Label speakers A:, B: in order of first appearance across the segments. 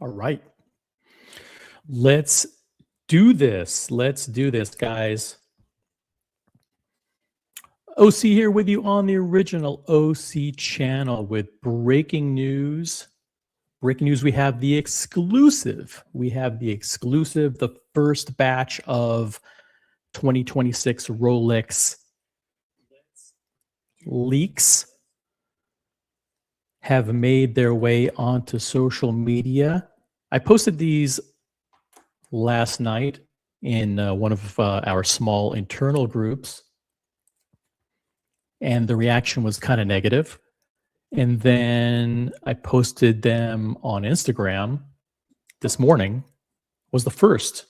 A: All right. Let's do this. Let's do this, guys. OC here with you on the original OC channel with breaking news. Breaking news, we have the exclusive. The first batch of 2026 Rolex leaks have made their way onto social media. I posted these last night in one of our small internal groups, and the reaction was kind of negative. And then I posted them on Instagram this morning. Was the first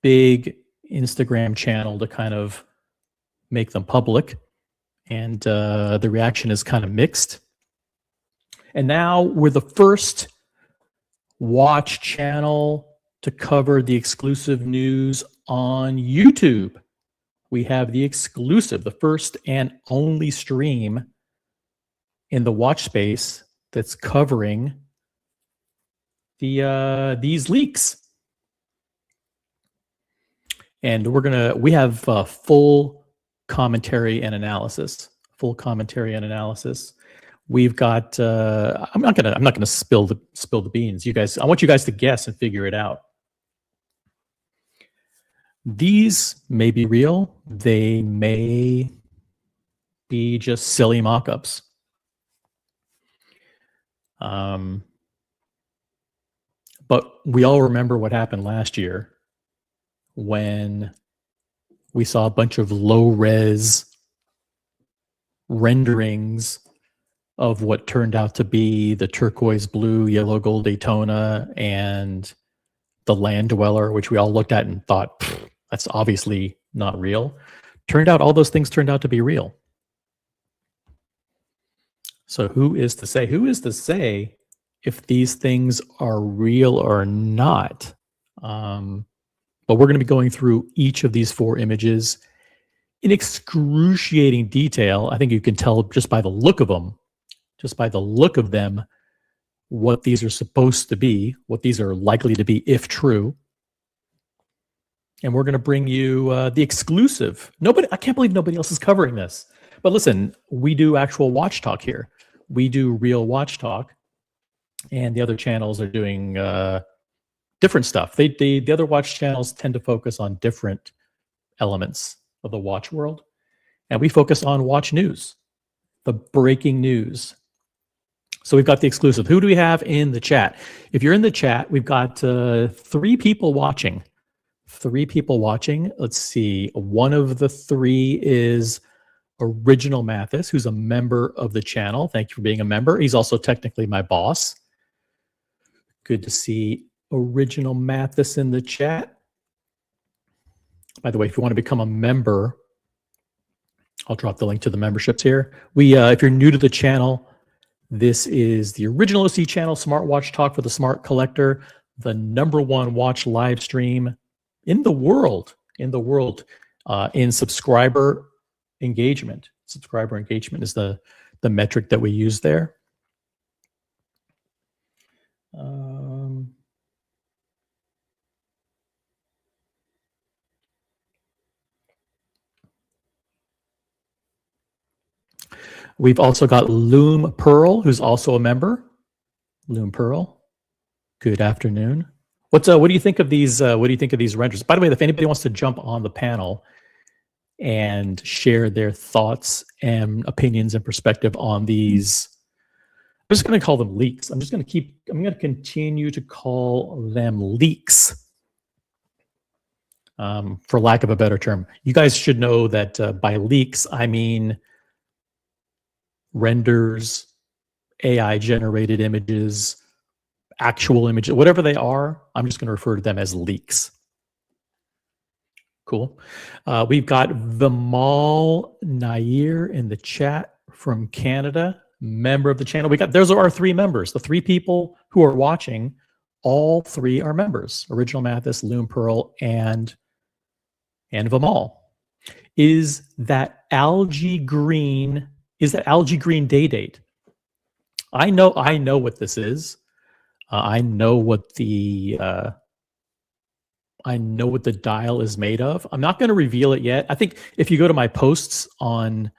A: big Instagram channel to kind of make them public. And the reaction is kind of mixed. And now we're the first watch channel to cover the exclusive news on YouTube. We have the exclusive, the first and only stream in the watch space that's covering these leaks. And we have full commentary and analysis. We've got I'm not gonna spill the beans. You guys, I want you guys to guess and figure it out. These may be real. They may be just silly mock-ups. But we all remember what happened last year when we saw a bunch of low-res renderings of what turned out to be the turquoise blue, yellow gold Daytona and the Land Dweller, which we all looked at and thought, that's obviously not real. Turned out all those things turned out to be real. So who is to say if these things are real or not? But we're going to be going through each of these 4 images in excruciating detail. I think you can tell just by the look of them, what these are supposed to be, what these are likely to be if true. And we're going to bring you the exclusive. I can't believe nobody else is covering this. But listen, we do actual watch talk here. We do real watch talk, and the other channels are doing different stuff. The other watch channels tend to focus on different elements of the watch world, and we focus on watch news, the breaking news. So we've got the exclusive. Who do we have in the chat? If you're in the chat, we've got 3 people watching. 3 people watching. Let's see. One of the 3 is Original Mathis, who's a member of the channel. Thank you for being a member. He's also technically my boss. Good to see Original Mathis in the chat. By the way, if you want to become a member, I'll drop the link to the memberships here. If you're new to the channel, this is the original OC channel, Smartwatch Talk for the Smart Collector, the #1 watch live stream in the world, in subscriber engagement. Subscriber engagement is the metric that we use there. We've also got Loom Pearl, who's also a member. Loom Pearl, good afternoon. What do you think of these? What do you think of these renders? By the way, if anybody wants to jump on the panel and share their thoughts and opinions and perspective on these, I'm just going to call them leaks. I'm going to continue to call them leaks, for lack of a better term. You guys should know that by leaks, I mean renders, AI generated images, actual images, whatever they are, I'm just going to refer to them as leaks. Cool. We've got Vimal Nair in the chat from Canada, member of the channel. Those are our 3 members. The 3 people who are watching, all 3 are members. Original Mathis, Loom Pearl, and Vimal. Is that algae green day date? I know what this is. I know what the dial is made of. I'm not going to reveal it yet. I think if you go to my posts on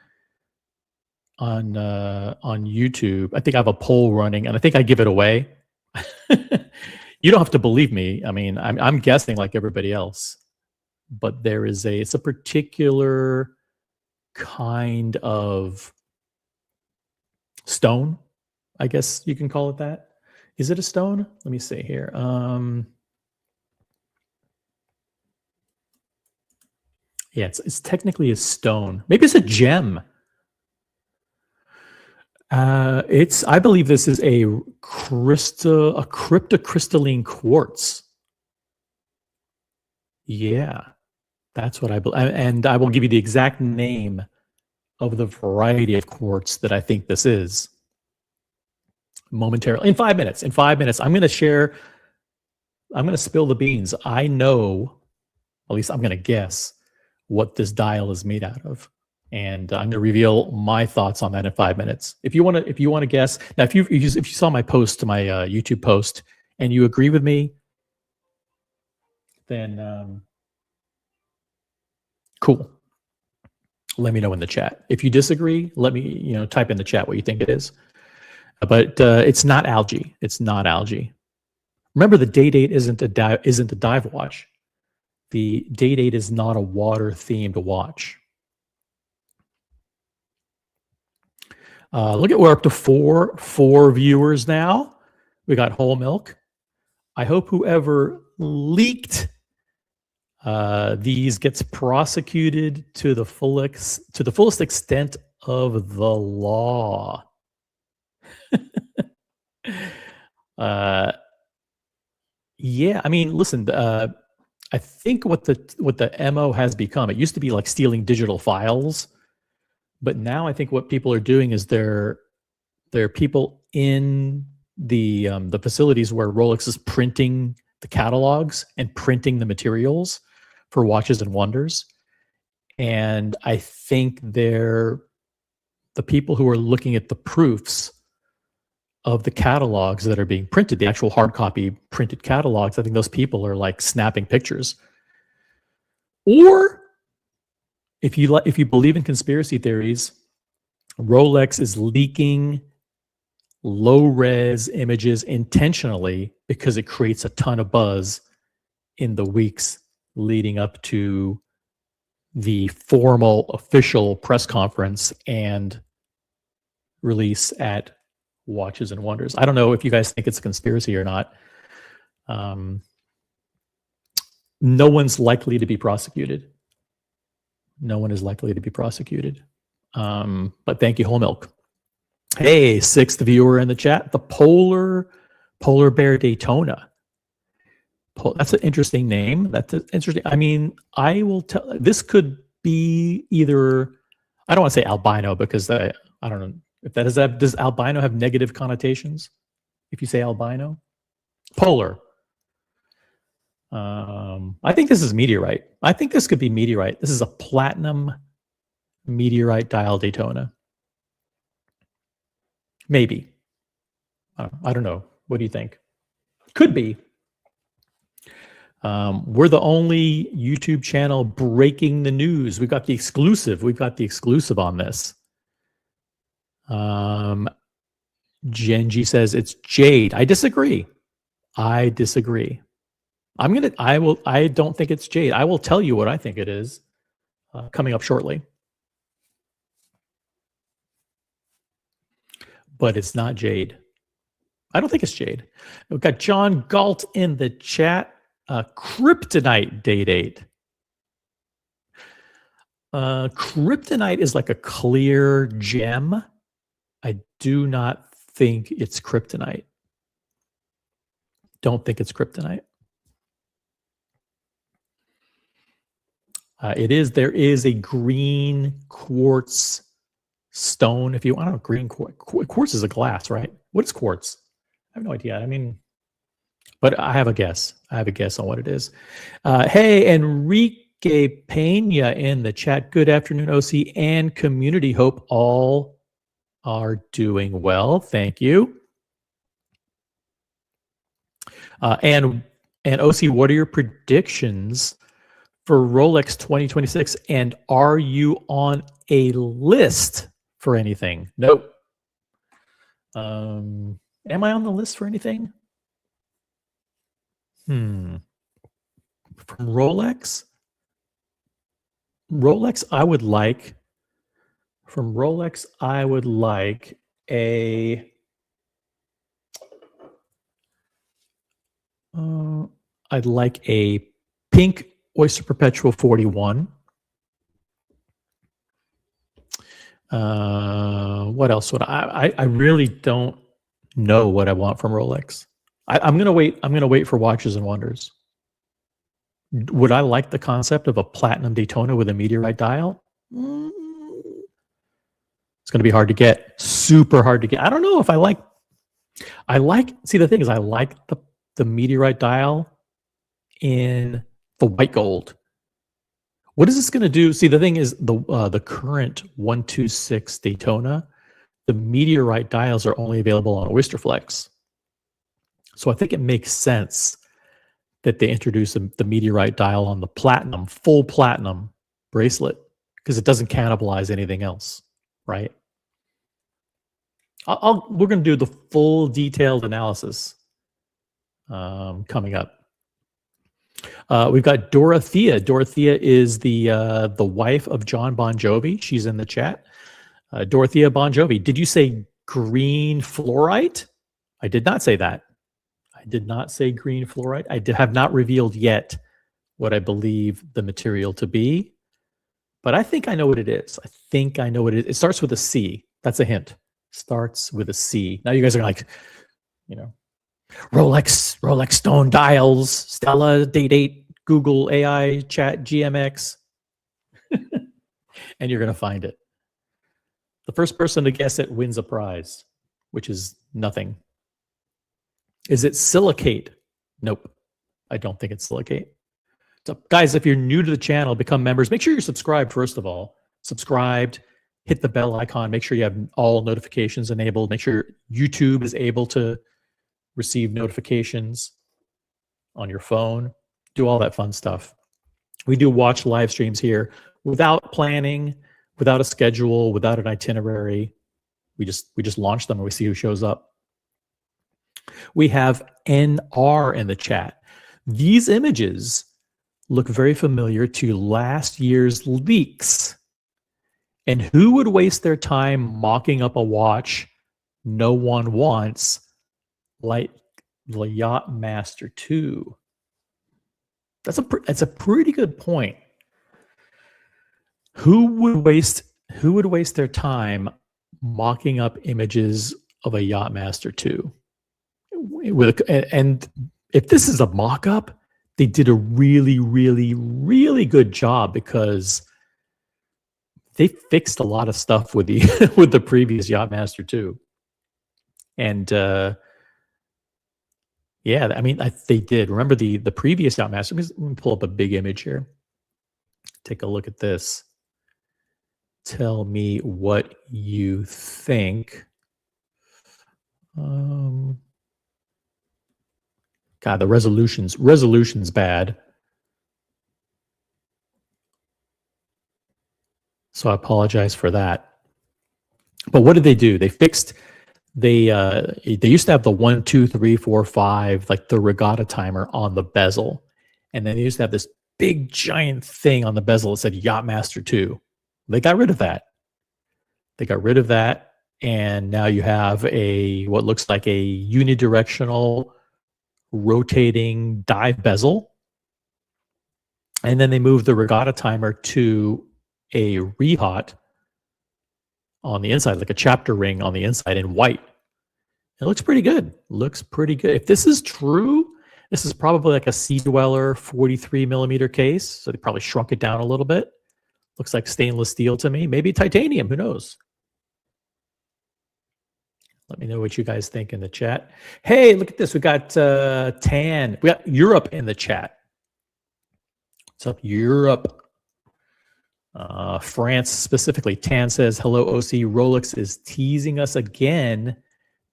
A: YouTube, I think I have a poll running, and I think I give it away. You don't have to believe me. I mean, I'm guessing like everybody else, but it's a particular kind of stone, I guess you can call it that. Is it a stone? Let me see here. Yeah, it's technically a stone. Maybe it's a gem. I believe this is a cryptocrystalline quartz. Yeah, that's what I believe. And I will give you the exact name of the variety of quartz that I think this is momentarily. In 5 minutes. In 5 minutes, I'm going to spill the beans. I know, at least I'm going to guess, what this dial is made out of. And I'm going to reveal my thoughts on that in 5 minutes. If you want to guess, now if you saw my post, my YouTube post, and you agree with me, then cool. Let me know in the chat. If you disagree, let me type in the chat what you think it is. But it's not algae. It's not algae. Remember, the day-date isn't a dive watch. The day-date is not a water-themed watch. Look at, we're up to four viewers now. We got whole milk. I hope whoever leaked these gets prosecuted to the fullest extent of the law. Yeah, I mean, listen. I think what the MO has become. It used to be like stealing digital files, but now I think what people are doing is there are people in the facilities where Rolex is printing the catalogs and printing the materials for watches and wonders. And I think they're the people who are looking at the proofs of the catalogs that are being printed, the actual hard copy printed catalogs. I think those people are like snapping pictures. Or if you believe in conspiracy theories, Rolex is leaking low-res images intentionally because it creates a ton of buzz in the weeks leading up to the formal official press conference and release at Watches and Wonders. I don't know if you guys think it's a conspiracy or not. No one's likely to be prosecuted. No one is likely to be prosecuted. But thank you, Whole Milk. Hey, sixth viewer in the chat, the Polar Bear Daytona. That's an interesting name. That's interesting. I mean, I will tell. This could be either. I don't want to say albino because I don't know if that is that. Does albino have negative connotations? If you say albino, polar. I think this is meteorite. I think this could be meteorite. This is a platinum meteorite dial Daytona. Maybe. I don't know. What do you think? Could be. We're the only YouTube channel breaking the news. We've got the exclusive. We've got the exclusive on this. Genji says it's jade. I disagree. I disagree. I don't think it's jade. I will tell you what I think it is coming up shortly. But it's not jade. I don't think it's jade. We've got John Galt in the chat. Kryptonite day-date. Kryptonite is like a clear gem. I do not think it's kryptonite. Don't think it's kryptonite. There is a green quartz stone. If you want to, green quartz is a glass, right? What is quartz? I have no idea. I mean, but I have a guess. I have a guess on what it is. Hey, Enrique Pena in the chat. Good afternoon, OC and community. Hope all are doing well. Thank you. And OC, what are your predictions for Rolex 2026? And are you on a list for anything? Nope. Am I on the list for anything? From Rolex? I would like a I'd like a pink Oyster Perpetual 41. What else would I really don't know what I want from Rolex. I'm gonna wait for Watches and Wonders. Would I like the concept of a platinum Daytona with a meteorite dial? It's going to be hard to get, super hard to get. I don't know if I like, see, the thing is, I like the meteorite dial in the white gold. What is this going to do? See, the thing is, the current 126 Daytona, the meteorite dials are only available on Oysterflex. So I think it makes sense that they introduce the meteorite dial on the platinum, full platinum bracelet, because it doesn't cannibalize anything else, right? We're going to do the full detailed analysis coming up. We've got Dorothea. Dorothea is the wife of John Bon Jovi. She's in the chat. Dorothea Bon Jovi. Did you say green fluorite? I did not say that. I did not say green fluorite. I have not revealed yet what I believe the material to be, but I think I know what it is. I think I know what it is. It starts with a C. That's a hint. Starts with a C. Now you guys are like, Rolex stone dials, Stella, Date, Google, AI, Chat, GMX, and you're going to find it. The first person to guess it wins a prize, which is nothing. Is it silicate? Nope. I don't think it's silicate. So guys, if you're new to the channel, become members. Make sure you're subscribed, first of all. Subscribed, hit the bell icon. Make sure you have all notifications enabled. Make sure YouTube is able to receive notifications on your phone. Do all that fun stuff. We do watch live streams here without planning, without a schedule, without an itinerary. We just launch them and we see who shows up. We have NR in the chat. These images look very familiar to last year's leaks. And who would waste their time mocking up a watch no one wants like the Yacht-Master II? That's a pretty good point. Who would waste their time mocking up images of a Yacht-Master II? And if this is a mock-up, they did a really, really, really good job, because they fixed a lot of stuff with the with the previous Yacht-Master II. And yeah, I mean, they did. Remember the previous Yacht-Master? Let me pull up a big image here. Take a look at this. Tell me what you think. God, the resolution's bad. So I apologize for that. But what did they do? They fixed, they used to have the 1, 2, 3, 4, 5, like the regatta timer on the bezel. And then they used to have this big giant thing on the bezel that said Yacht-Master II. They got rid of that. And now you have what looks like a unidirectional rotating dive bezel. And then they moved the regatta timer to a rehaut on the inside, like a chapter ring on the inside in white. It looks pretty good. If this is true, this is probably like a Sea Dweller 43 millimeter case. So they probably shrunk it down a little bit. Looks like stainless steel to me. Maybe titanium, who knows? Let me know what you guys think in the chat. Hey, look at this. We got Tan. We got Europe in the chat. What's up, Europe? France specifically. Tan says, hello, OC. Rolex is teasing us again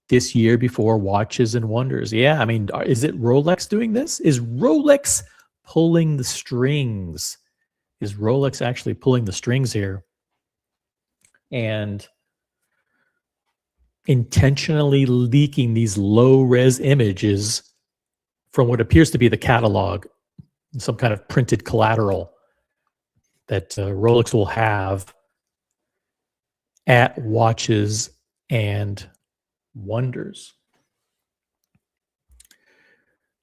A: this year before Watches and Wonders. Yeah, I mean, is it Rolex doing this? Is Rolex pulling the strings? Is Rolex actually pulling the strings here and intentionally leaking these low-res images from what appears to be the catalog, some kind of printed collateral that Rolex will have at Watches and Wonders?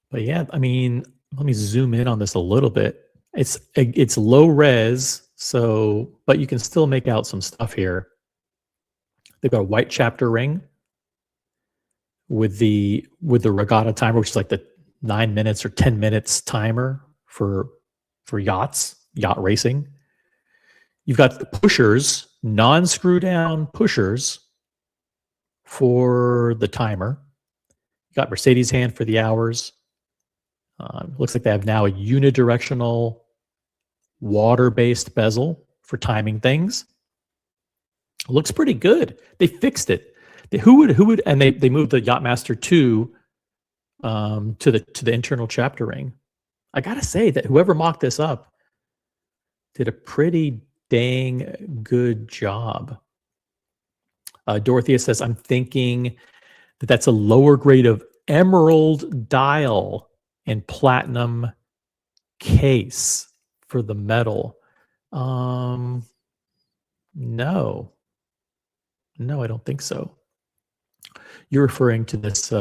A: But yeah, I mean, let me zoom in on this a little bit. It's low res, so but you can still make out some stuff here. They've got a white chapter ring with the regatta timer, which is like the 9 minutes or 10 minutes timer for yacht racing. You've got the pushers, non-screw down pushers for the timer. You got Mercedes hand for the hours. Looks like they have now a unidirectional water-based bezel for timing things. Looks pretty good. They fixed it. Who would and they moved the Yacht-Master II to the internal chapter ring. I gotta say that whoever mocked this up did a pretty dang good job. Dorothea says, I'm thinking that that's a lower grade of emerald dial and platinum case for the metal. No, I don't think so. You're referring to this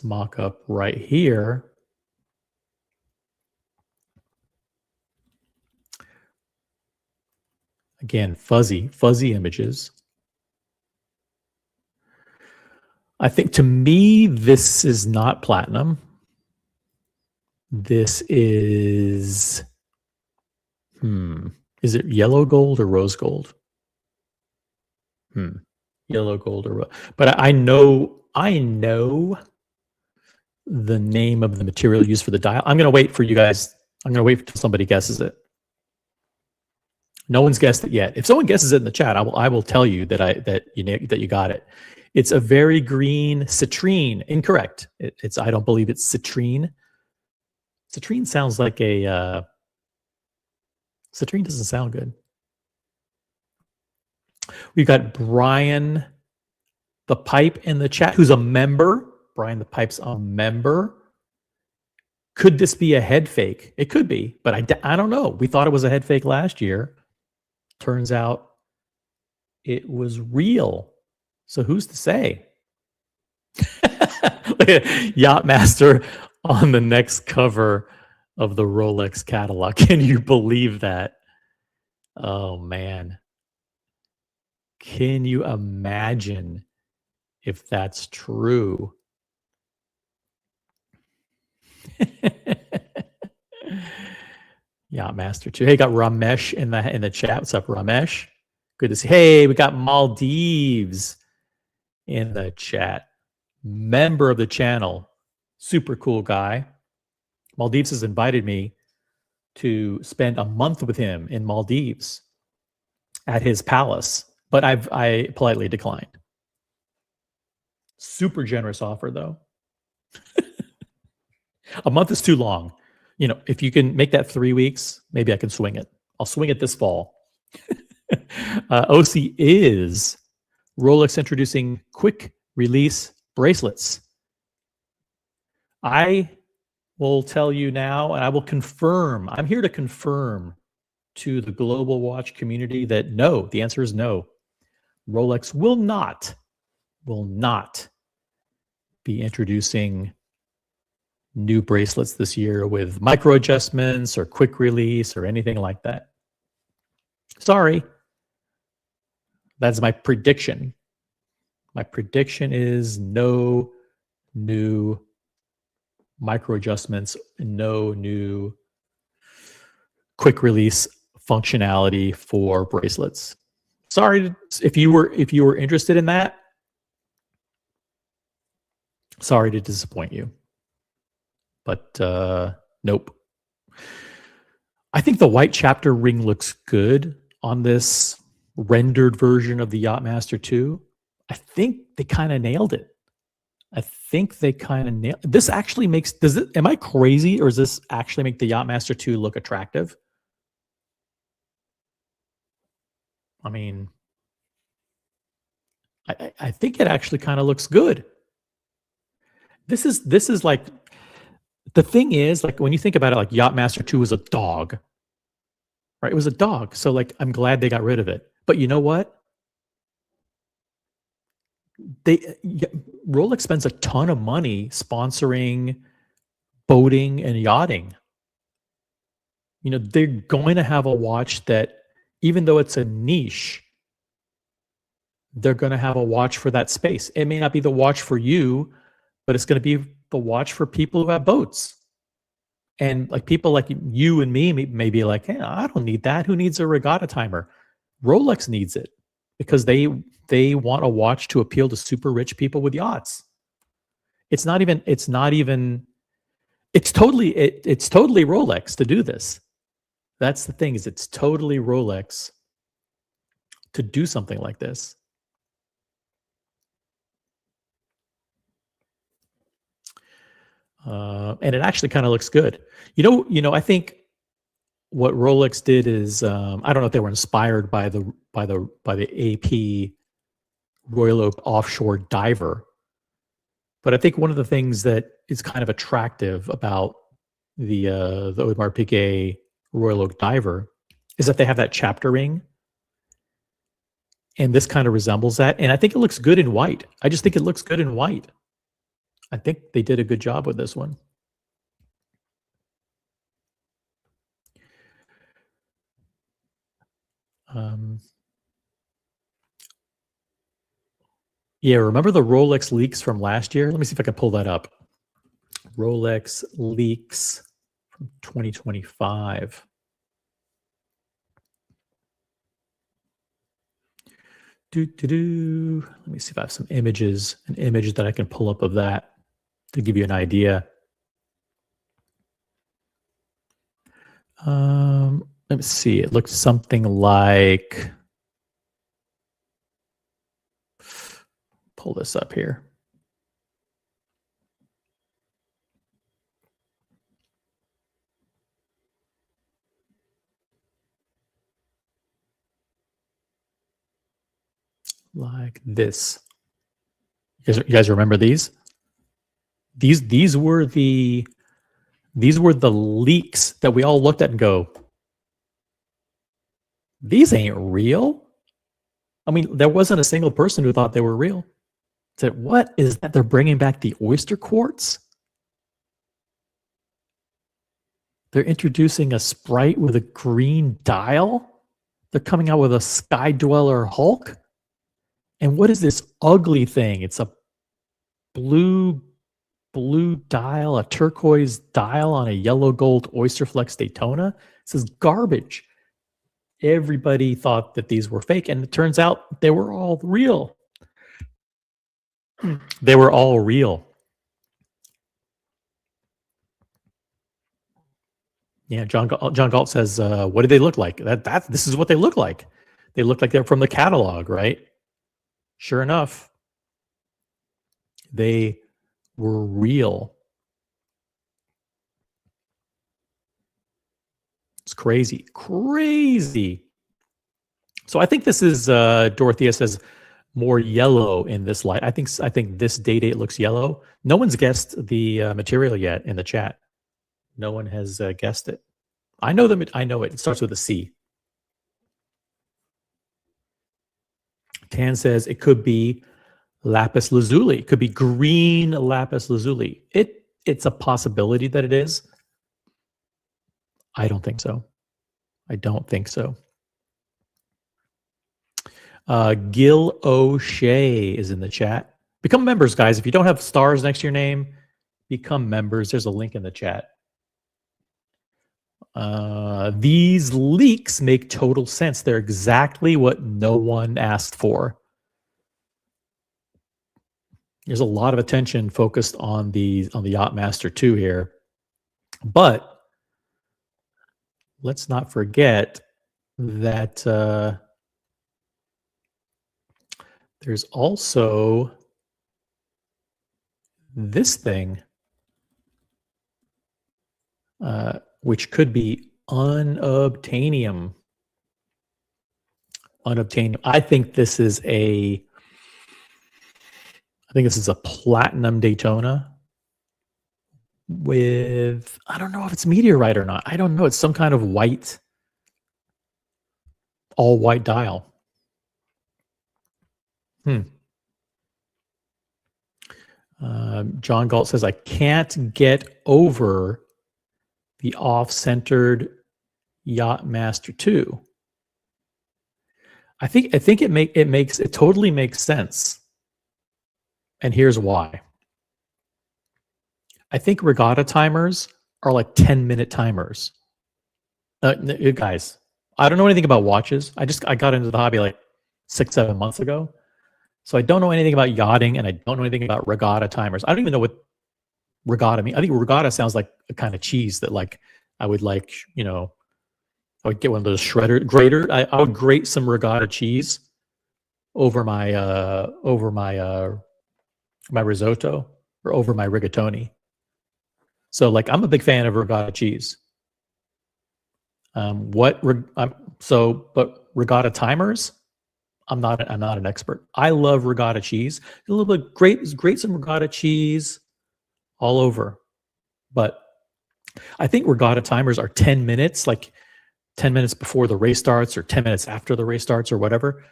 A: mock-up right here. Again, fuzzy images. I think to me, this is not platinum. This is, is it yellow gold or rose gold? Yellow gold or rose. But I know the name of the material used for the dial. I'm going to wait for you guys. I'm going to wait until somebody guesses it. No one's guessed it yet. If someone guesses it in the chat, I will tell you that you got it. It's a very green citrine. Incorrect. I don't believe it's citrine. Citrine sounds like a citrine doesn't sound good. We've got Brian the Pipe in the chat, who's a member. Brian the Pipe's a member. Could this be a head fake? It could be, but I don't know. We thought it was a head fake last year. Turns out it was real. So who's to say? Yacht-Master on the next cover of the Rolex catalog. Can you believe that? Oh, man. Can you imagine if that's true? Yacht-Master II. Hey, got Ramesh in the chat. What's up, Ramesh? Good to see. Hey, we got Maldives in the chat. Member of the channel. Super cool guy. Maldives has invited me to spend a month with him in Maldives at his palace, but I politely declined. Super generous offer, though. A month is too long. You know, if you can make that 3 weeks, maybe I can swing it. I'll swing it this fall. OC is Rolex introducing quick release bracelets. I will tell you now, and I will confirm, I'm here to confirm to the global watch community that no, the answer is no. Rolex will not be introducing new bracelets this year with micro adjustments or quick release or anything like that. Sorry. That's my prediction. My prediction is no new micro adjustments, no new quick release functionality for bracelets. Sorry if you were interested in that. Sorry to disappoint you. But nope. I think the white chapter ring looks good on this rendered version of the Yacht-Master II. I think they kind of nailed it. I think they kind of nailed this. Actually makes, does it, am I crazy, or does this actually make the Yacht-Master II look attractive? I mean, I think it actually kind of looks good. This is like, the thing is, like, when you think about it, like, Yacht-Master II was a dog, right? It was a dog. So, like, I'm glad they got rid of it. But you know what? Rolex spends a ton of money sponsoring boating and yachting. You know, they're going to have a watch that, even though it's a niche, they're going to have a watch for that space. It may not be the watch for you, but it's going to be the watch for people who have boats. And like people like you and me may be like, hey, I don't need that. Who needs a regatta timer? Rolex needs it because they want a watch to appeal to super rich people with yachts. It's totally Rolex to do this. That's the thing, is it's totally Rolex to do something like this. And it actually kind of looks good. I think what Rolex did is, I don't know if they were inspired by the AP Royal Oak offshore diver, but I think one of the things that is kind of attractive about the Audemars Piguet Royal Oak diver is that they have that chapter ring, and this kind of resembles that. And I think it looks good in white. I just think it looks good in white. I think they did a good job with this one. Yeah, remember the Rolex leaks from last year? Let me see if I can pull that up. Rolex leaks from 2025. Let me see if I have some images, an image that I can pull up of that to give you an idea. Let me see. It looks something like, pull this up here. Like this. You guys remember these? These were the leaks that we all looked at and go, these ain't real. I mean, there wasn't a single person who thought they were real. Said, what is that? They're bringing back the oyster quartz? They're introducing a Sprite with a green dial? They're coming out with a Sky Dweller Hulk? And what is this ugly thing? It's a blue dial, a turquoise dial on a yellow gold Oyster Flex Daytona. This is garbage. Everybody thought that these were fake, and it turns out they were all real. They were all real. Yeah, John Galt says, what do they look like? This is what they look like. They look like they're from the catalog, right? Sure enough, they were real. It's crazy. So I think this is, Dorothea says, more yellow in this light. I think this date looks yellow. No one's guessed the material yet in the chat. No one has guessed it. I know them. I know it. It starts with a C. Tan says it could be lapis lazuli. It could be green lapis lazuli. It's a possibility that it is. I don't think so. I don't think so. Gil O'Shea is in the chat. Become members, guys. If you don't have stars next to your name, become members. There's a link in the chat. These leaks make total sense. They're exactly what no one asked for. There's a lot of attention focused on the Yacht-Master II here, but let's not forget that There's also this thing, which could be unobtainium. Unobtainium. I think this is a platinum Daytona with, I don't know if it's meteorite or not. I don't know. It's some kind of white, all white dial. John Galt says, I can't get over the off-centered Yacht-Master II. I think it totally makes sense. And here's why. I think regatta timers are like 10-minute timers. Guys, I don't know anything about watches. I got into the hobby like 6-7 months ago. So I don't know anything about yachting, and I don't know anything about regatta timers. I don't even know what regatta means. I think regatta sounds like a kind of cheese that like I would like, you know, I would get one of those grater. I would grate some regatta cheese over my my risotto or over my rigatoni. So like I'm a big fan of regatta cheese. But regatta timers, I'm not an expert. I love regatta cheese. A little bit grate some regatta cheese all over. But I think regatta timers are 10 minutes, like 10 minutes before the race starts or 10 minutes after the race starts or whatever.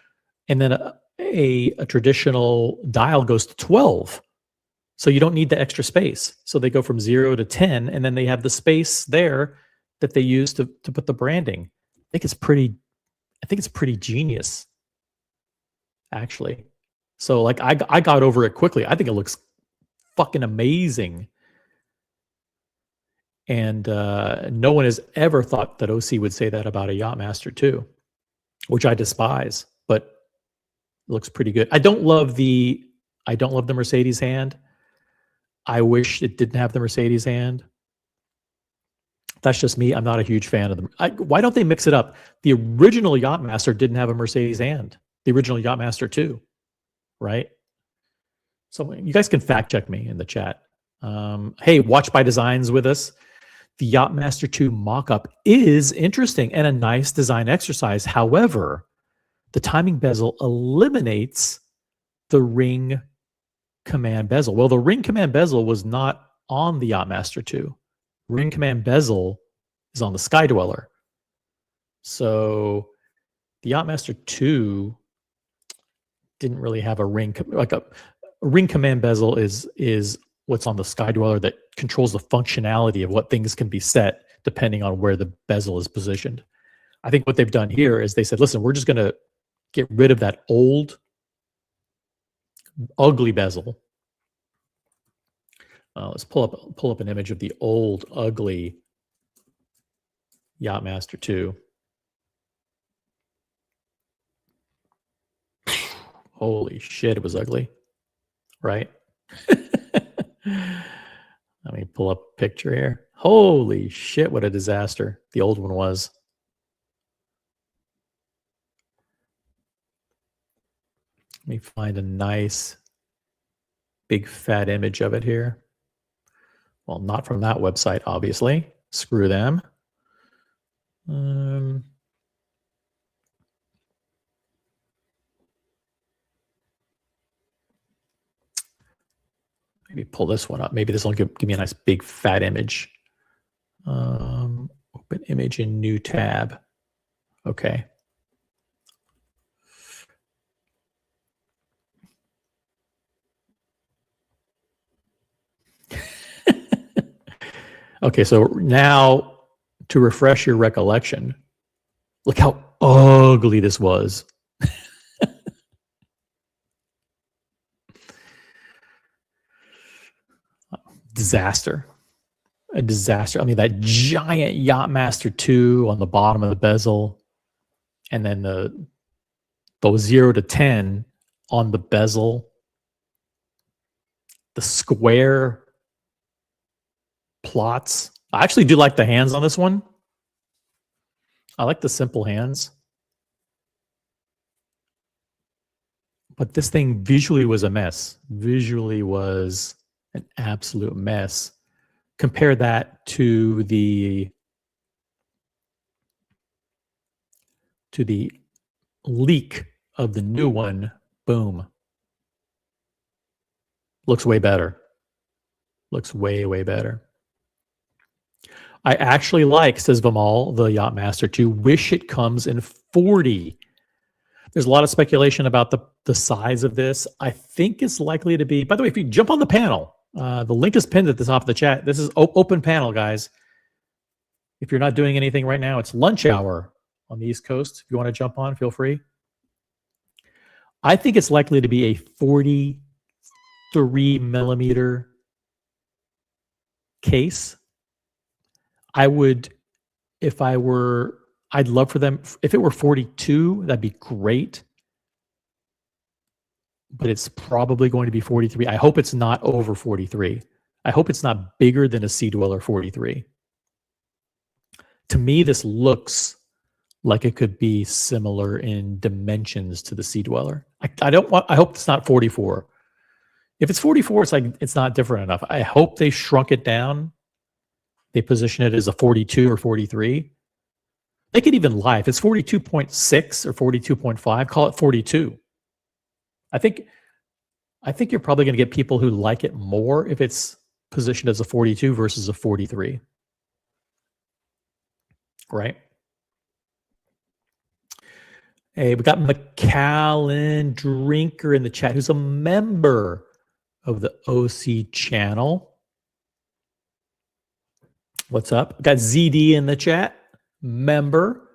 A: And then a traditional dial goes to 12. So you don't need the extra space. So they go from 0 to 10, and then they have the space there that they use to put the branding. I think it's pretty genius, actually. So like I got over it quickly. I think it looks fucking amazing. And no one has ever thought that OC would say that about a Yacht-Master II, which I despise, but it looks pretty good. I don't love the Mercedes hand. I wish it didn't have the Mercedes hand. That's just me. I'm not a huge fan of them. Why don't they mix it up? The original Yacht-Master didn't have a Mercedes hand. The original Yacht-Master II, right? So you guys can fact check me in the chat. Hey, Watch by Designs with us. The Yacht-Master II mock-up is interesting and a nice design exercise. However, the timing bezel eliminates the ring command bezel. Well, the ring command bezel was not on the Yacht-Master II. Ring command bezel is on the Sky Dweller. So the Yacht-Master II didn't really have a ring, like a ring command bezel is what's on the Sky Dweller that controls the functionality of what things can be set depending on where the bezel is positioned. I think what they've done here is they said, listen, we're just going to get rid of that old, ugly bezel. Let's pull up an image of the old, ugly Yacht-Master II. Holy shit, it was ugly, right? Let me pull up a picture here. Holy shit, what a disaster the old one was. Let me find a nice big fat image of it here. Well, not from that website, obviously. Screw them. Maybe pull this one up. Maybe this will give me a nice big fat image. Open image in new tab. Okay. Okay, so now to refresh your recollection, look how ugly this was. Disaster. A disaster. I mean, that giant Yacht-Master II on the bottom of the bezel, and then those 0 to 10 on the bezel, the square plots. I actually do like the hands on this one. I like the simple hands. But this thing visually was a mess. Visually was an absolute mess. Compare that to the leak of the new one. Boom. Looks way better. Looks way, way better. I actually like, says Vimal, the Yacht-Master II. Wish it comes in 40. There's a lot of speculation about the size of this. I think it's likely to be, by the way, if you jump on the panel, the link is pinned at the top of the chat. This is open panel, guys. If you're not doing anything right now, it's lunch hour on the East Coast. If you want to jump on, feel free. I think it's likely to be a 43 millimeter case. I would, if I were, I'd love for them, if it were 42, that'd be great. But it's probably going to be 43. I hope it's not over 43. I hope it's not bigger than a Sea Dweller 43. To me, this looks like it could be similar in dimensions to the Sea Dweller. I hope it's not 44. If it's 44, it's like it's not different enough. I hope they shrunk it down. They position it as a 42 or 43. They could even lie. If it's 42.6 or 42.5, call it 42. I think you're probably going to get people who like it more if it's positioned as a 42 versus a 43. Right? Hey, we got McAllen Drinker in the chat, who's a member of the OC channel. What's up? We got ZD in the chat, member,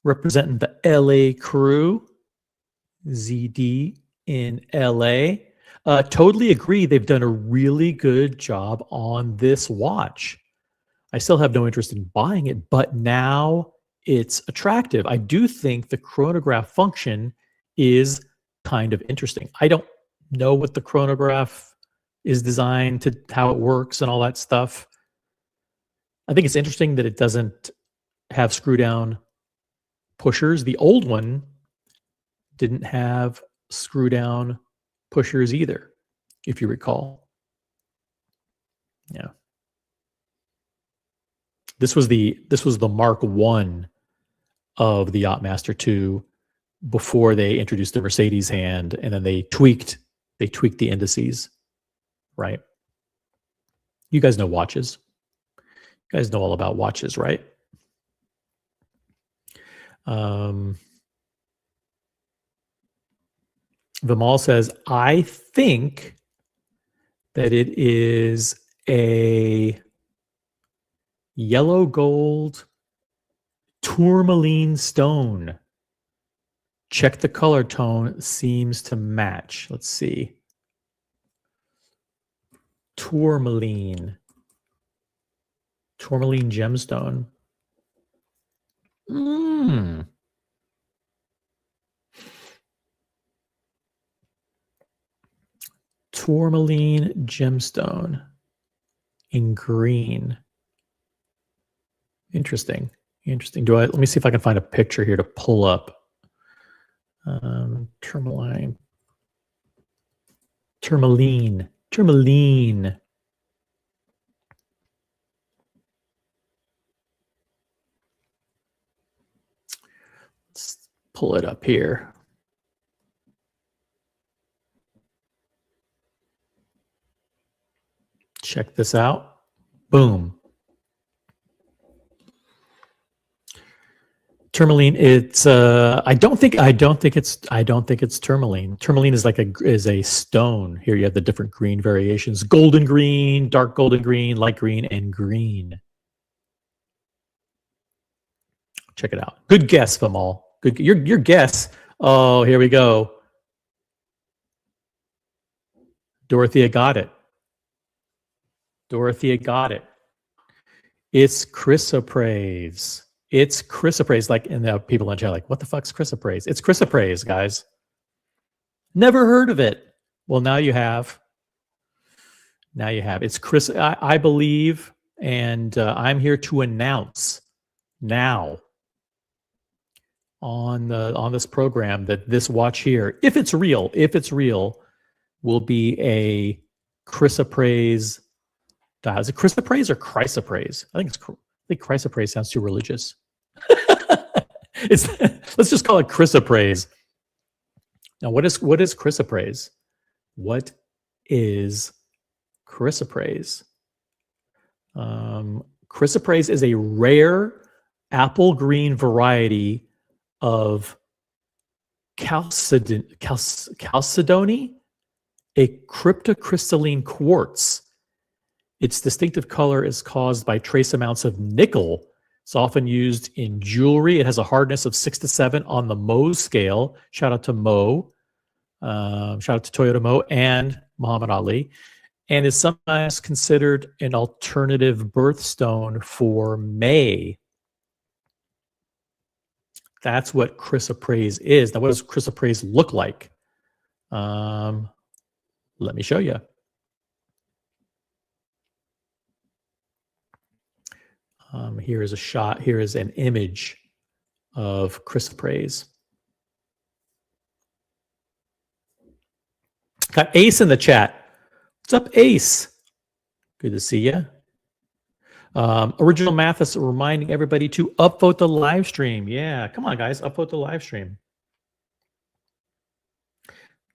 A: representing the LA crew. ZD in LA. Totally agree. They've done a really good job on this watch. I still have no interest in buying it, but now it's attractive. I do think the chronograph function is kind of interesting. I don't know what the chronograph is designed to, how it works and all that stuff. I think it's interesting that it doesn't have screw down pushers. The old one didn't have screw down pushers either, if you recall. Yeah. This was the Mark I of the Yacht-Master II before they introduced the Mercedes hand, and then they tweaked the indices, right? You guys know watches. You guys know all about watches, right? Vimal says, I think that it is a yellow gold tourmaline stone. Check the color tone, seems to match. Let's see. Tourmaline gemstone. Tourmaline gemstone in green. Interesting. Let me see if I can find a picture here to pull up. Tourmaline. Let's pull it up here. Check this out. Boom. Tourmaline. It's I don't think it's tourmaline. Tourmaline is a stone. Here you have the different green variations: golden green, dark golden green, light green, and green. Check it out. Good guess, Vimal. Good. Your guess. Oh, here we go. Dorothea got it. It's chrysoprase. It's chrysoprase. Like, and the people in chat are like, what the fuck's chrysoprase? It's chrysoprase, guys. Never heard of it. Well, now you have. It's I believe, and I'm here to announce now on this program that this watch here, if it's real, will be a chrysoprase dial. Is it chrysoprase or chrysoprase? I think chrysoprase sounds too religious. Let's just call it chrysoprase. Now, what is chrysoprase? What is chrysoprase? Chrysoprase is a rare apple green variety of chalcedony, a cryptocrystalline quartz. Its distinctive color is caused by trace amounts of nickel. It's often used in jewelry. It has a hardness of 6 to 7 on the Mohs scale. Shout out to Mo. Shout out to Toyota Mo and Muhammad Ali. And is sometimes considered an alternative birthstone for May. That's what chrysoprase is. Now, what does chrysoprase look like? Let me show you. Here is a shot. Here is an image of chrysoprase. Got Ace in the chat. What's up, Ace? Good to see you. Original Mathis reminding everybody to upvote the live stream. Yeah, come on, guys, upvote the live stream.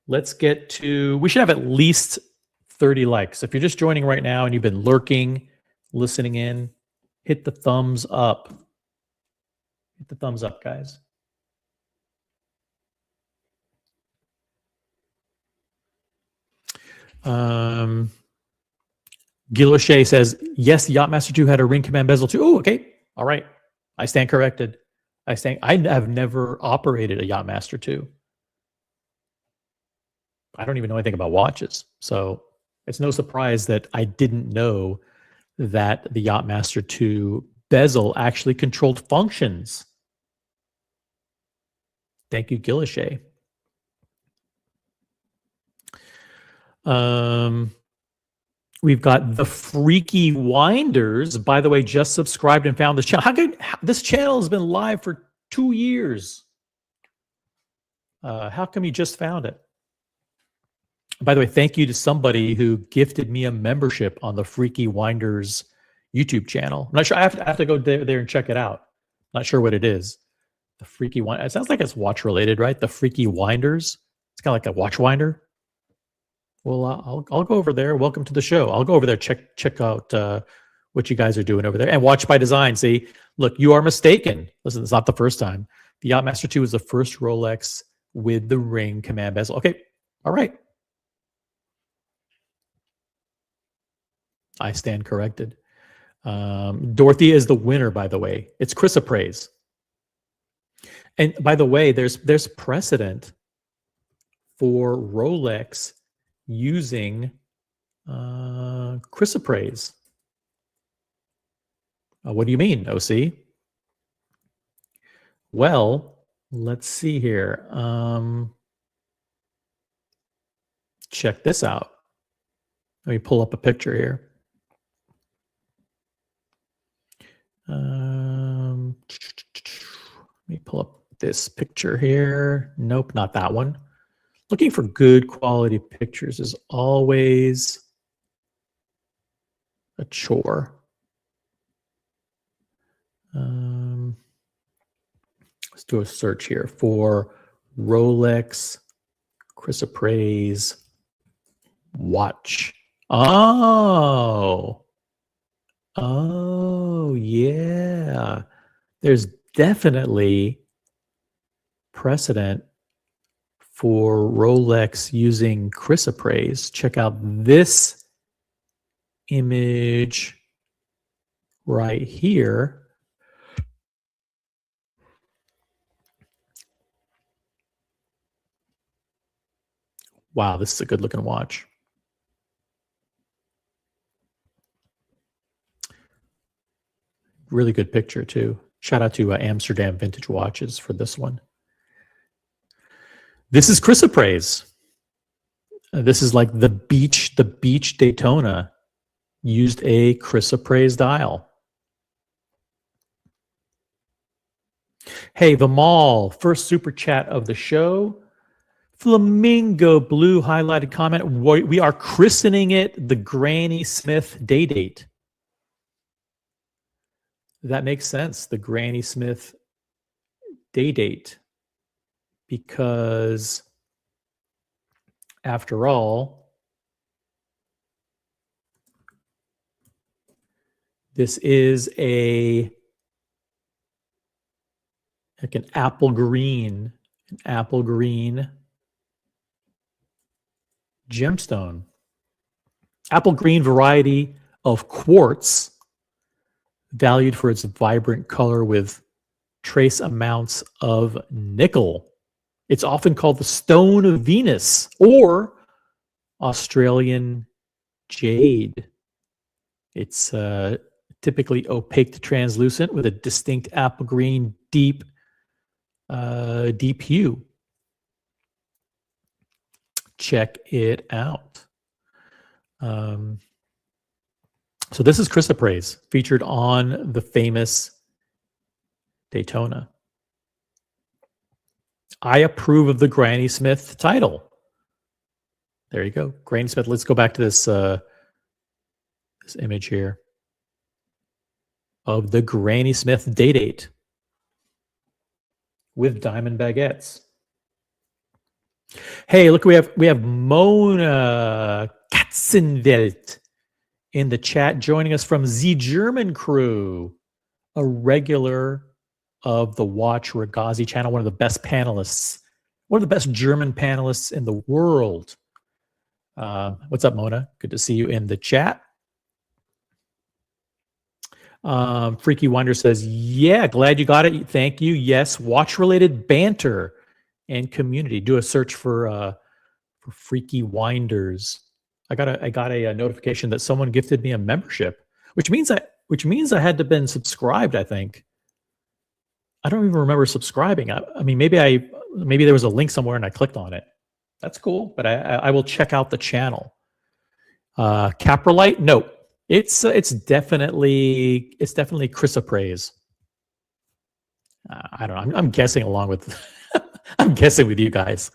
A: Let's get to, we should have at least 30 likes. If you're just joining right now and you've been lurking, listening in, hit the thumbs up. Hit the thumbs up, guys. Gil O'Shea says, yes, the Yacht-Master II had a ring command bezel too. Oh, okay. All right. I stand corrected. I have never operated a Yacht-Master II. I don't even know anything about watches. So it's no surprise that I didn't know that the Yacht-Master II bezel actually controlled functions. Thank you, Gil O'Shea. We've got the Freaky Winders. By the way, just subscribed and found this channel. This channel has been live for 2 years. How come you just found it? By the way, thank you to somebody who gifted me a membership on the Freaky Winders YouTube channel. I'm not sure. I have to go there and check it out. Not sure what it is. The Freaky Winder. It sounds like it's watch related, right? The Freaky Winders. It's kind of like a watch winder. Well, I'll go over there. Welcome to the show. I'll go over there, check out what you guys are doing over there. And Watch by Design. See, look, you are mistaken. Listen, it's not the first time. The Yacht-Master II is the first Rolex with the ring command bezel. Okay, all right. I stand corrected. Dorothy is the winner, by the way. It's chrysoprase. And by the way, there's precedent for Rolex using chrysoprase. What do you mean, OC? Well, let's see here. Check this out. Let me pull up a picture here. Let me pull up this picture here. Nope, not that one. Looking for good quality pictures is always a chore. Let's do a search here for Rolex chrysoprase watch. Oh, yeah. There's definitely precedent for Rolex using chrysoprase. Check out this image right here. Wow, this is a good looking watch. Really good picture too. Shout out to Amsterdam Vintage Watches for this one. This is chrysoprase. This is like the beach Daytona used a chrysoprase dial. Hey, the mall, first super chat of the show. Flamingo blue highlighted comment. We are christening it the Granny Smith day date. That makes sense. The Granny Smith day date. Because after all, this is like an apple green gemstone. Apple green variety of quartz, valued for its vibrant color with trace amounts of nickel. It's often called the Stone of Venus or Australian jade. It's typically opaque to translucent with a distinct apple green deep hue. Check it out. So this is chrysoprase, featured on the famous Daytona. I approve of the Granny Smith title. There you go, Granny Smith. Let's go back to this this image here of the Granny Smith day date with diamond baguettes. Hey, look, we have Mona Katzenwelt in the chat, joining us from the German crew, a regular of the Watch Regatta channel, one of the best panelists, one of the best German panelists in the world. What's up, Mona? Good to see you in the chat. Freaky Wonder says, yeah, glad you got it. Thank you. Yes, watch-related banter and community. Do a search for Freaky Winders. I got a notification that someone gifted me a membership, which means I had to been subscribed, I think. I don't even remember subscribing. I mean, maybe there was a link somewhere and I clicked on it. That's cool, but I will check out the channel. Caprolite, no. It's definitely chrysoprase. I don't know. I'm guessing along with I'm guessing with you guys.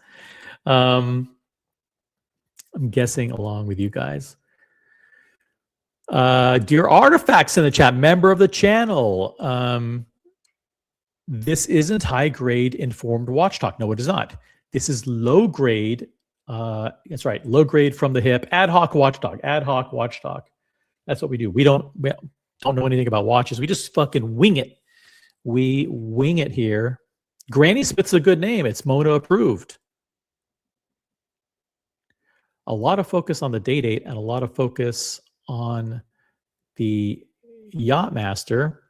A: I'm guessing along with you guys. Dear Artifacts in the chat, member of the channel. This isn't high grade informed watch talk. No, it is not. This is low grade. That's right, low grade from the hip. Ad hoc watch talk. Ad hoc watch talk. That's what we do. We don't know anything about watches. We just fucking wing it. We wing it here. Granny Smith's a good name. It's Mona approved. A lot of focus on the day date and a lot of focus on the Yacht-Master,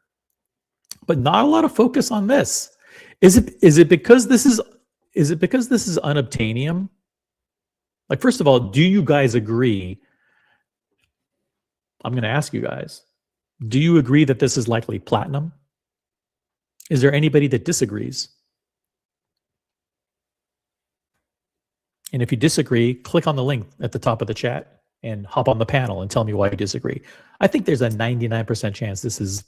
A: but not a lot of focus on this. Is it because this is unobtainium? Like, first of all, do you guys agree? I'm going to ask you guys, do you agree that this is likely platinum? Is there anybody that disagrees? And if you disagree, click on the link at the top of the chat and hop on the panel and tell me why you disagree. I think there's a 99% chance this is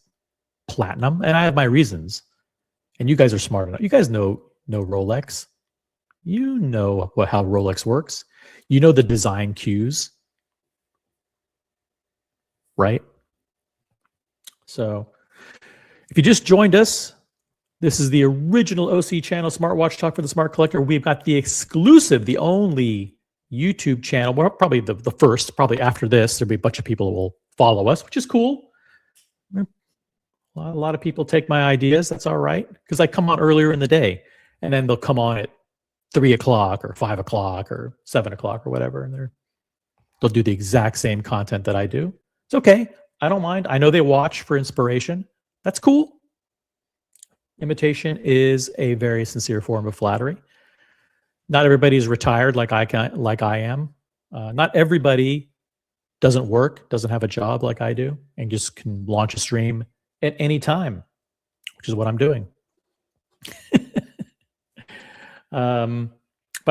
A: platinum, and I have my reasons. And you guys are smart enough. You guys know Rolex. You know how Rolex works. You know the design cues, right? So if you just joined us, this is the original OC channel, Smartwatch Talk for the Smart Collector. We've got the exclusive, the only YouTube channel. Well, probably the first, probably after this, there'll be a bunch of people who will follow us, which is cool. A lot of people take my ideas. That's all right. Because I come on earlier in the day and then they'll come on at 3 o'clock or 5 o'clock or 7 o'clock or whatever. And they'll do the exact same content that I do. It's okay. I don't mind. I know they watch for inspiration. That's cool. Imitation is a very sincere form of flattery. Not everybody is retired like I am. Not everybody doesn't work, doesn't have a job like I do, and just can launch a stream at any time, which is what I'm doing. But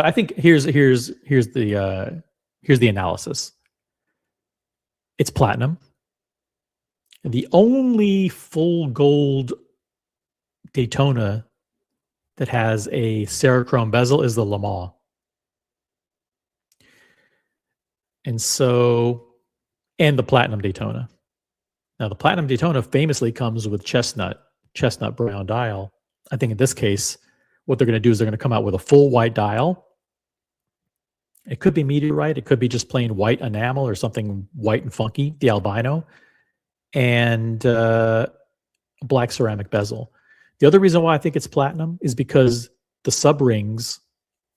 A: I think here's the analysis. It's platinum. The only full gold Daytona that has a Serichrome bezel is the Le Mans. And the Platinum Daytona. Now, the Platinum Daytona famously comes with chestnut brown dial. I think in this case, what they're going to do is they're going to come out with a full white dial. It could be meteorite. It could be just plain white enamel or something white and funky, the albino, and a black ceramic bezel. The other reason why I think it's platinum is because the sub rings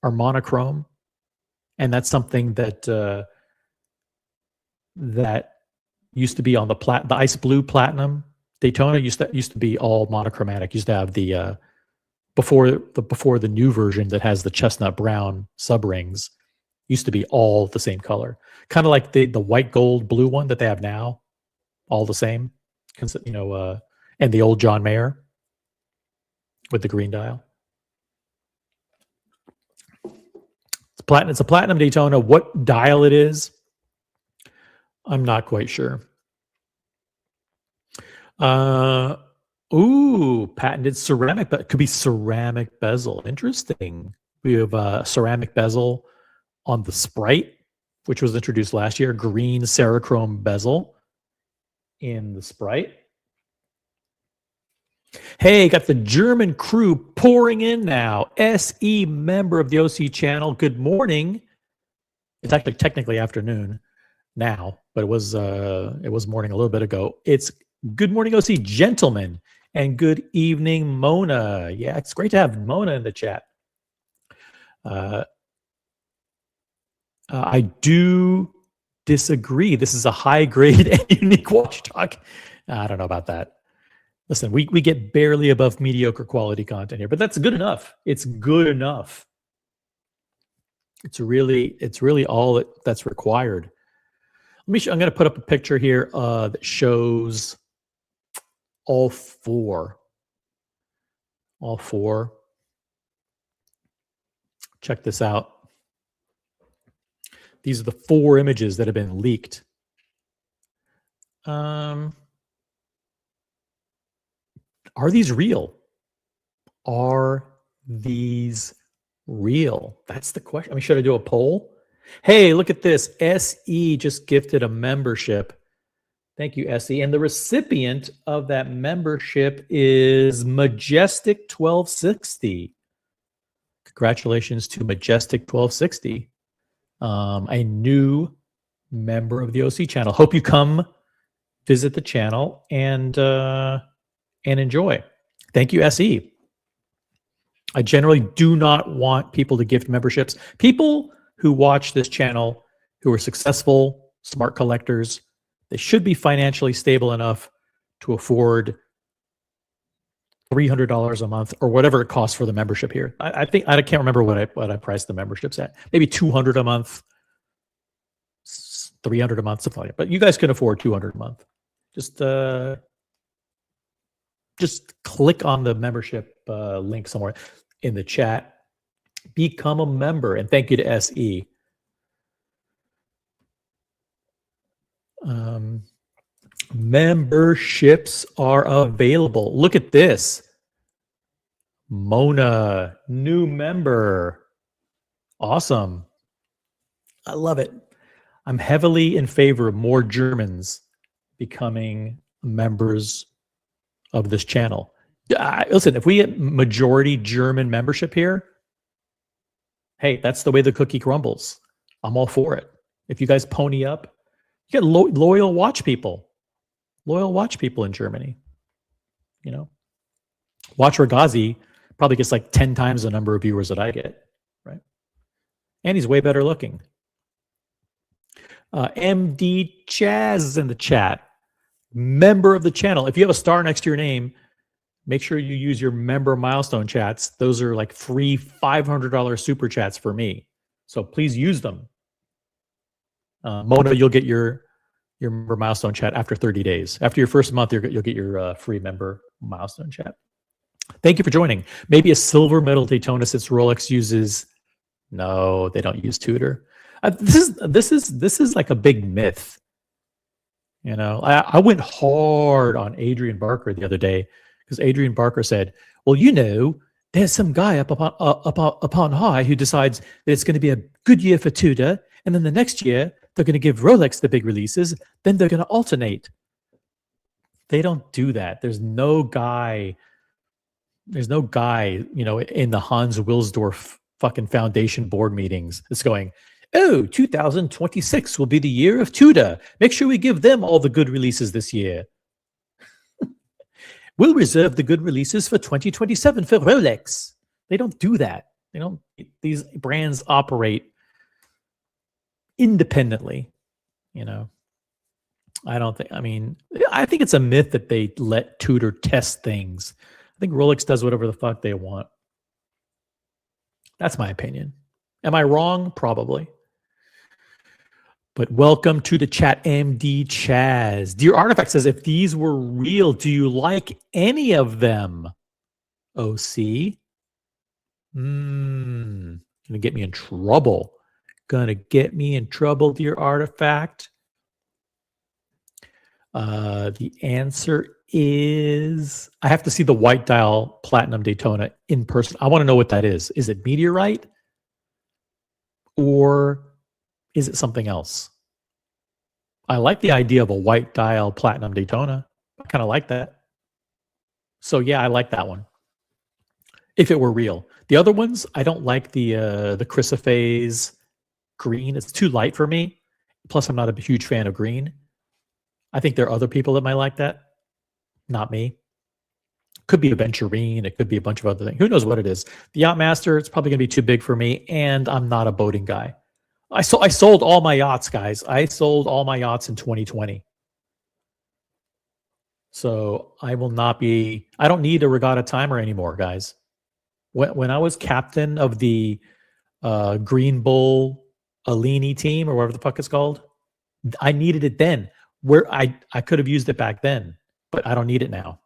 A: are monochrome, and that's something that that used to be on the ice blue platinum Daytona used to be all monochromatic. Used to have the before the new version that has the chestnut brown sub rings used to be all the same color, kind of like the white gold blue one that they have now, all the same, and the old John Mayer with the green dial. It's a platinum Daytona. What dial it is, I'm not quite sure. Patented ceramic, but it could be ceramic bezel. Interesting. We have a ceramic bezel on the Sprite, which was introduced last year. Green Serichrome bezel in the Sprite. Hey, got the German crew pouring in now. SE member of the OC channel. Good morning. It's actually technically afternoon now, but it was morning a little bit ago. It's good morning, OC gentlemen, and good evening, Mona. Yeah, it's great to have Mona in the chat. I do disagree. This is a high grade and unique watch talk. I don't know about that. Listen, we get barely above mediocre quality content here, but that's good enough. It's good enough. It's really all that's required. I'm going to put up a picture here that shows all four. Check this out. These are the 4 images that have been leaked. Are these real? Are these real? That's the question. I mean, should I do a poll? Hey, look at this. SE just gifted a membership. Thank you, SE. And the recipient of that membership is Majestic 1260. Congratulations to Majestic 1260. A new member of the OC channel. Hope you come visit the channel and enjoy. Thank you, SE. I generally do not want people to gift memberships. People who watch this channel who are successful, smart collectors, they should be financially stable enough to afford $300 a month or whatever it costs for the membership here. I think I can't remember what I priced the memberships at. Maybe $200 a month, $300 a month, something like that. But you guys can afford $200 a month. Just click on the membership link somewhere in the chat. Become a member, and thank you to SE. Memberships are available. Look at this. Mona, new member. Awesome. I love it. I'm heavily in favor of more Germans becoming members of this channel. Listen, if we get majority German membership here, hey, that's the way the cookie crumbles. I'm all for it. If you guys pony up, you get loyal watch people. Loyal watch people in Germany. You know, Watch Regazi probably gets like 10 times the number of viewers that I get, right? And he's way better looking. MD Chaz is in the chat. Member of the channel. If you have a star next to your name, make sure you use your member milestone chats. Those are like free $500 super chats for me. So please use them. Mona, you'll get your member milestone chat after 30 days. After your first month, you'll get your free member milestone chat. Thank you for joining. Maybe a silver medal Daytona since Rolex uses. No, they don't use Tudor. This is like a big myth. You know, I went hard on Adrian Barker the other day because Adrian Barker said, "Well, you know, there's some guy upon high who decides that it's going to be a good year for Tudor, and then the next year they're going to give Rolex the big releases. Then they're going to alternate. They don't do that. There's no guy, in the Hans Wilsdorf fucking foundation board meetings that's going, oh, 2026 will be the year of Tudor. Make sure we give them all the good releases this year. We'll reserve the good releases for 2027 for Rolex. They don't do that. These brands operate independently, I think it's a myth that they let Tudor test things. I think Rolex does whatever the fuck they want. That's my opinion. Am I wrong? Probably. But welcome to the chat, MD Chaz. Dear Artifact says, if these were real, do you like any of them? OC? Gonna get me in trouble. Dear Artifact. The answer is, I have to see the white dial platinum Daytona in person. I want to know what that is. Is it meteorite? Or is it something else? I like the idea of a white dial platinum Daytona. I kind of like that. So yeah, I like that one. If it were real. The other ones, I don't like the chrysoprase green. It's too light for me. Plus, I'm not a huge fan of green. I think there are other people that might like that. Not me. Could be aventurine. It could be a bunch of other things. Who knows what it is? The Yacht-Master, it's probably going to be too big for me, and I'm not a boating guy. I sold all my yachts, guys. I sold all my yachts in 2020. So I will not be, I don't need a regatta timer anymore, guys. When I was captain of the Green Bull Alini team, or whatever the fuck it's called, I needed it then. Where I could have used it back then, but I don't need it now.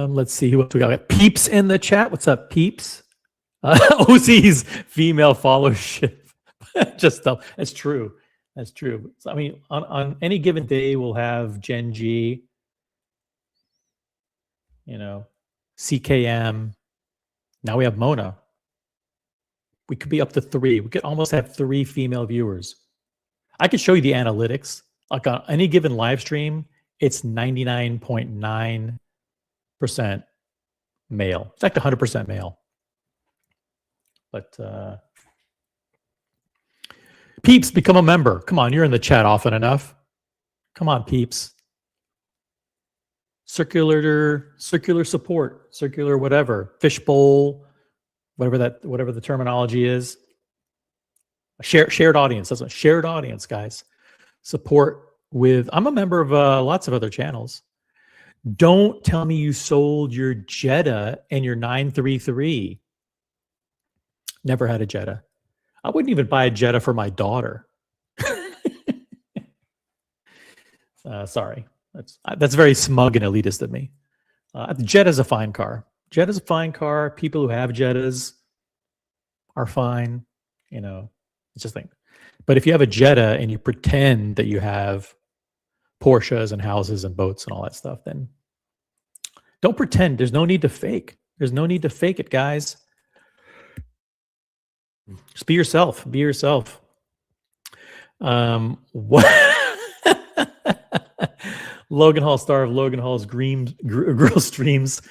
A: Let's see who else we got. Peeps in the chat. What's up, Peeps? OC's female followership. Just that's true. That's true. So, I mean, on any given day, we'll have Gen G, CKM. Now we have Mona. We could be up to 3. We could almost have 3 female viewers. I could show you the analytics. Like on any given live stream, it's 99.9% male. It's like 100% male. But Peeps, become a member. Come on, you're in the chat often enough. Come on, Peeps. Circular support, circular whatever, fishbowl, whatever the terminology is. Shared audience. That's a shared audience, guys. Support with. I'm a member of lots of other channels. Don't tell me you sold your Jetta and your 933. Never had a Jetta. I wouldn't even buy a Jetta for my daughter. Sorry. That's very smug and elitist of me. Jetta's a fine car. Jetta's a fine car. People who have Jettas are fine. It's just thing. But if you have a Jetta and you pretend that you have Porsches and houses and boats and all that stuff, then don't pretend. There's no need to fake. There's no need to fake it, guys. Just be yourself. Be yourself. What? Logan Hall, star of Logan Hall's Grill Streams,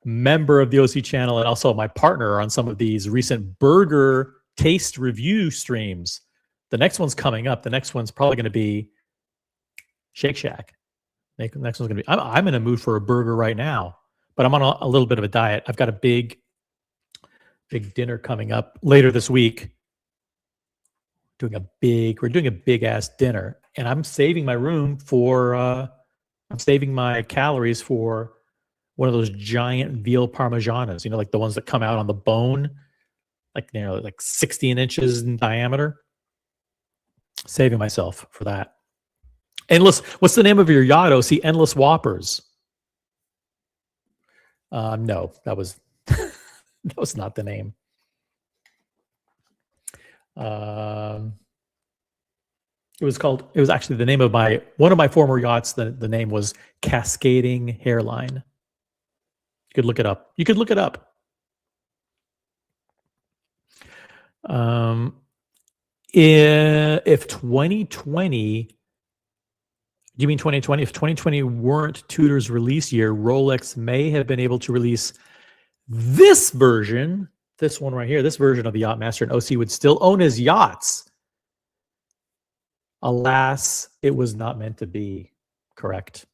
A: member of the OC channel, and also my partner on some of these recent burger taste review streams. The next one's coming up. The next one's probably going to be Shake Shack. The next one's going to be. I'm in a mood for a burger right now, but I'm on a little bit of a diet. I've got a big dinner coming up later this week. We're doing a big ass dinner, and I'm saving my room for. I'm saving my calories for one of those giant veal parmesanas. Like the ones that come out on the bone, like 16 inches in diameter. Saving myself for that. Endless. What's the name of your yacht, OC? Endless Whoppers. No, that was that was not the name. It was actually the name of one of my former yachts. The name was Cascading Hairline. You could look it up. If 2020, do you mean 2020? If 2020 weren't Tudor's release year, Rolex may have been able to release this version, this one right here, this version of the Yacht-Master and OC would still own his yachts. Alas, it was not meant to be. Correct.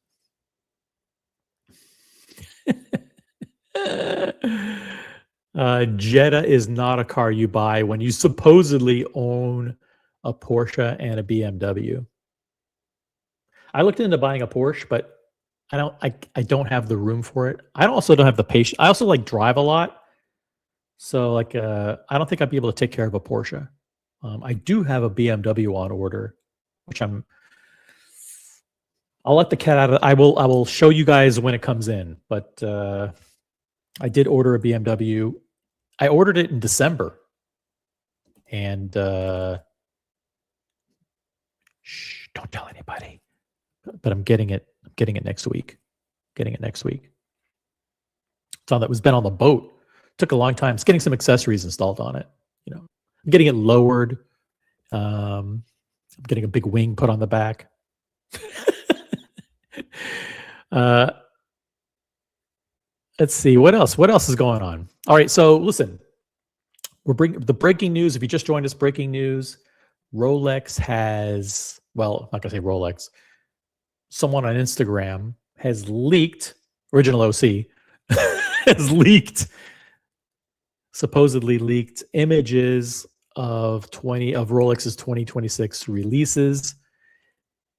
A: Jetta is not a car you buy when you supposedly own a Porsche and a BMW. I looked into buying a Porsche, but I don't have the room for it. I also don't have the patience. I also drive a lot. So I don't think I'd be able to take care of a Porsche. I do have a BMW on order, which I'll let the cat out of. I will show you guys when it comes in. But I did order a BMW. I ordered it in December, and shh, don't tell anybody. But I'm getting it. I'm getting it next week. So that was been on the boat. Took a long time. It's getting some accessories installed on it. I'm getting it lowered. I'm getting a big wing put on the back. Let's see what else. What else is going on? All right. So listen, we're bringing the breaking news. If you just joined us, breaking news. Rolex has, well, I'm not gonna say Rolex. Someone on Instagram has leaked, original OC has supposedly leaked images of Rolex's 2026 releases.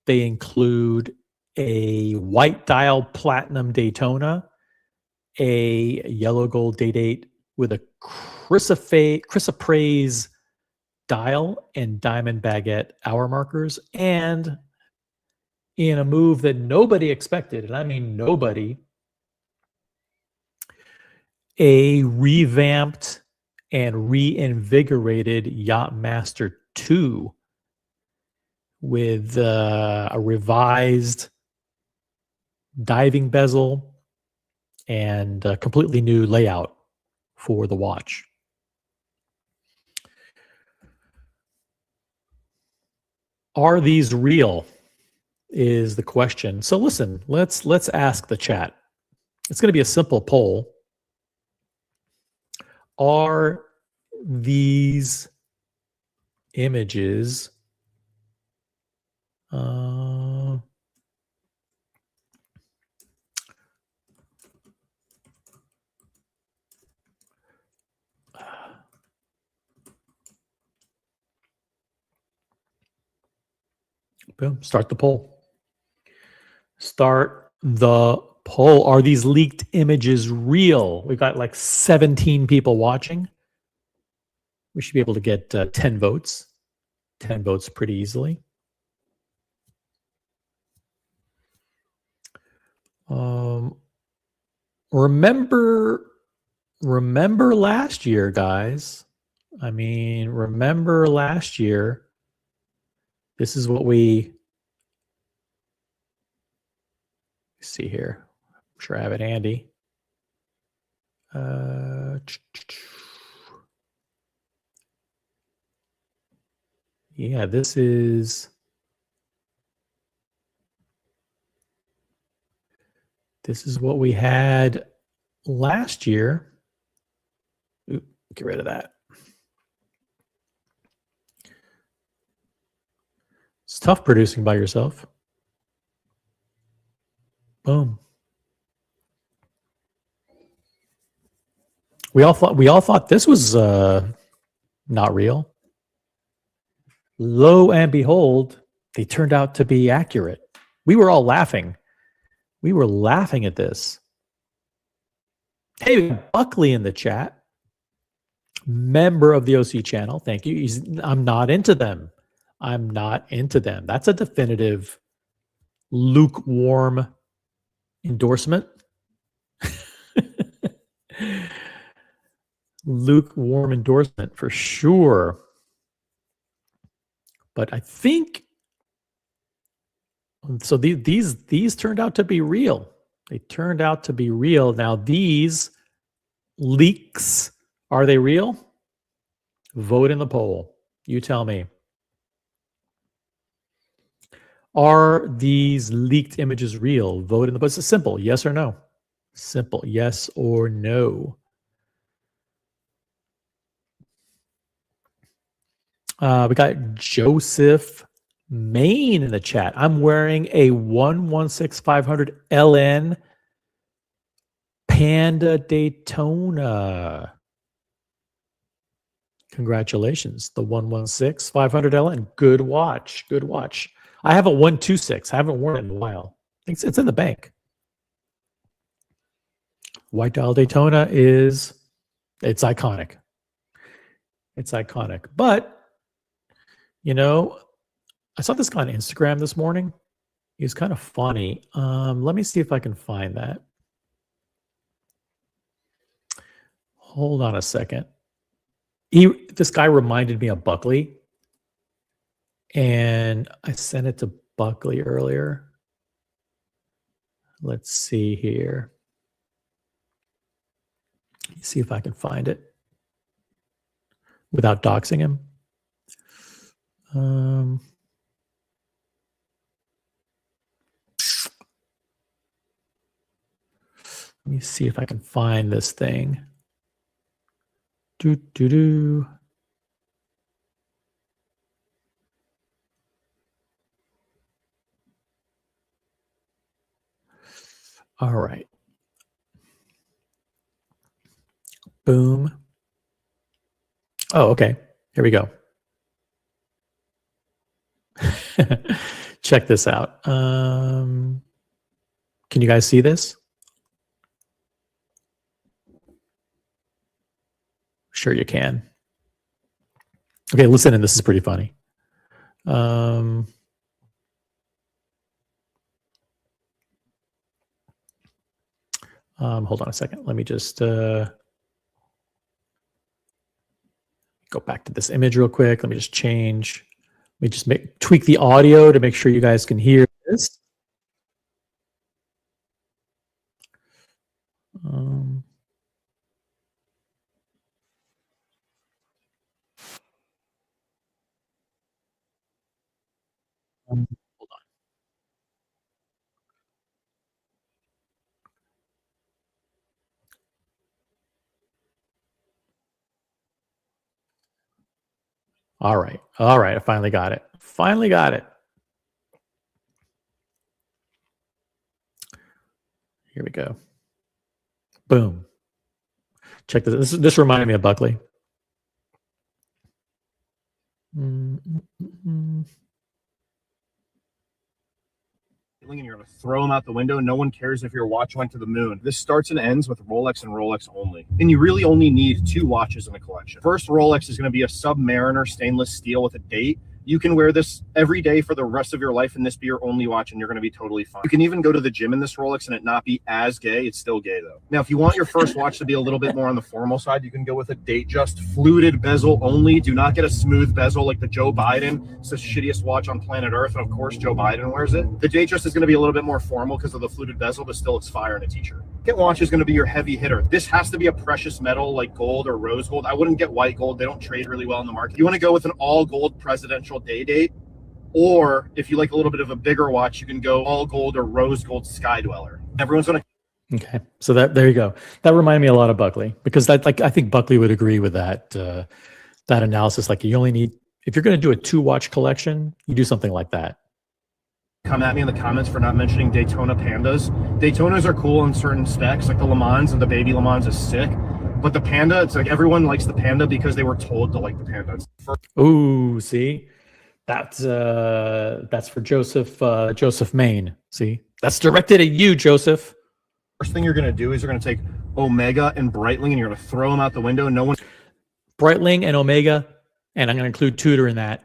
A: They include a white dial platinum Daytona, a yellow gold Day-Date with a chrysoprase dial and diamond baguette hour markers, and in a move that nobody expected, and I mean nobody, a revamped and reinvigorated Yacht-Master II with a revised diving bezel and a completely new layout for the watch. Are these real? Is the question. So listen, let's ask the chat. It's going to be a simple poll. Are these images boom, start the poll. Start the poll. Are these leaked images real? We've got like 17 people watching. We should be able to get 10 votes. 10 votes pretty easily. Remember last year, guys. I mean, remember last year. This is what we see here. I'm sure I have it handy. Yeah, this is what we had last year. Ooh, get rid of that. It's tough producing by yourself. Boom. We all thought this was not real. Lo and behold, they turned out to be accurate. We were all laughing. We were laughing at this. Hey, Buckley in the chat. Member of the OC channel. Thank you. I'm not into them. I'm not into them. That's a definitive lukewarm endorsement. Lukewarm endorsement for sure. But I think So these turned out to be real. They turned out to be real. Now these leaks, are they real? Vote in the poll. You tell me. Are these leaked images real? Vote in the poll. It's simple. Yes or no? Simple. Yes or no. We got Joseph Main in the chat. I'm wearing a 116500 LN Panda Daytona. Congratulations. The 116500 LN. Good watch. Good watch. I have a 126. I haven't worn it in a while. It's in the bank. White dial Daytona it's iconic. It's iconic. But, you know, I saw this guy on Instagram this morning. He was kind of funny. Let me see if I can find that. Hold on a second. This guy reminded me of Buckley. And I sent it to Buckley earlier. Let's see here. Let me see if I can find it without doxing him. Let me see if I can find this thing. All right. Boom. Oh, okay. Here we go. Check this out. Can you guys see this? Sure you can. Okay, listen, and this is pretty funny. Hold on a second. Let me just go back to this image real quick. Let me just change. Let me just tweak the audio to make sure you guys can hear this. Hold on. All right. All right. I finally got it. Finally got it. Here we go. Boom. Check this. This reminded me of Buckley.
B: And you're going to throw them out the window. No one cares if your watch went to the moon. This starts and ends with Rolex and Rolex only. And you really only need 2 watches in the collection. First Rolex is going to be a Submariner stainless steel with a date. You can wear this every day for the rest of your life and this be your only watch and you're going to be totally fine. You can even go to the gym in this Rolex and it not be as gay. It's still gay though. Now, if you want your first watch to be a little bit more on the formal side, you can go with a Datejust fluted bezel only. Do not get a smooth bezel like the Joe Biden. It's the shittiest watch on planet Earth. And of course, Joe Biden wears it. The Datejust is going to be a little bit more formal because of the fluted bezel, but still it's fire in a t-shirt. Second watch is going to be your heavy hitter. This has to be a precious metal like gold or rose gold. I wouldn't get white gold. They don't trade really well in the market. You want to go with an all gold presidential day date. Or if you like a little bit of a bigger watch, you can go all gold or rose gold Sky Dweller. Everyone's going to.
A: Okay, so there you go. That reminded me a lot of Buckley because I think Buckley would agree with that that analysis. Like you only need, if you're going to do a 2-watch collection, you do something like that.
B: Come at me in the comments for not mentioning Daytona Pandas. Daytonas are cool in certain specs, like the Le Mans, and the baby Le Mans is sick. But the Panda, it's like everyone likes the Panda because they were told to like the Panda.
A: Ooh, see. That's for Joseph Main. See, that's directed at you, Joseph.
B: First thing you're going to do is you're going to take Omega and Breitling and you're going to throw them out the window. No one.
A: Breitling and Omega, and I'm going to include Tudor in that.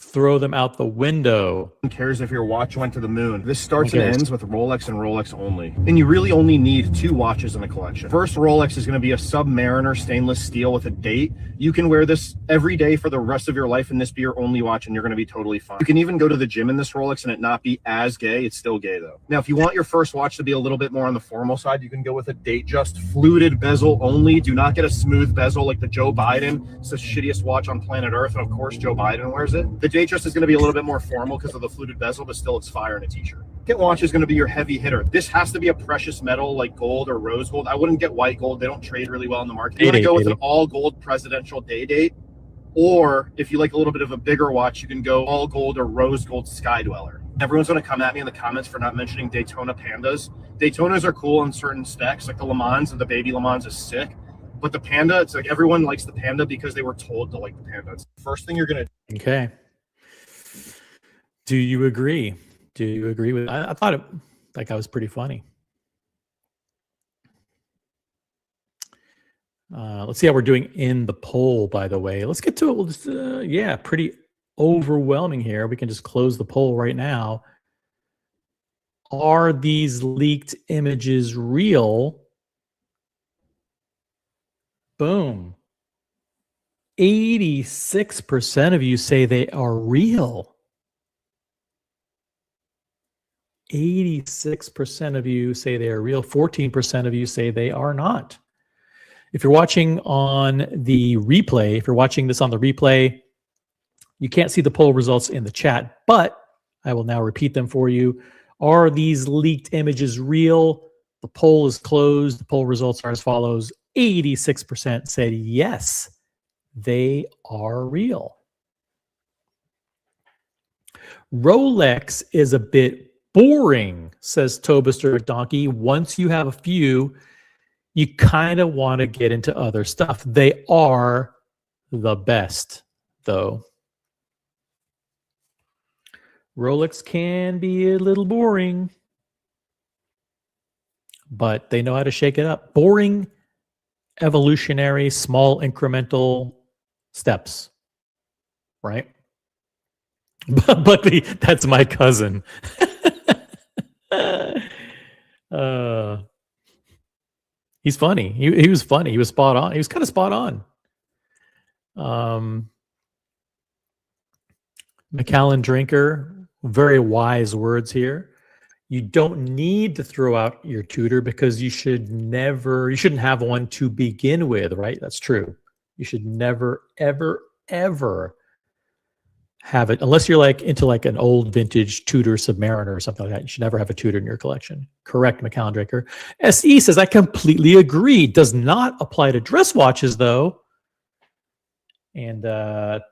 A: throw them out the window.
B: Who cares if your watch went to the moon? This starts
A: Who
B: and
A: cares?
B: ends with Rolex and Rolex only. And you really only need 2 watches in the collection. First Rolex is going to be a Submariner stainless steel with a date. You can wear this every day for the rest of your life and this be your only watch and you're going to be totally fine. You can even go to the gym in this Rolex and it not be as gay. It's still gay though. Now, if you want your first watch to be a little bit more on the formal side, you can go with a Datejust fluted bezel only. Do not get a smooth bezel like the Joe Biden. It's the shittiest watch on planet Earth. And of course, Joe Biden wears it. The Datejust is going to be a little bit more formal because of the fluted bezel, but still it's fire in a t-shirt. Second watch is going to be your heavy hitter. This has to be a precious metal like gold or rose gold. I wouldn't get white gold. They don't trade really well in the market. You want to go with an all gold presidential day date, or if you like a little bit of a bigger watch, you can go all gold or rose gold sky dweller. Everyone's going to come at me in the comments for not mentioning Daytona Pandas. Daytonas are cool in certain specs, like the Le Mans and the baby Le Mans is sick. But the Panda, it's like everyone likes the Panda because they were told to like the Panda. It's the first thing you're going to.
A: Okay. Do you agree? Do you agree with? I thought it like I was pretty funny. Let's see how we're doing in the poll. By the way, let's get to it. We'll just yeah, pretty overwhelming here. We can just close the poll right now. Are these leaked images real? Boom. 86% of you say they are real. 86% of you say they are real. 14% of you say they are not. If you're watching on the replay, if you're watching this on the replay, you can't see the poll results in the chat, but I will now repeat them for you. Are these leaked images real? The poll is closed. The poll results are as follows. 86% said yes, they are real. Rolex is a bit boring, says Tobister McDonkey. Once you have a few, you kind of want to get into other stuff. They are the best, though. Rolex can be a little boring, but they know how to shake it up. Boring, evolutionary, small incremental steps, right? But that's my cousin. He's funny. He was funny. He was spot on. He was kind of spot on. Macallan Drinker, very wise words here. You don't need to throw out your Tudor because you shouldn't have one to begin with, right? That's true. You should never, ever, ever have it, unless you're like into like an old vintage Tudor Submariner or something like that. You should never have a Tudor in your collection. Correct, Macallan Drinker. SE says, I completely agree. Does not apply to dress watches, though. And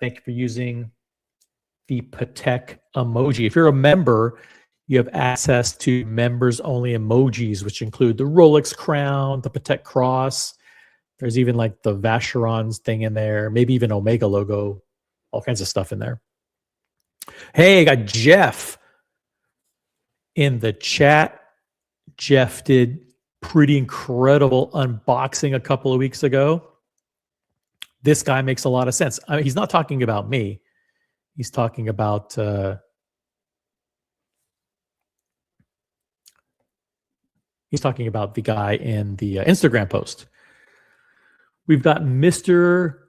A: thank you for using the Patek emoji. If you're a member, you have access to members-only emojis, which include the Rolex crown, the Patek cross. There's even like the Vacherons thing in there, maybe even Omega logo, all kinds of stuff in there. Hey, I got Jeff in the chat. Jeff did pretty incredible unboxing a couple of weeks ago. This guy makes a lot of sense. I mean, he's not talking about me. He's talking about the guy in the Instagram post. We've got Mr.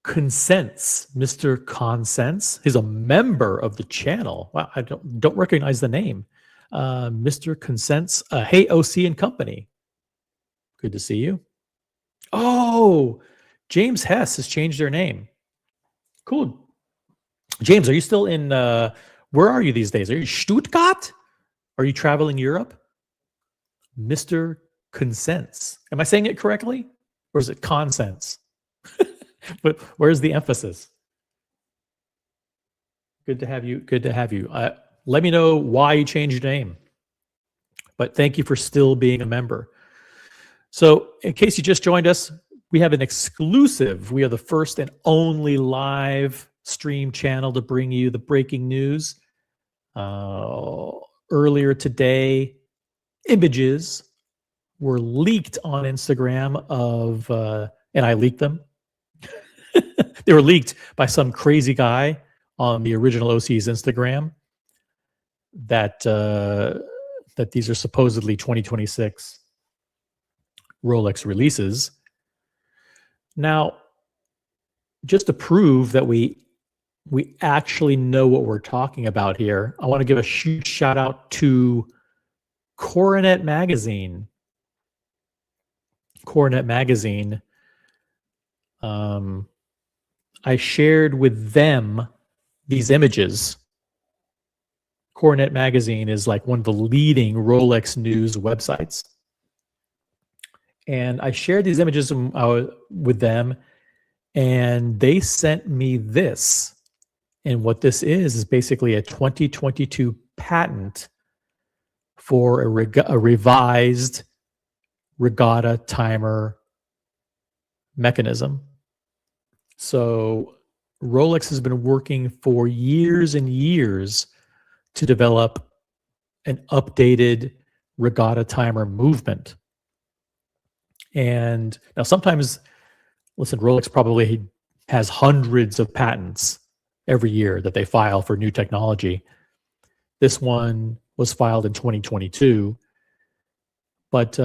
A: Consents. Mr. Consents. He's a member of the channel. Wow, I don't recognize the name. Mr. Consents. Hey, OC and company. Good to see you. Oh, James Hess has changed their name. Cool. James, are you still in, where are you these days? Are you Stuttgart? Are you traveling Europe? Mr. Consents. Am I saying it correctly? Or is it consents? But where's the emphasis? Good to have you. Good to have you. Let me know why you changed your name. But thank you for still being a member. So in case you just joined us, we have an exclusive. We are the first and only live stream channel to bring you the breaking news. Earlier today, images were leaked on Instagram of, and I leaked them they were leaked by some crazy guy on the original OC's Instagram that that these are supposedly 2026 Rolex releases. Now, just to prove that we actually know what we're talking about here, I want to give a huge shout out to Coronet Magazine. Coronet Magazine. I shared with them these images. Coronet Magazine is like one of the leading Rolex news websites. And I shared these images with them, and they sent me this. And what this is basically a 2022 patent for a revised regatta timer mechanism. So Rolex has been working for years and years to develop an updated regatta timer movement. And now sometimes, listen, Rolex probably has hundreds of patents every year that they file for new technology. This one was filed in 2022. But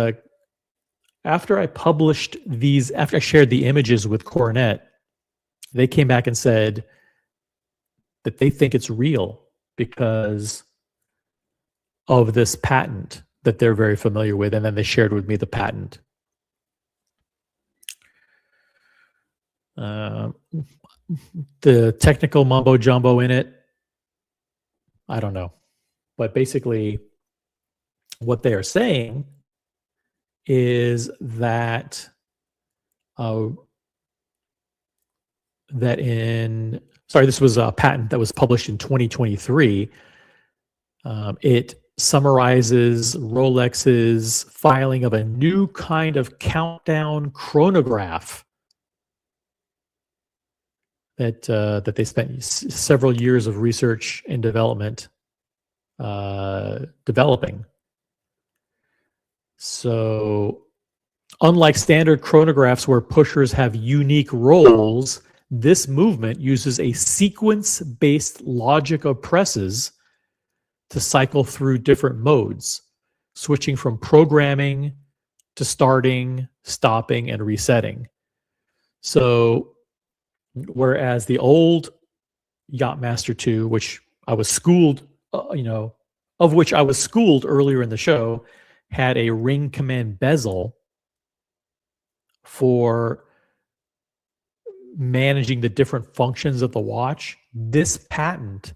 A: after I published these, after I shared the images with Coronet, they came back and said that they think it's real because of this patent that they're very familiar with. And then they shared with me the patent. The technical mumbo jumbo in it, I don't know. But basically, what they are saying is that this was a patent that was published in 2023. It summarizes Rolex's filing of a new kind of countdown chronograph that they spent several years of research and development developing. So, unlike standard chronographs where pushers have unique roles, this movement uses a sequence-based logic of presses to cycle through different modes, switching from programming to starting, stopping, and resetting. So, whereas the old Yacht-Master II, which I was schooled, of which I was schooled earlier in the show, had a ring command bezel for managing the different functions of the watch. This patent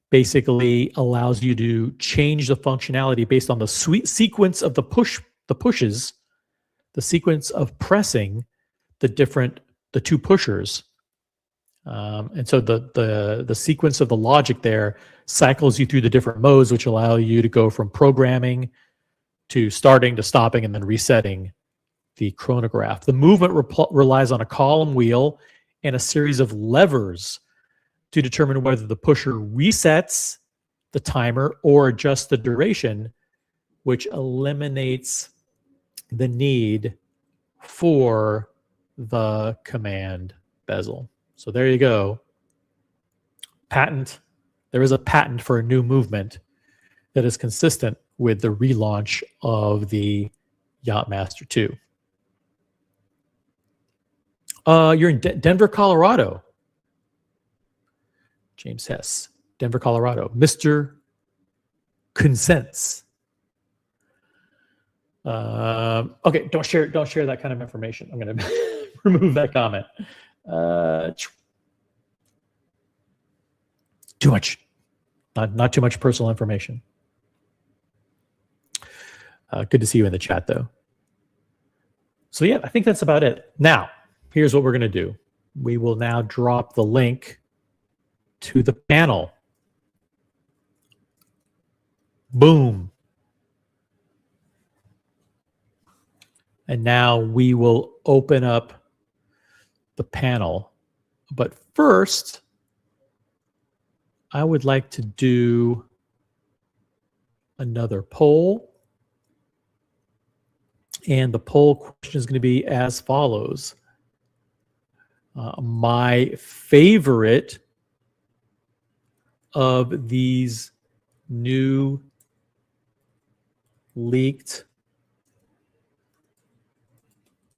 A: basically allows you to change the functionality based on the sequence of the pushes, the sequence of pressing the two pushers. And so the sequence of the logic there cycles you through the different modes, which allow you to go from programming to starting to stopping and then resetting the chronograph. The movement relies on a column wheel and a series of levers to determine whether the pusher resets the timer or adjusts the duration, which eliminates the need for the command bezel. So there you go. Patent. There is a patent for a new movement that is consistent with the relaunch of the Yacht-Master II. You're in Denver, Colorado. James Hess, Denver, Colorado. Mr. Consents. Okay, don't share that kind of information. I'm going to remove that comment. Too much. Not too much personal information. Good to see you in the chat, though. So yeah, I think that's about it. Now, here's what we're going to do. We will now drop the link to the panel. Boom. And now we will open up the panel. But first, I would like to do another poll. And the poll question is going to be as follows. My favorite of these new leaked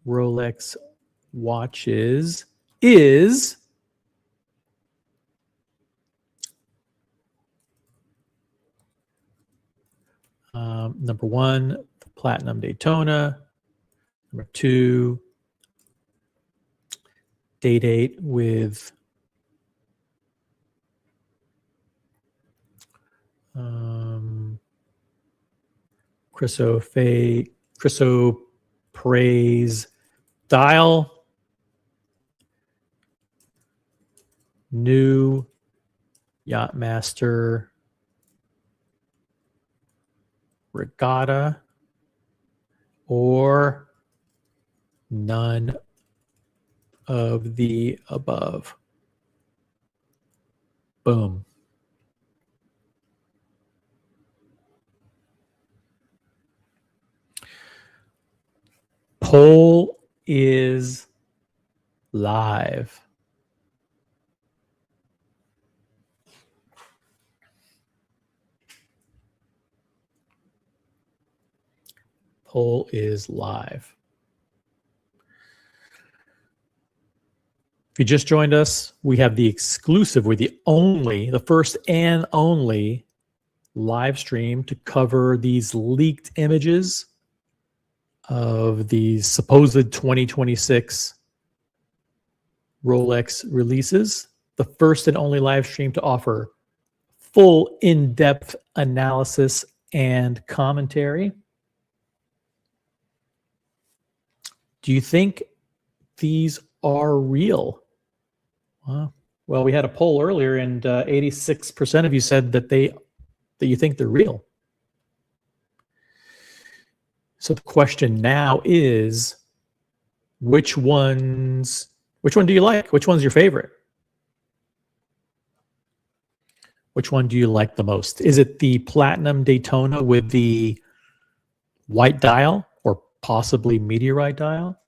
A: Rolex watches is number one, the Platinum Daytona. Number two, Day-Date with chrysoprase dial. New Yacht-Master Regatta, or none of the above. Boom. Poll is live. Poll is live. If you just joined us, we have the exclusive, we're the first and only live stream to cover these leaked images of the supposed 2026 Rolex releases. The first and only live stream to offer full in-depth analysis and commentary. Do you think these are real? Well, we had a poll earlier, and 86% of you said that you think they're real. So the question now is, which one do you like? Which one's your favorite? Which one do you like the most? Is it the Platinum Daytona with the white dial or possibly meteorite dial?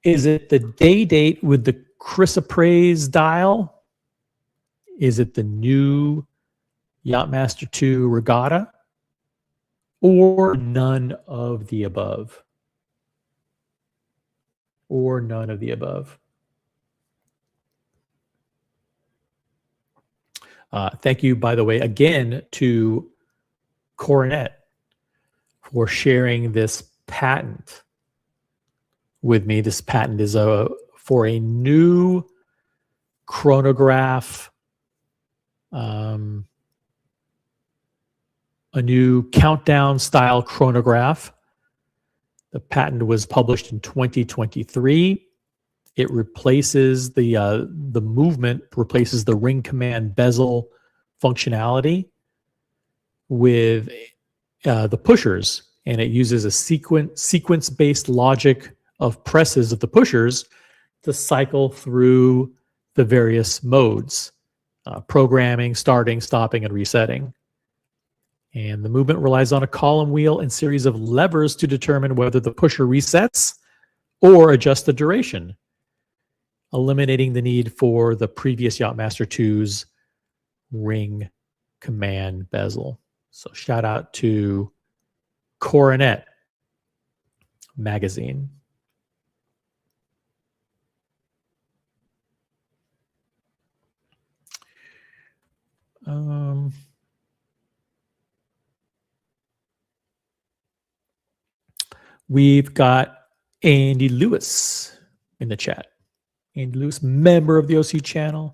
A: Is it the Day-Date with the chrysoprase dial? Is it the new Yacht-Master II Regatta? Or none of the above? Or none of the above? Thank you, by the way, again to Coronet for sharing this patent with me. This patent is for a new chronograph, a new countdown style chronograph. The patent was published in 2023. It replaces the movement, replaces the ring command bezel functionality with the pushers, and it uses a sequence-based logic of presses of the pushers to cycle through the various modes, programming, starting, stopping, and resetting. And the movement relies on a column wheel and series of levers to determine whether the pusher resets or adjusts the duration, eliminating the need for the previous Yacht-Master II's ring command bezel. So shout out to Coronet magazine. We've got Andy Lewis in the chat. Andy Lewis, member of the OC channel,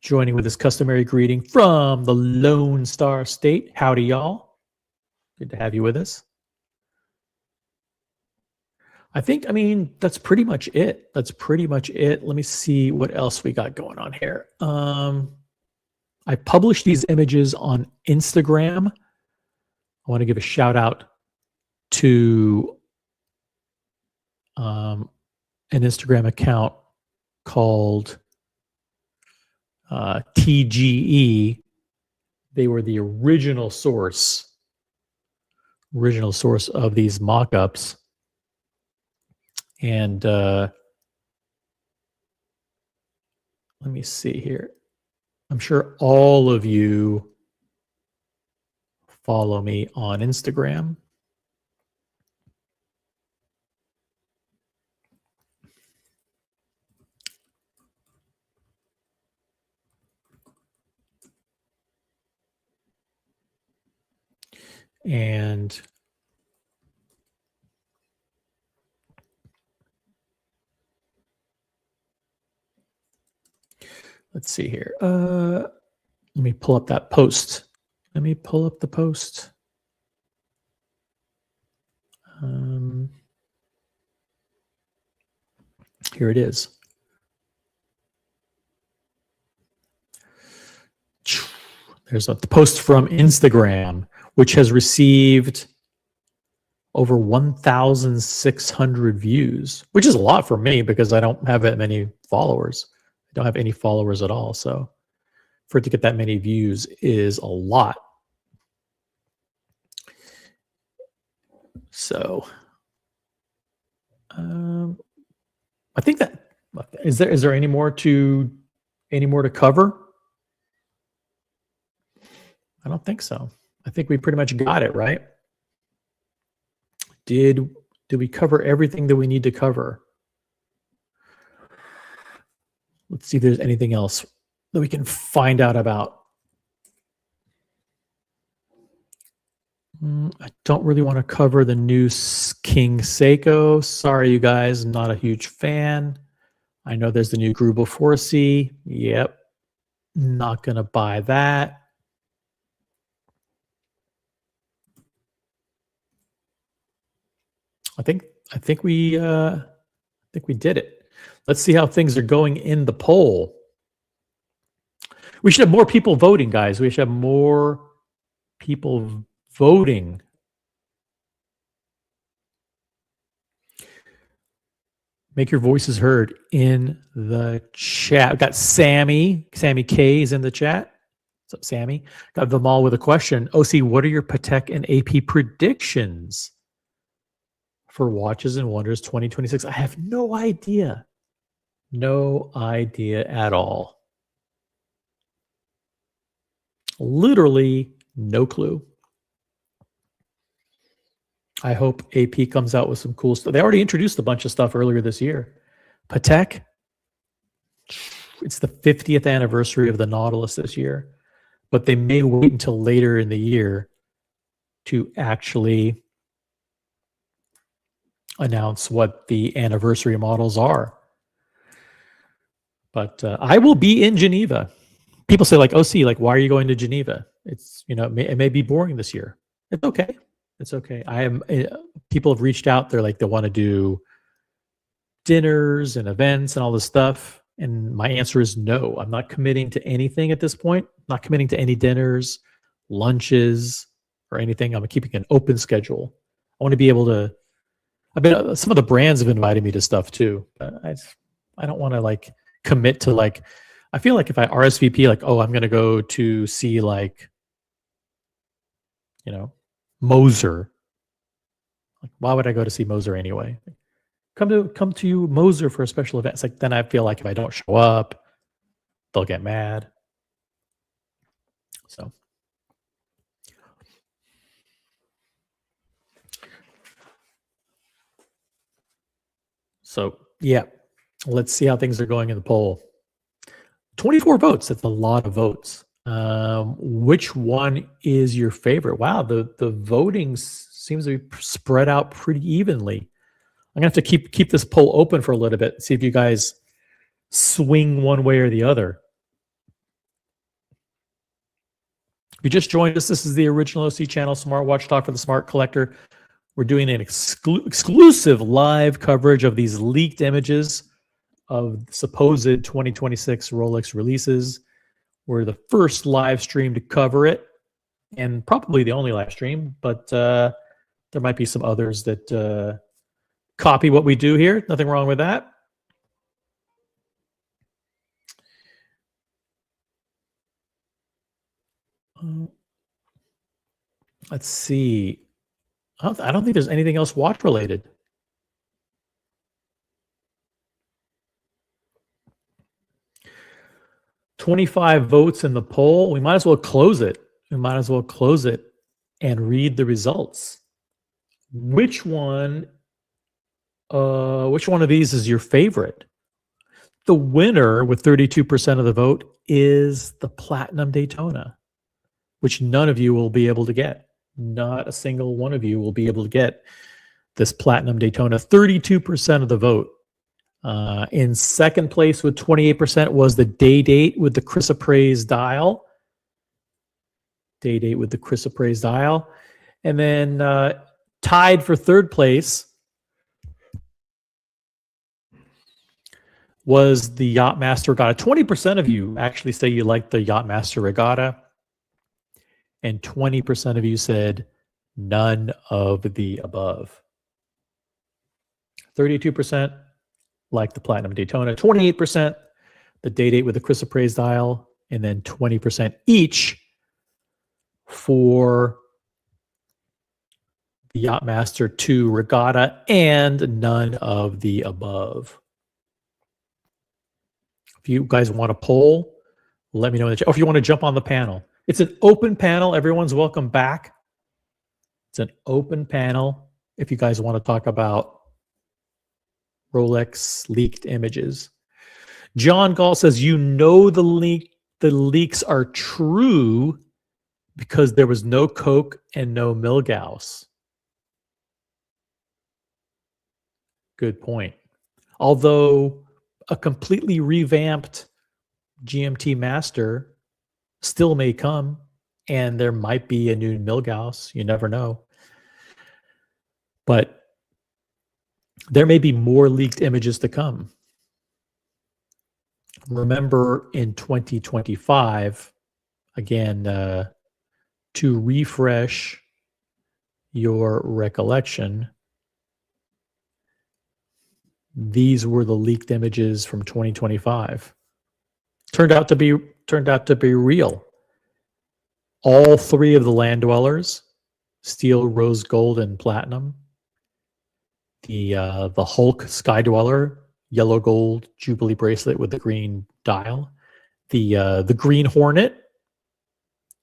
A: joining with his customary greeting from the Lone Star State. Howdy, y'all. Good to have you with us. I mean, that's pretty much it. That's pretty much it. Let me see what else we got going on here. I published these images on Instagram. I want to give a shout out to an Instagram account called TGE. They were the original source of these mock-ups. And let me see here. I'm sure all of you follow me on Instagram. And let's see here. Let me pull up that post. Let me pull up the post. Here it is. There's the post from Instagram, which has received over 1,600 views, which is a lot for me because I don't have that many followers. I don't have any followers at all. So for it to get that many views is a lot. So I think that is there any more to cover? I don't think so. I think we pretty much got it, right? Did we cover everything that we need to cover? Let's see if there's anything else that we can find out about. I don't really want to cover the new King Seiko. Sorry, you guys, not a huge fan. I know there's the new Grubel 4C. Yep, not going to buy that. I think we did it. Let's see how things are going in the poll. We should have more people voting, guys. We should have more people voting. Make your voices heard in the chat. We've got Sammy. Sammy K is in the chat. What's up, Sammy? Got Vimal with a question. OC, what are your Patek and AP predictions for Watches and Wonders 2026? I have no idea. No idea at all. Literally no clue. I hope AP comes out with some cool stuff. They already introduced a bunch of stuff earlier this year. Patek, it's the 50th anniversary of the Nautilus this year, but they may wait until later in the year to actually announce what the anniversary models are. But I will be in Geneva. People say, like, OC, like, why are you going to Geneva? It's, you know, it may be boring this year. It's okay. It's okay. People have reached out. They're like, they want to do dinners and events and all this stuff. And my answer is no. I'm not committing to anything at this point. I'm not committing to any dinners, lunches, or anything. I'm keeping an open schedule. I want to be able to. Some of the brands have invited me to stuff too. I don't want to like commit to like. I feel like if I RSVP, like, oh, I'm going to go to see like, you know, Moser. Like, why would I go to see Moser anyway? Come to Moser for a special event. It's like, then I feel like if I don't show up, they'll get mad. So yeah, let's see how things are going in the poll. 24 votes. That's a lot of votes. Which one is your favorite? Wow, the voting seems to be spread out pretty evenly. I'm gonna have to keep this poll open for a little bit, see if you guys swing one way or the other. If you just joined us, this is the original OC channel, Smartwatch Talk for the Smart Collector. We're doing an exclusive live coverage of these leaked images of supposed 2026 Rolex releases. We're the first live stream to cover it, and probably the only live stream, but there might be some others that copy what we do here. Nothing wrong with that. Let's see. I don't think there's anything else watch related. 25 votes in the poll. We might as well close it. We might as well close it and read the results. Which one of these is your favorite? The winner with 32% of the vote is the Platinum Daytona, which none of you will be able to get. Not a single one of you will be able to get this Platinum Daytona. 32% of the vote. In second place with 28% was the Day-Date with the chrysoprase dial. Day-Date with the chrysoprase dial. And then tied for third place was the Yacht-Master Regatta. 20% of you actually say you like the Yacht-Master Regatta, and 20% of you said none of the above. 32% like the Platinum Daytona, 28% the Day-Date with the chrysoprase dial, and then 20% each for the Yacht-Master II Regatta and none of the above. If you guys want to poll, let me know in the chat. Or if you want to jump on the panel. It's an open panel. Everyone's welcome back. It's an open panel if you guys want to talk about Rolex leaked images. John Gall says, you know the leaks are true because there was no Coke and no Milgauss. Good point. Although a completely revamped GMT Master still may come, and there might be a new Milgauss. You never know. But there may be more leaked images to come. Remember, in 2025, again, to refresh your recollection, these were the leaked images from 2025. Turned out to be real. All three of the land dwellers, steel, rose gold, and platinum. The Hulk Sky Dweller, yellow gold Jubilee bracelet with the green dial. The Green Hornet,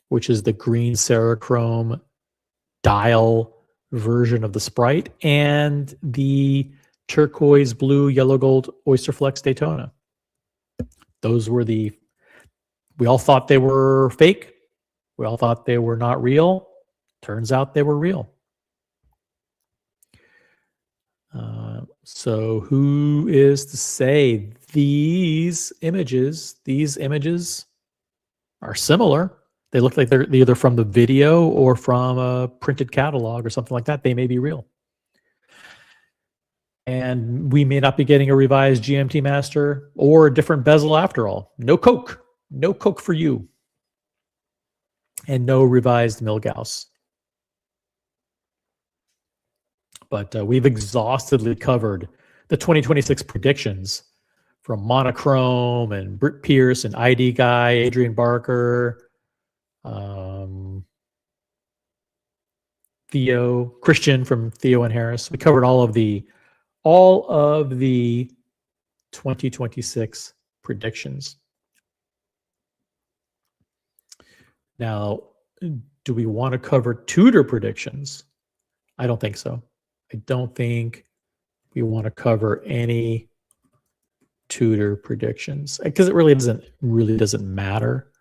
A: which is the green Cerachrome dial version of the Sprite, and the turquoise blue yellow gold Oyster Flex Daytona. Those were we all thought they were fake. We all thought they were not real. Turns out they were real. So who is to say these images are similar? They look like they're either from the video or from a printed catalog or something like that. They may be real. And we may not be getting a revised GMT Master or a different bezel after all. No Coke. No Coke for you. And no revised Milgauss. But we've exhaustively covered the 2026 predictions from Monochrome and Britt Pierce and ID Guy, Adrian Barker, Theo, Christian from Theo and Harris. We covered all of the 2026 predictions. Now, do we want to cover Tudor predictions? I don't think so. I don't think we want to cover any Tudor predictions because it really doesn't matter.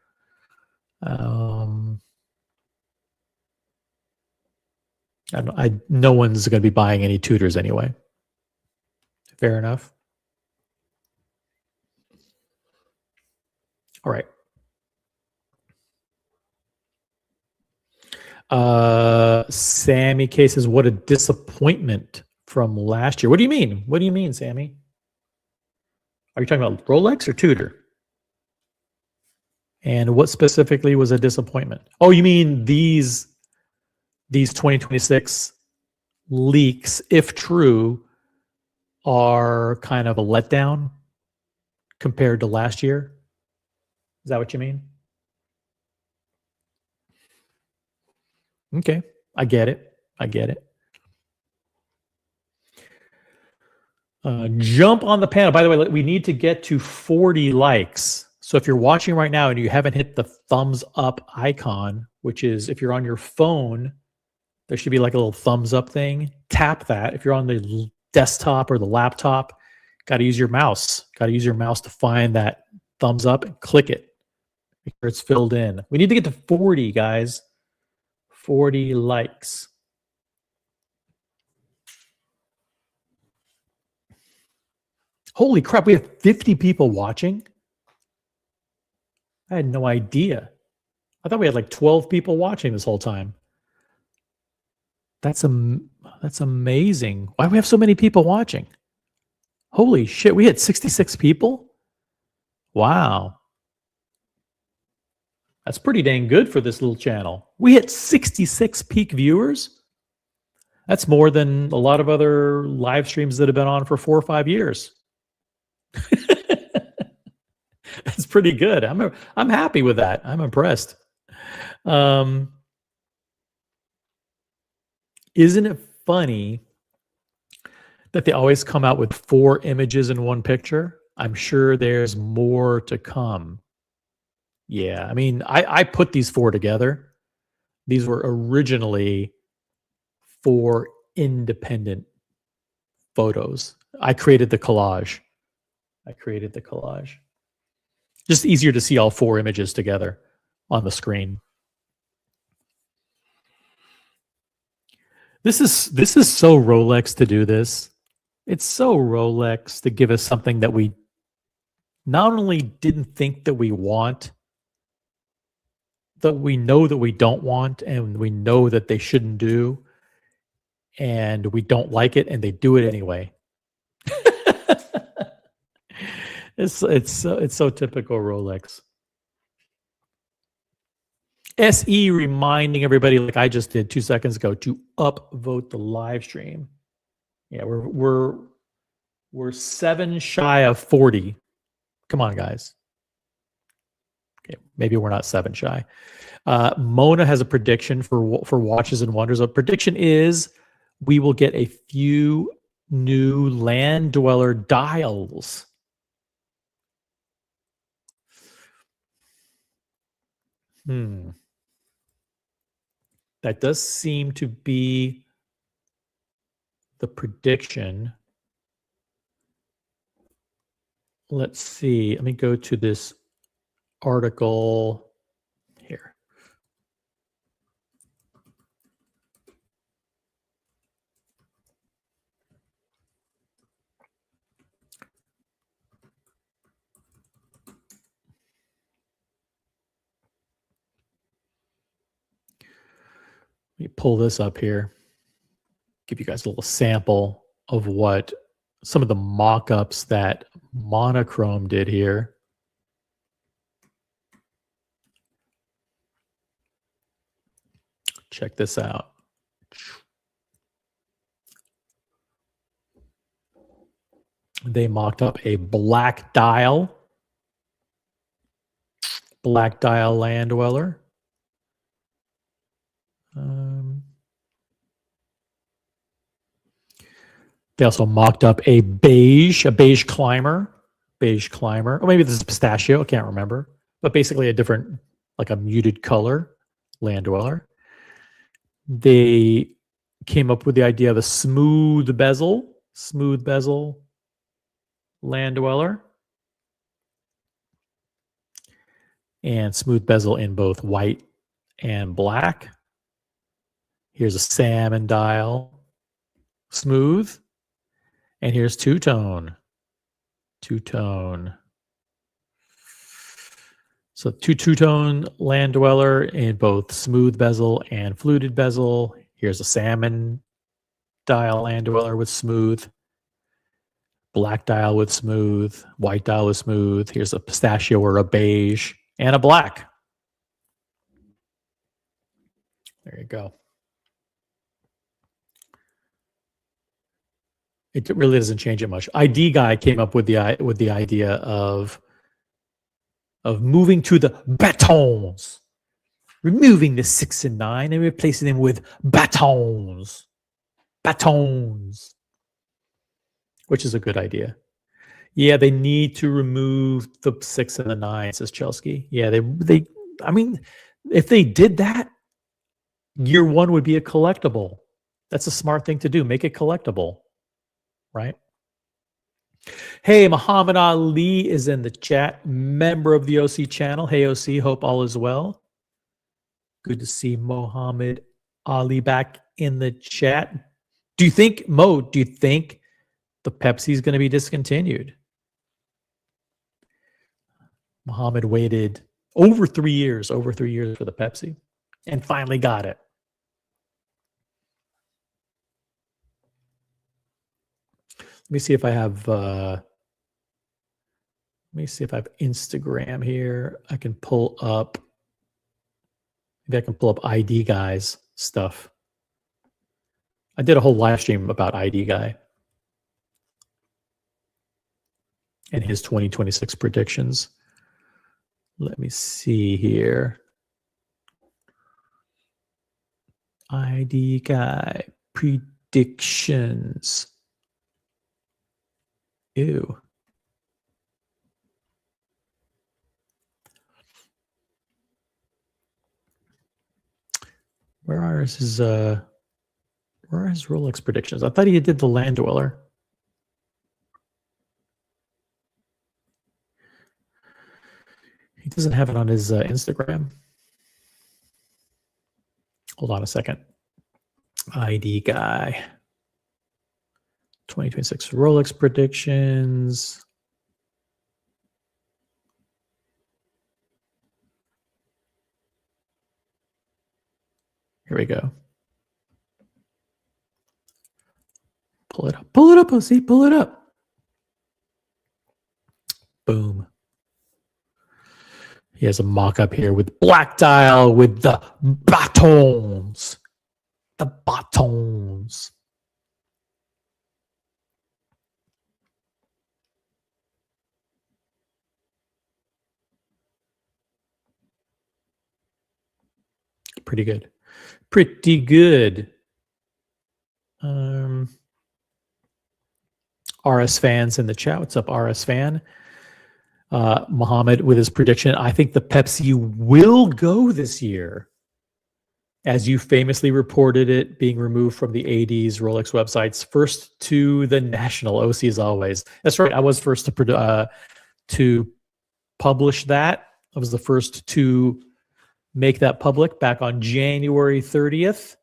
A: No one's going to be buying any Tudors anyway. Fair enough. All right. Sammy K says, what a disappointment from last year. What do you mean? What do you mean, Sammy? Are you talking about Rolex or Tudor? And what specifically was a disappointment? Oh, you mean these 2026 leaks, if true, are kind of a letdown compared to last year? Is that what you mean? Okay, I get it. Jump on the panel. By the way, we need to get to 40 likes. So if you're watching right now and you haven't hit the thumbs up icon, which is if you're on your phone, there should be like a little thumbs up thing. Tap that. If you're on the desktop or the laptop, got to use your mouse. Got to use your mouse to find that thumbs up and click it. Make sure it's filled in. We need to get to 40, guys. 40 likes. Holy crap, we have 50 people watching? I had no idea. I thought we had like 12 people watching this whole time. That's amazing. Why do we have so many people watching? Holy shit, we had 66 people? Wow. That's pretty dang good for this little channel. We hit 66 peak viewers. That's more than a lot of other live streams that have been on for 4 or 5 years. That's pretty good. I'm happy with that. I'm impressed. Isn't it funny that they always come out with 4 images in one picture? I'm sure there's more to come. Yeah, I mean, I put these 4 together. These were originally 4 independent photos. I created the collage. Just easier to see all 4 images together on the screen. This is so Rolex to do this. It's so Rolex to give us something that we not only didn't think that we want, that we know that we don't want, and we know that they shouldn't do, and we don't like it, and they do it anyway. It's so typical Rolex. SE reminding everybody, like I just did 2 seconds ago, to upvote the live stream. Yeah, we're 7 shy of 40. Come on, guys. Okay, maybe we're not 7 shy. Mona has a prediction for Watches and Wonders. A prediction is we will get a few new Land Dweller dials. That does seem to be the prediction. Let's see. Let me go to this article here. Let me pull this up here. Give you guys a little sample of what some of the mock-ups that Monochrome did here. Check this out. They mocked up a black dial Land Dweller. They also mocked up a beige climber, or maybe this is pistachio, I can't remember, but basically a different, like a muted color Land Dweller. They came up with the idea of a smooth bezel Land Dweller, and smooth bezel in both white and black. Here's a salmon dial, smooth. And here's two-tone. So two-tone Land Dweller in both smooth bezel and fluted bezel. Here's a salmon dial Land Dweller with smooth. Black dial with smooth. White dial with smooth. Here's a pistachio or a beige. And a black. There you go. It really doesn't change it much. ID Guy came up with the idea of moving to the batons, removing the 6 and 9 and replacing them with batons, which is a good idea. Yeah, they need to remove the 6 and the 9, says Chelsea. Yeah, they I mean, if they did that, year 1 would be a collectible. That's a smart thing to do. Make it collectible, right? Hey, Muhammad Ali is in the chat, member of the OC channel. Hey, OC, hope all is well. Good to see Muhammad Ali back in the chat. Do you think the Pepsi is going to be discontinued? Muhammad waited over 3 years for the Pepsi and finally got it. Let me see if I have Instagram here. I can pull up. Maybe I can pull up ID Guy's stuff. I did a whole live stream about ID Guy and his 2026 predictions. Let me see here. ID Guy predictions. Ew. Where are his Rolex predictions? I thought he did the Land Dweller. He doesn't have it on his Instagram. Hold on a second. ID Guy. 2026 Rolex predictions. Here we go. Pull it up. Pull it up, OC. Pull it up. Boom. He has a mock-up here with black dial with the batons. The batons. Pretty good. Pretty good. RS fans in the chat. What's up, RS fan? Muhammad with his prediction. I think the Pepsi will go this year. As you famously reported it being removed from the AD's Rolex websites, first to the national OC as always. That's right. I was first to publish that. I was the first to make that public back on January 30th.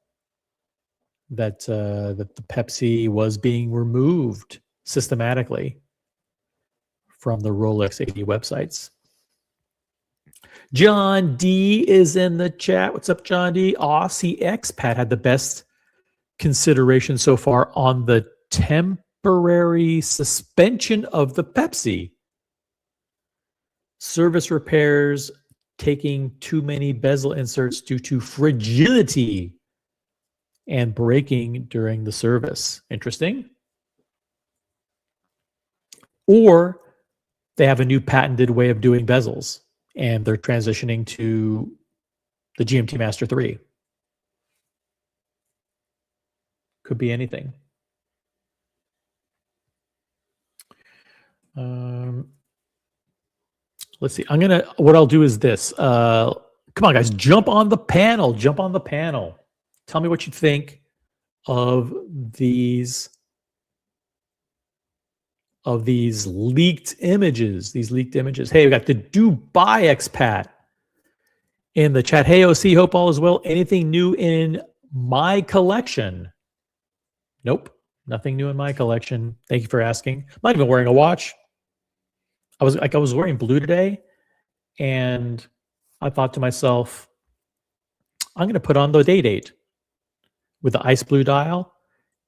A: That the Pepsi was being removed systematically from the Rolex AD websites. John D is in the chat. What's up, John D? Aussie expat had the best consideration so far on the temporary suspension of the Pepsi. Service repairs taking too many bezel inserts due to fragility and breaking during the service. Interesting. Or they have a new patented way of doing bezels and they're transitioning to the Yacht-Master III. Could be anything. Let's see. What I'll do is this. Come on, guys, jump on the panel. Jump on the panel. Tell me what you think of these leaked images. Hey, we got the Dubai expat in the chat. Hey, OC, hope all is well. Anything new in my collection? Nope, nothing new in my collection. Thank you for asking. I'm not even wearing a watch. I was wearing blue today, and I thought to myself, I'm going to put on the date with the ice blue dial,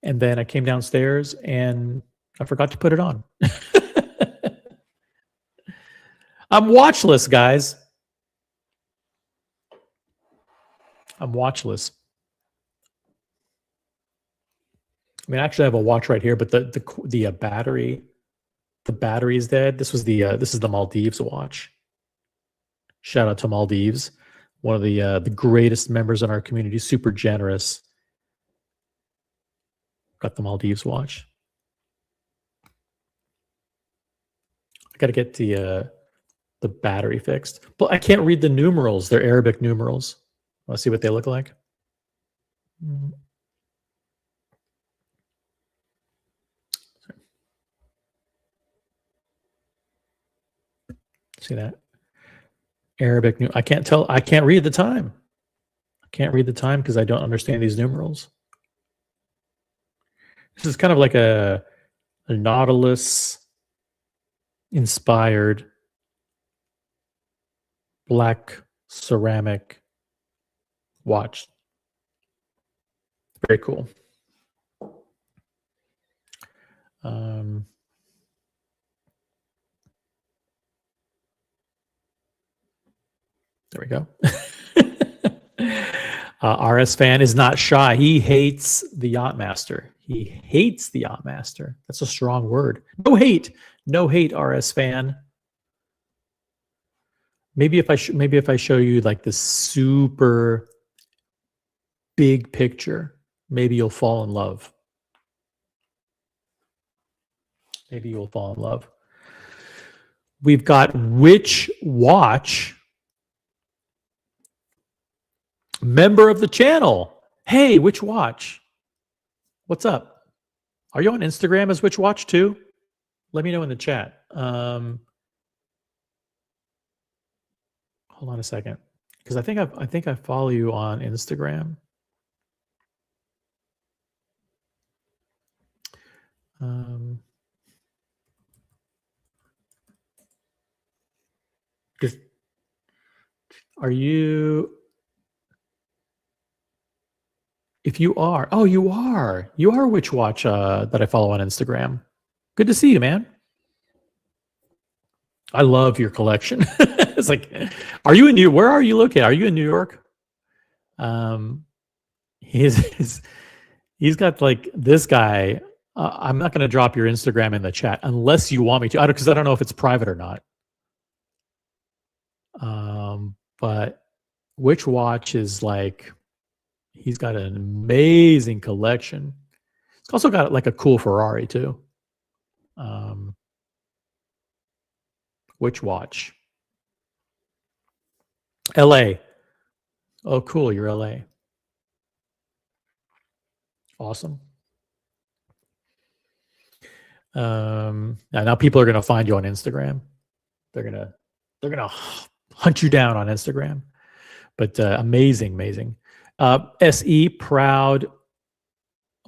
A: and then I came downstairs and I forgot to put it on. I'm watchless, guys. I'm watchless. I mean, actually, I have a watch right here, but the battery is dead. This is the Maldives watch. Shout out to Maldives, one of the greatest members in our community. Super generous. Got the Maldives watch. got to get the battery fixed. But I can't read the numerals. They're Arabic numerals. Want to see what they look like? See that? Arabic. I can't tell. I can't read the time. I can't read the time because I don't understand these numerals. This is kind of like a Nautilus inspired black ceramic watch. Very cool. There we go. RS fan is not shy. He hates the Yacht-Master. He hates the Yacht-Master. That's a strong word. No hate. No hate, RS fan. Maybe if I show you like the super big picture, maybe you'll fall in love. Maybe you'll fall in love. We've got which watch member of the channel. Hey, which watch? What's up? Are you on Instagram as which watch too? Let me know in the chat. Hold on a second, because I think I follow you on Instagram. Are you? If you are, oh, you are which watch that I follow on Instagram. Good to see you, man. I love your collection. It's like, are you in New? Where are you located? Are you in New York? He's got like this guy. I'm not going to drop your Instagram in the chat unless you want me to, because I don't know if it's private or not. But which watch is like, he's got an amazing collection. He's also got like a cool Ferrari too. Which watch? LA. Oh, cool. You're LA. Awesome. Now people are going to find you on Instagram. They're going to hunt you down on Instagram. But amazing. SE, proud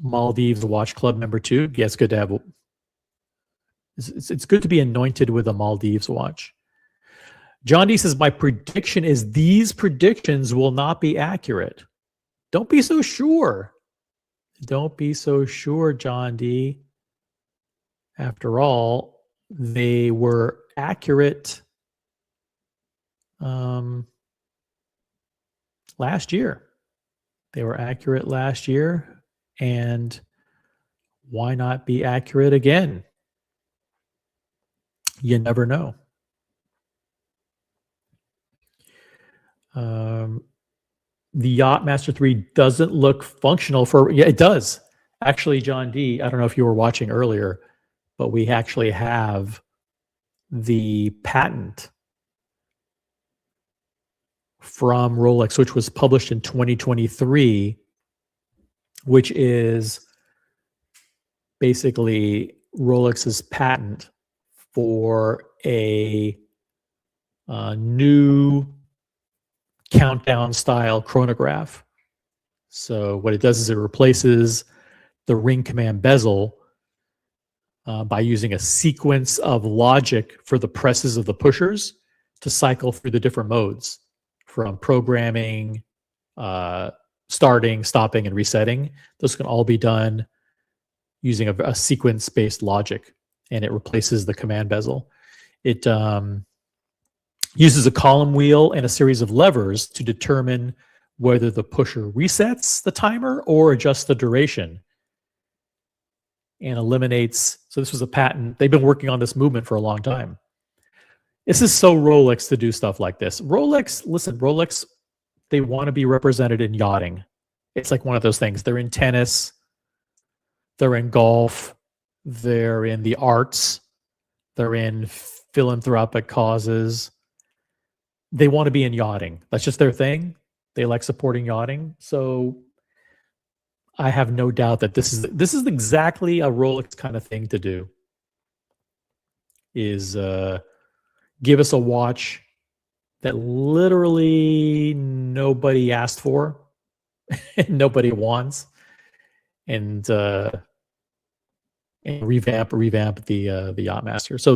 A: Maldives Watch Club member too. Yeah, it's good to have. It's good to be anointed with a Maldives watch. John D says, my prediction is these predictions will not be accurate. Don't be so sure. Don't be so sure, John D. After all, they were accurate last year. They were accurate last year, and why not be accurate again? You never know. The Yacht-Master III doesn't look functional for, yeah, it does. Actually, John D, I don't know if you were watching earlier, but we actually have the patent from Rolex, which was published in 2023, which is basically Rolex's patent for a new countdown style chronograph. So what it does is it replaces the ring command bezel by using a sequence of logic for the presses of the pushers to cycle through the different modes, from programming, starting, stopping, and resetting. Those can all be done using a sequence-based logic, and it replaces the command bezel. It uses a column wheel and a series of levers to determine whether the pusher resets the timer or adjusts the duration, and eliminates. So this was a patent. They've been working on this movement for a long time. This is so Rolex to do stuff like this. Rolex, listen, Rolex, they want to be represented in yachting. It's like one of those things. They're in tennis, they're in golf, they're in the arts. They're in philanthropic causes. They want to be in yachting. That's just their thing. They like supporting yachting. So I have no doubt that this is exactly a Rolex kind of thing to do. Is give us a watch that literally nobody asked for, and nobody wants, and revamp the Yacht-Master. So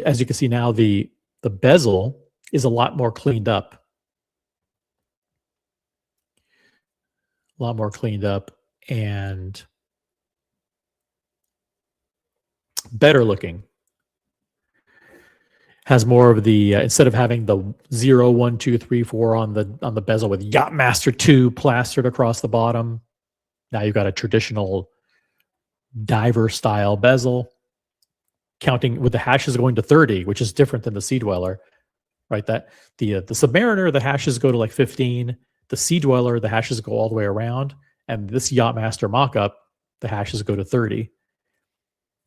A: as you can see now, the bezel is a lot more cleaned up. A lot more cleaned up and better looking. Has more of the instead of having the 0, 1, 2, 3, 4 on the bezel with Yacht-Master II plastered across the bottom. Now you've got a traditional diver style bezel, counting with the hashes going to 30, which is different than the Sea Dweller, right? That the Submariner, the hashes go to like 15. The Sea Dweller, the hashes go all the way around, and this Yacht-Master mock-up, the hashes go to 30.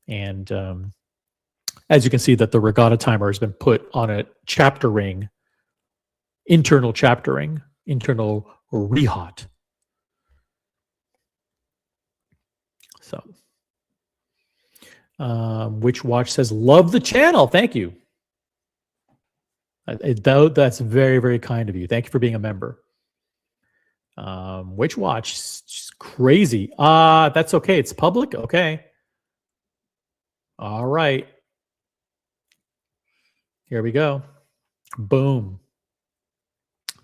A: And as you can see, that the regatta timer has been put on a chapter ring, internal chapter ring, internal rehaut. So, which watch says, love the channel. Thank you. That's very, very kind of you. Thank you for being a member. Which watch? Just crazy. That's okay. It's public. Okay. All right. Here we go. Boom.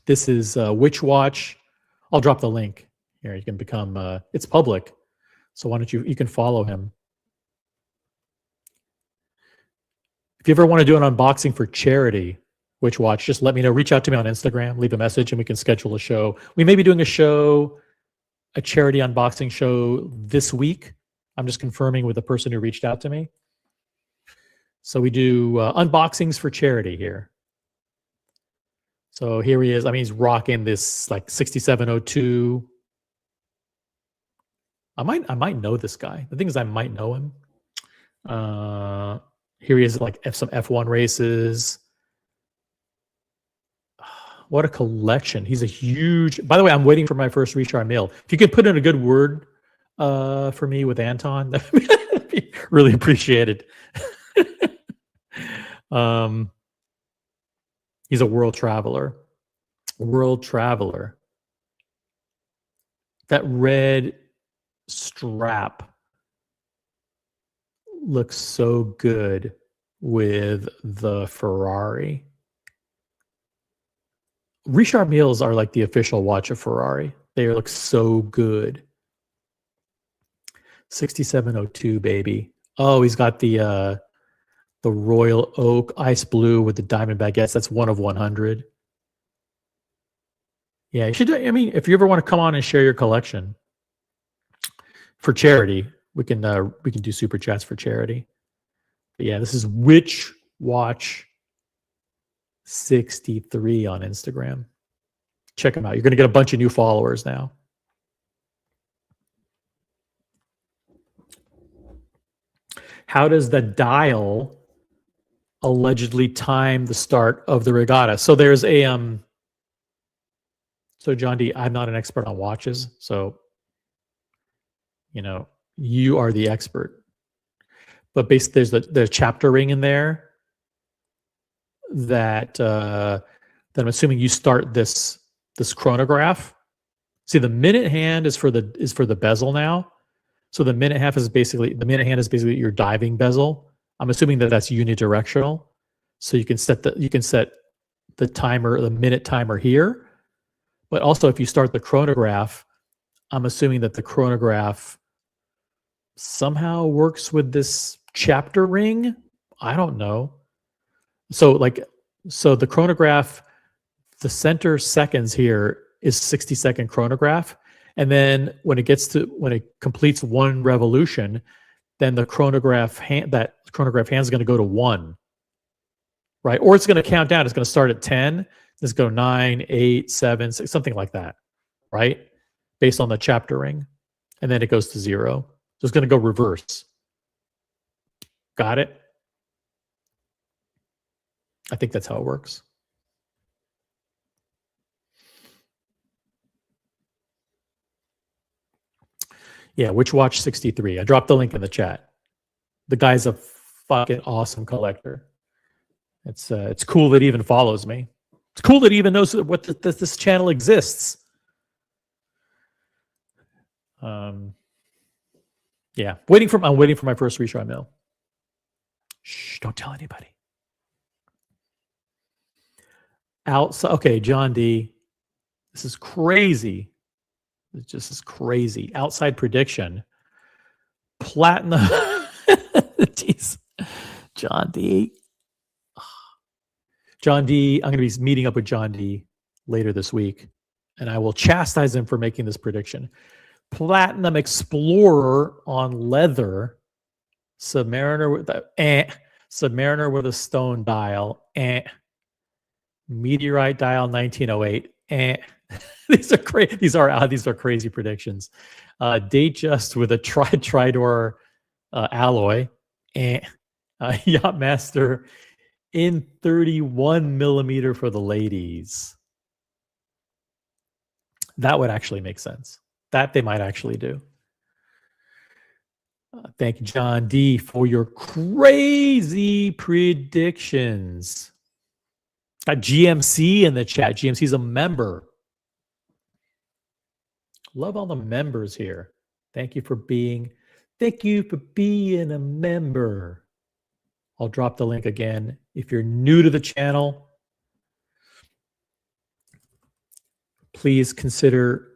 A: This is which watch. I'll drop the link here. You can become. It's public, so why don't you can follow him. If you ever want to do an unboxing for charity, which watch, just let me know. Reach out to me on Instagram, leave a message, and we can schedule a show. We may be doing a show, a charity unboxing show this week. I'm just confirming with the person who reached out to me. So we do unboxings for charity here. So here he is. I mean, he's rocking this like 6702. I might know this guy. The thing is, I might know him. Here he is, like some F1 races. What a collection. He's a huge... By the way, I'm waiting for my first recharge mail. If you could put in a good word for me with Anton, that would be really appreciated. He's a world traveler. World traveler. That red strap looks so good with the Ferrari. Richard Milles are like the official watch of Ferrari. They look so good. 6702, baby. Oh, he's got the Royal Oak Ice Blue with the diamond baguettes. That's 1 of 100. Yeah, you should. I mean, if you ever want to come on and share your collection for charity, we can do super chats for charity. But yeah, this is which watch 63 on Instagram. Check him out. You're going to get a bunch of new followers now. How does the dial allegedly time the start of the regatta? So there's a so John D, I'm not an expert on watches, so you are the expert. But basically there's the chapter ring in there that I'm assuming you start this chronograph. See, the minute hand is for the bezel now. So the minute hand is basically your diving bezel. I'm assuming that that's unidirectional. So you can set the timer, the minute timer here. But also if you start the chronograph, I'm assuming that the chronograph somehow works with this chapter ring. I don't know. So the chronograph, the center seconds here is 60-second chronograph. And then when it completes 1 revolution, then the chronograph hand is going to go to 1, right? Or it's going to count down. It's going to start at 10. Let's go 9, 8, 7, 6, something like that, right? Based on the chapter ring. And then it goes to 0. So it's going to go reverse. Got it? I think that's how it works. Yeah, which watch 63? I dropped the link in the chat. The guy's a fucking awesome collector. It's cool that he even follows me. It's cool that he even knows what this channel exists. Yeah, I'm waiting for my first retry mill. Shh, don't tell anybody. Outside, okay, John D. This is crazy. It just is crazy. Outside prediction. Platinum. Jeez. John D. John D. I'm going to be meeting up with John D. later this week, and I will chastise him for making this prediction. Platinum Explorer on leather. Submariner with Submariner with a stone dial. Meteorite dial 1908. These are crazy predictions. Datejust with a Tridor alloy. Yacht-Master in 31 millimeter for the ladies. That would actually make sense. That they might actually do. Thank you, John D, for your crazy predictions. Got GMC in the chat. GMC's a member. Love all the members here. Thank you for being a member. I'll drop the link again. If you're new to the channel, please consider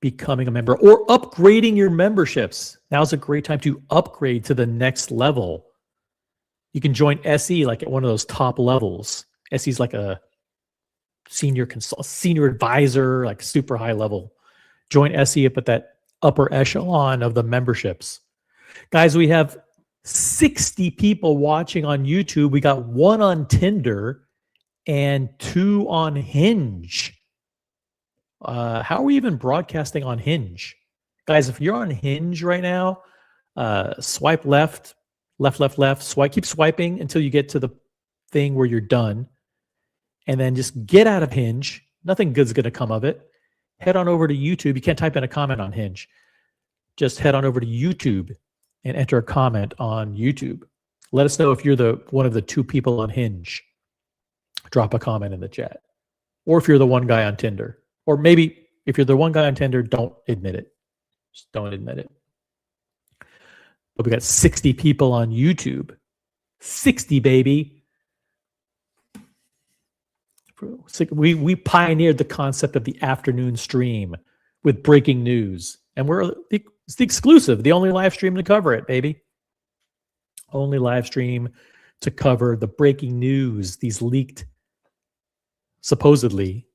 A: becoming a member or upgrading your memberships. Now's a great time to upgrade to the next level. You can join SE like at one of those top levels. SE's like a senior advisor, like super high level. Join SE up at that upper echelon of the memberships. Guys, we have 60 people watching on YouTube. We got 1 on Tinder and 2 on Hinge. How are we even broadcasting on Hinge? Guys, if you're on Hinge right now, swipe left, keep swiping until you get to the thing where you're done. And then just get out of Hinge. Nothing good's going to come of it. Head on over to YouTube. You can't type in a comment on Hinge. Just head on over to YouTube and enter a comment on YouTube. Let us know if you're one of the 2 people on Hinge. Drop a comment in the chat. Or if you're the one guy on Tinder. Or maybe if you're the one guy on Tinder, don't admit it. Just don't admit it. But we got 60 people on YouTube. 60, baby. We pioneered the concept of the afternoon stream with breaking news. And it's the exclusive, the only live stream to cover it, baby. Only live stream to cover the breaking news, these leaked, supposedly,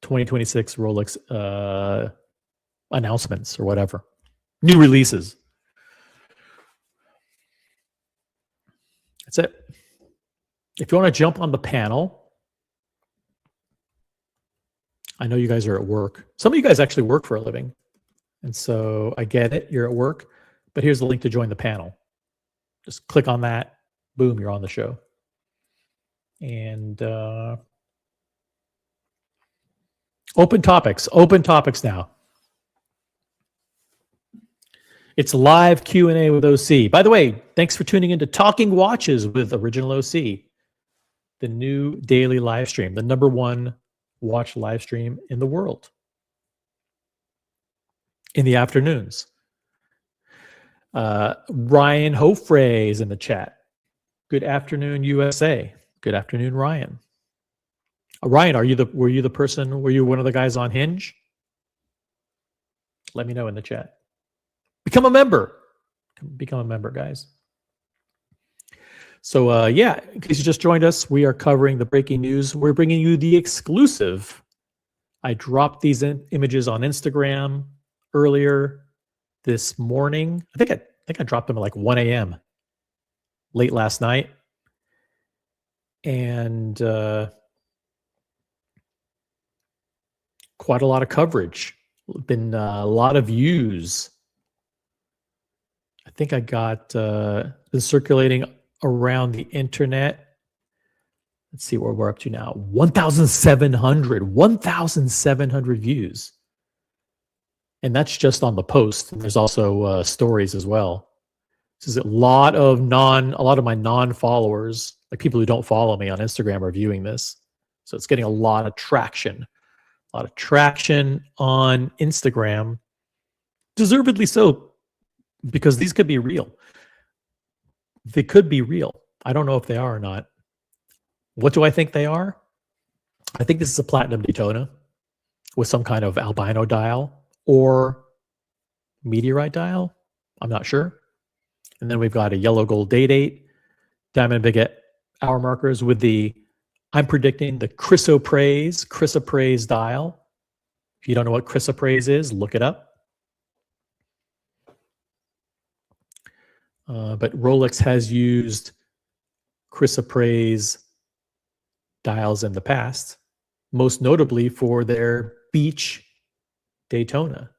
A: 2026 Rolex announcements or whatever. New releases. That's it. If you want to jump on the panel, I know you guys are at work. Some of you guys actually work for a living. And so I get it. You're at work. But here's the link to join the panel. Just click on that. Boom, you're on the show. And open topics now. It's live Q&A with OC. By the way, thanks for tuning into Talking Watches with Original OC, the new daily live stream, the #1 watch live stream in the world in the afternoons. Ryan Hofre is in the chat. Good afternoon, USA. Good afternoon, Ryan. Ryan, were you one of the guys on Hinge? Let me know in the chat. Become a member, guys. So yeah, in case you just joined us, we are covering the breaking news. We're bringing you the exclusive. I dropped these images on Instagram earlier this morning. I think I dropped them at like 1 a.m. late last night. And quite a lot of coverage. Been a lot of views. I think I got been circulating around the internet Let's see where we're up to now. 1,700 views. And that's just on the post. And there's also stories as well. This is a lot of my non-followers, like people who don't follow me on Instagram, are viewing this. So it's getting a lot of traction. A lot of traction on Instagram. Deservedly so, because these could be real. They could be real. I don't know if they are or not. What do I think they are? I think this is a platinum Daytona with some kind of albino dial or meteorite dial. I'm not sure. And then we've got a yellow gold date, diamond bigot hour markers with the, I'm predicting the chrysoprase dial. If you don't know what chrysoprase is, look it up. But Rolex has used chrysoprase dials in the past, most notably for their beach Daytona,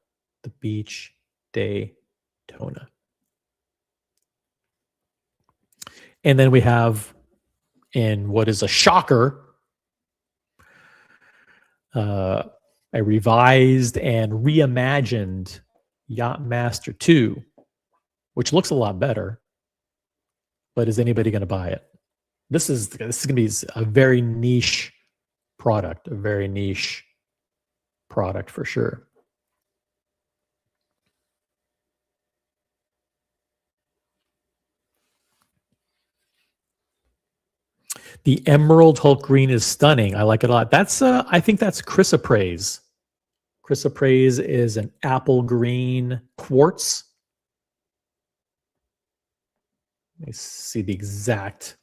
A: the beach Daytona. And then we have, in what is a shocker, a revised and reimagined Yacht-Master II, which looks a lot better, but is anybody going to buy it? This is going to be a very niche product, for sure. The emerald Hulk green is stunning. I like it a lot. That's I think that's chrysoprase. Chrysoprase is an apple green quartz. Let me see the exact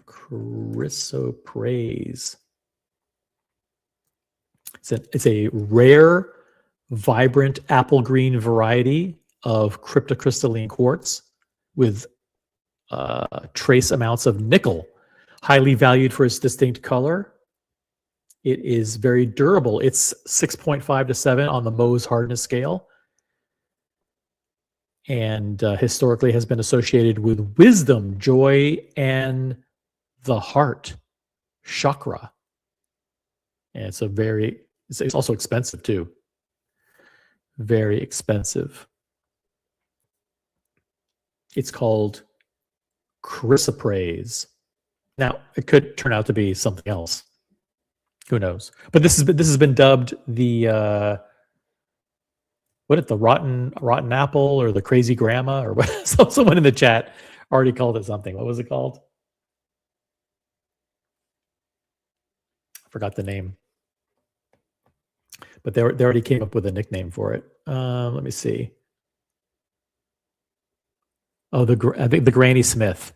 A: chrysoprase. It's a rare, vibrant apple green variety of cryptocrystalline quartz with trace amounts of nickel, highly valued for its distinct color. It is very durable. It's 6.5 to 7 on the Mohs hardness scale, and historically has been associated with wisdom, joy, and the heart chakra. And it's also expensive too. Very expensive. It's called chrysoprase. Now, it could turn out to be something else. Who knows? But this has been dubbed the the rotten apple or the crazy grandma or what? So someone in the chat already called it something. What was it called? I forgot the name. But they already came up with a nickname for it. Let me see. Oh, I think the Granny Smith.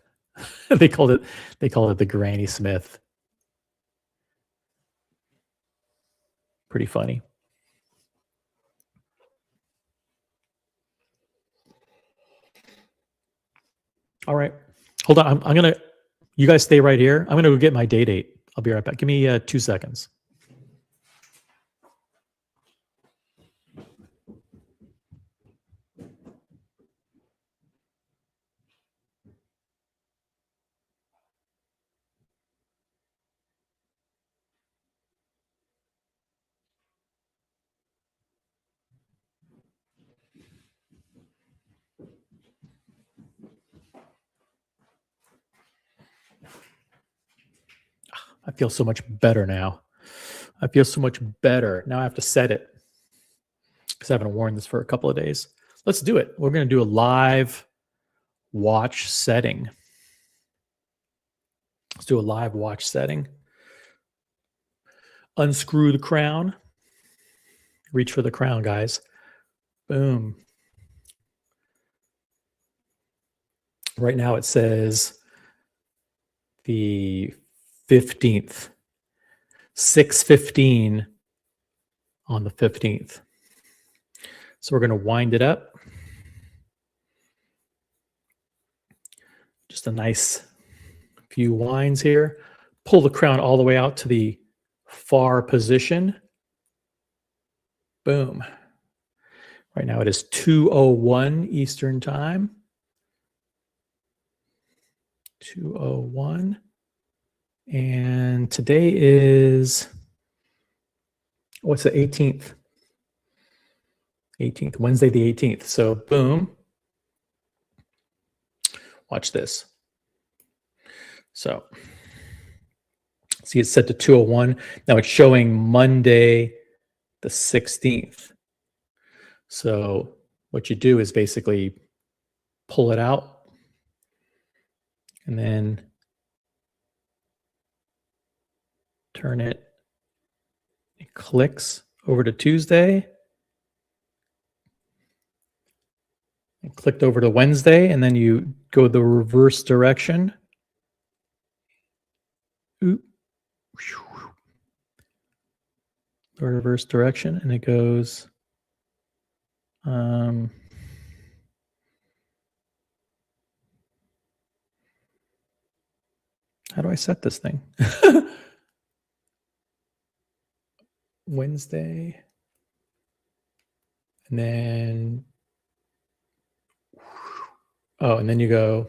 A: they called it the Granny Smith. Pretty funny. All right. Hold on. I'm going to, you guys stay right here. I'm going to go get my date. I'll be right back. Give me 2 seconds. I feel so much better now. I feel so much better. Now I have to set it because I haven't worn this for a couple of days. Let's do it. We're going to do a live watch setting. Let's do a live watch setting. Unscrew the crown. Reach for the crown, guys. Boom. Right now it says the 15th, 6:15 on the 15th. So we're going to wind it up. Just a nice few winds here. Pull the crown all the way out to the far position. Boom. Right now it is 2:01 Eastern time. 201. And today is, what's the 18th? 18th, Wednesday the 18th. So boom. Watch this. So see, it's set to 201. Now it's showing Monday the 16th. So what you do is basically pull it out and then turn it. It clicks over to Tuesday. It clicked over to Wednesday, and then you go the reverse direction. Oop. The reverse direction, and it goes. How do I set this thing? Wednesday. And then, oh, and then you go.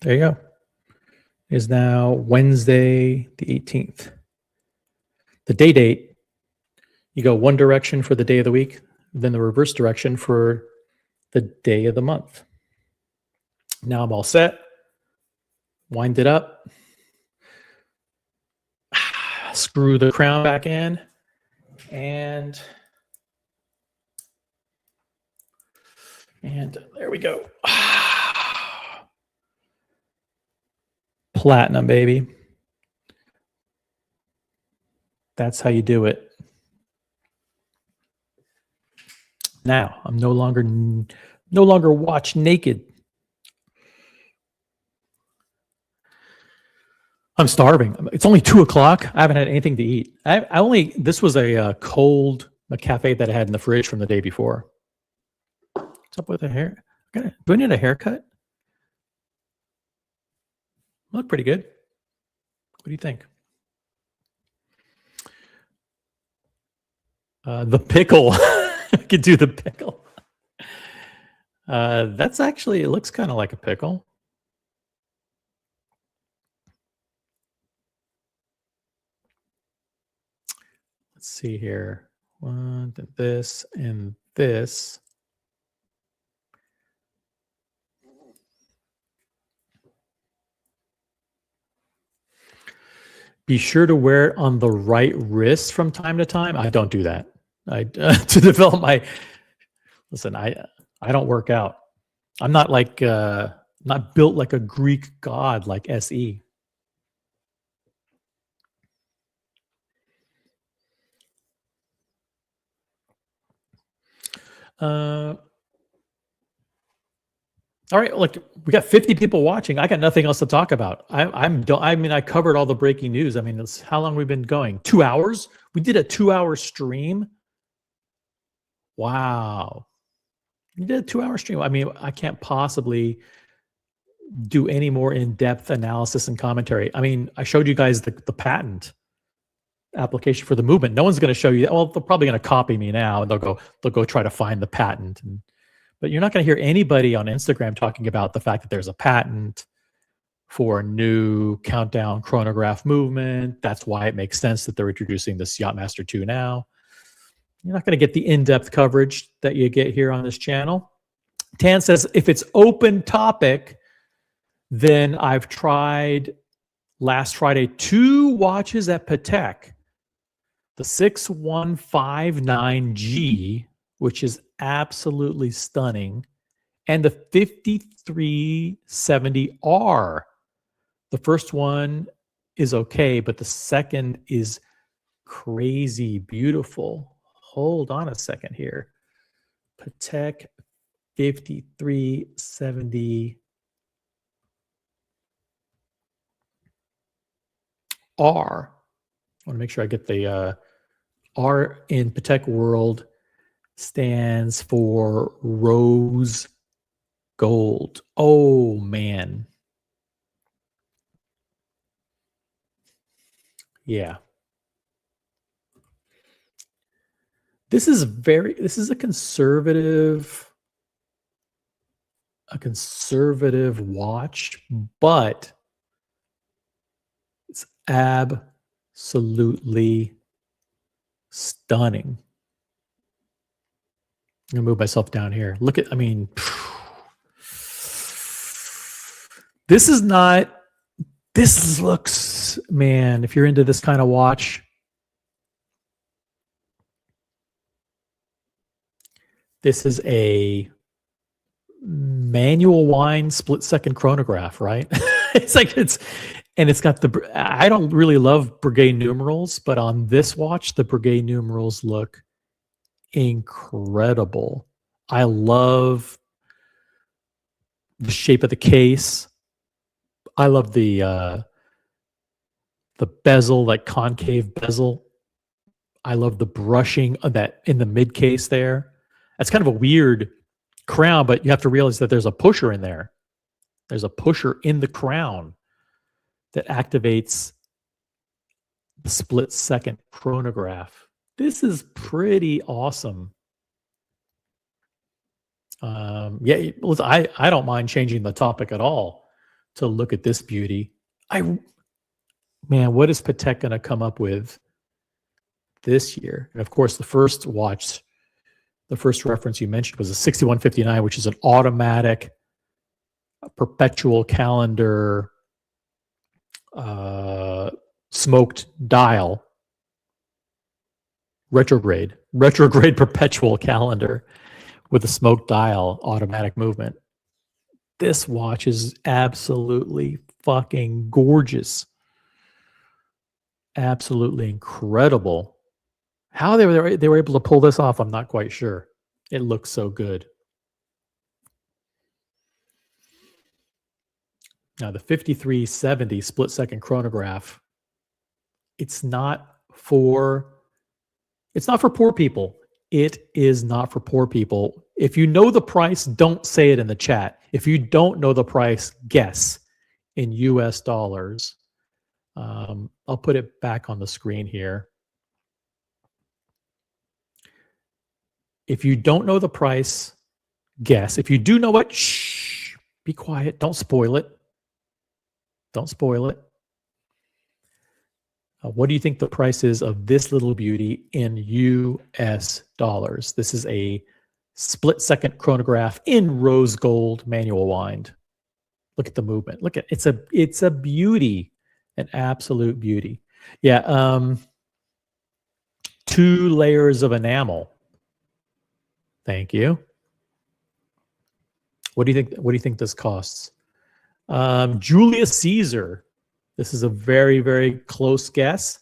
A: There you go. Is now Wednesday the 18th. The date, you go one direction for the day of the week, then the reverse direction for the day of the month. Now I'm all set. Wind it up. Screw the crown back in. And there we go. Platinum, baby. That's how you do it. Now I'm no longer watch naked. I'm starving. It's only 2 o'clock. I haven't had anything to eat. This was a cafe that I had in the fridge from the day before. What's up with the hair? Do I need a haircut? Look pretty good. What do you think? The pickle. I could do the pickle. That's actually, it looks kind of like a pickle. Let's see here. This and this. Be sure to wear it on the right wrist from time to time. I don't do that. To develop my, listen, I don't work out. I'm not like, not built like a Greek god like SE. All right, look, we got 50 people watching. I got nothing else to talk about. I covered all the breaking news. I mean, how long we've been going? 2 hours? We did a 2-hour stream. Wow. You did a 2-hour stream. I mean, I can't possibly do any more in-depth analysis and commentary. I mean, I showed you guys the patent application for the movement. No one's going to show you that. Well, they're probably going to copy me now, and they'll go try to find the patent. But you're not going to hear anybody on Instagram talking about the fact that there's a patent for a new countdown chronograph movement. That's why it makes sense that they're introducing this Yacht-Master II now. You're not going to get the in-depth coverage that you get here on this channel. Tan says, if it's open topic, then I've tried last Friday 2 watches at Patek. The 6159G, which is absolutely stunning, and the 5370R. The first one is okay, but the second is crazy beautiful. Hold on a second here. Patek 5370R. I want to make sure I get the R in Patek world stands for rose gold. Oh, man. Yeah. This is a conservative watch, but it's absolutely stunning. I'm gonna move myself down here. Look at, I mean, this looks, man, if you're into this kind of watch, this is a manual wind split second chronograph, right? It's got I don't really love Breguet numerals, but on this watch, the Breguet numerals look incredible. I love the shape of the case. I love the bezel, like concave bezel. I love the brushing of that in the mid case there. That's kind of a weird crown, but you have to realize that there's a pusher in there. There's a pusher in the crown that activates the split second chronograph. This is pretty awesome. Yeah, listen, I don't mind changing the topic at all to look at this beauty. Man, what is Patek going to come up with this year? And of course, the first reference you mentioned was a 6159, which is an automatic perpetual calendar smoked dial, retrograde perpetual calendar with a smoked dial automatic movement. This watch is absolutely fucking gorgeous. Absolutely incredible. How they were able to pull this off, I'm not quite sure. It looks so good. Now the 5370 split second chronograph, it's not for poor people. It is not for poor people. If you know the price, don't say it in the chat. If you don't know the price, guess in US dollars. I'll put it back on the screen here. If you don't know the price, guess. If you do know it, shh, be quiet. Don't spoil it. Don't spoil it. What do you think the price is of this little beauty in US dollars? This is a split second chronograph in rose gold manual wind. Look at the movement. Look at it's a beauty, an absolute beauty. Yeah, 2 layers of enamel. Thank you. What do you think? What do you think this costs? Julius Caesar. This is a very, very close guess.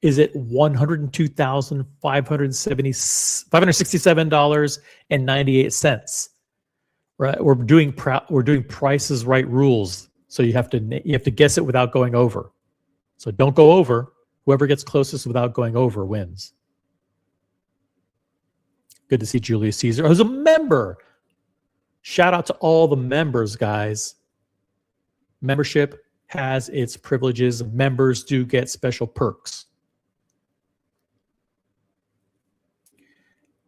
A: Is it $567.98? Right. We're doing Price's Right rules, so you have to guess it without going over. So don't go over. Whoever gets closest without going over wins. Good to see Julius Caesar, who's a member. Shout out to all the members, guys. Membership has its privileges. Members do get special perks.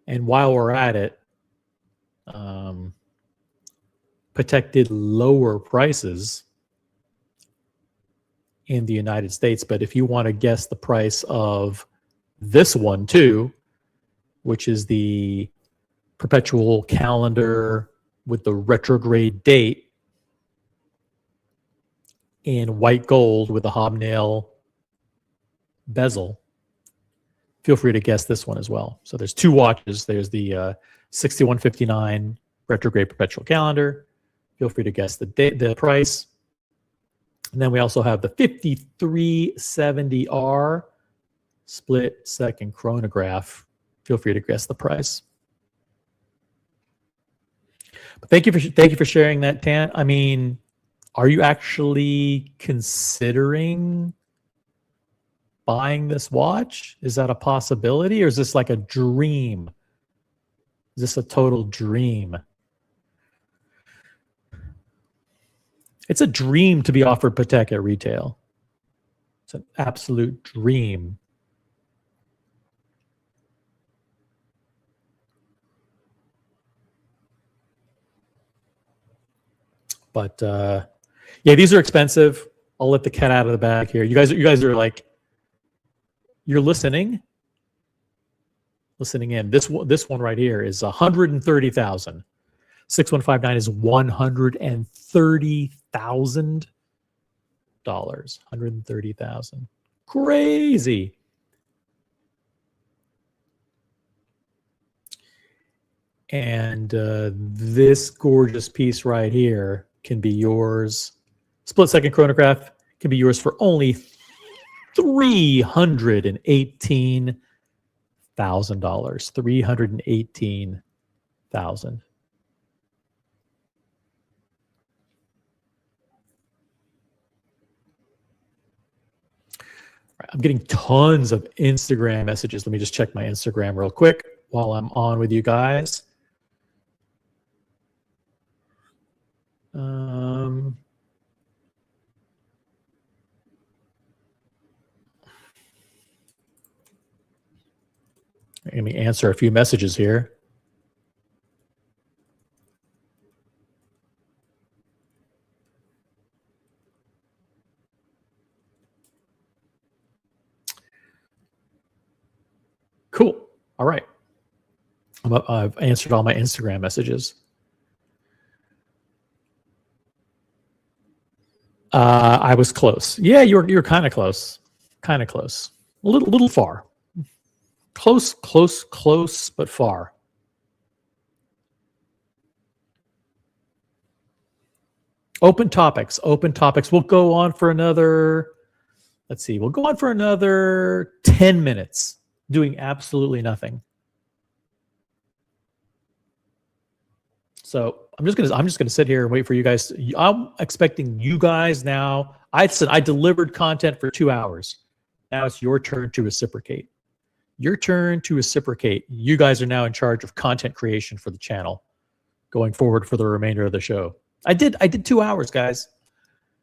A: And while we're at it, Patek did lower prices in the United States. But if you want to guess the price of this one too, which is the perpetual calendar with the retrograde date in white gold with a hobnail bezel, feel free to guess this one as well. So there's 2 watches. There's the 6159 retrograde perpetual calendar. Feel free to guess the price. And then we also have the 5370R split second chronograph. Feel free to guess the price. But thank you for sharing that, Tan. I mean, are you actually considering buying this watch? Is that a possibility, or is this like a dream? Is this a total dream? It's a dream to be offered Patek at retail. It's an absolute dream. But yeah, these are expensive. I'll let the cat out of the bag here. You guys are like, you're listening in. This one right here is 130,000. 6159 is $130,000. 130,000. Crazy. And this gorgeous piece right here can be yours. Split second chronograph can be yours for only $318,000. $318,000. I'm getting tons of Instagram messages. Let me just check my Instagram real quick while I'm on with you guys. Let me answer a few messages here. Cool. All right. I've answered all my Instagram messages. I was close. Yeah, you're kind of close. Kind of close. A little far. Close, but far. Open topics. We'll go on for another, let's see, we'll go on for another 10 minutes doing absolutely nothing. So I'm just gonna sit here and wait for you guys. I'm expecting you guys now. I said I delivered content for 2 hours. Now it's your turn to reciprocate. Your turn to reciprocate. You guys are now in charge of content creation for the channel going forward for the remainder of the show. I did 2 hours, guys.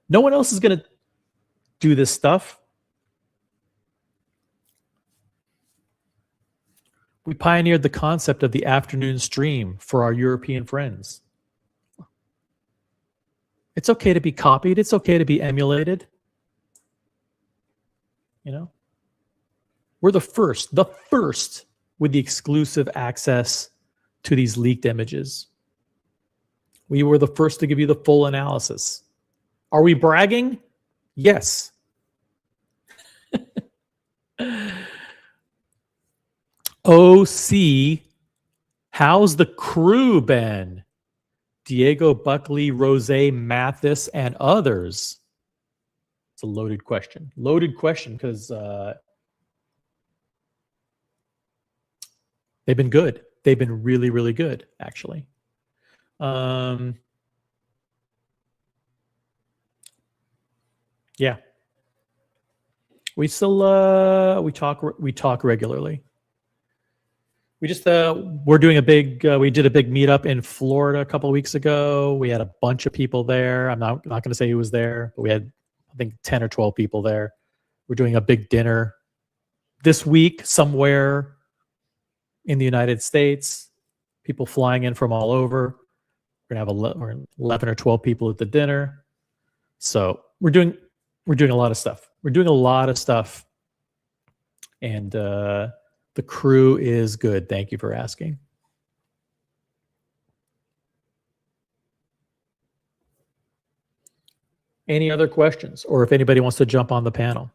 A: No one else is going to do this stuff. We pioneered the concept of the afternoon stream for our European friends. It's okay to be copied. It's okay to be emulated. You know? We're the first with the exclusive access to these leaked images. We were the first to give you the full analysis. Are we bragging? Yes. OC, how's the crew been? Diego, Buckley, Rose, Mathis, and others. It's a loaded question. Loaded question because they've been good. They've been really, really good, actually. Yeah. We still we talk regularly. We just we're doing a big we did a big meetup in Florida a couple of weeks ago. We had a bunch of people there. I'm not going to say who was there, but we had I think 10 or 12 people there. We're doing a big dinner this week somewhere in the United States. People flying in from all over. We're going to have 11 or 12 people at the dinner. So we're doing a lot of stuff. We're doing a lot of stuff. And the crew is good. Thank you for asking. Any other questions? Or if anybody wants to jump on the panel.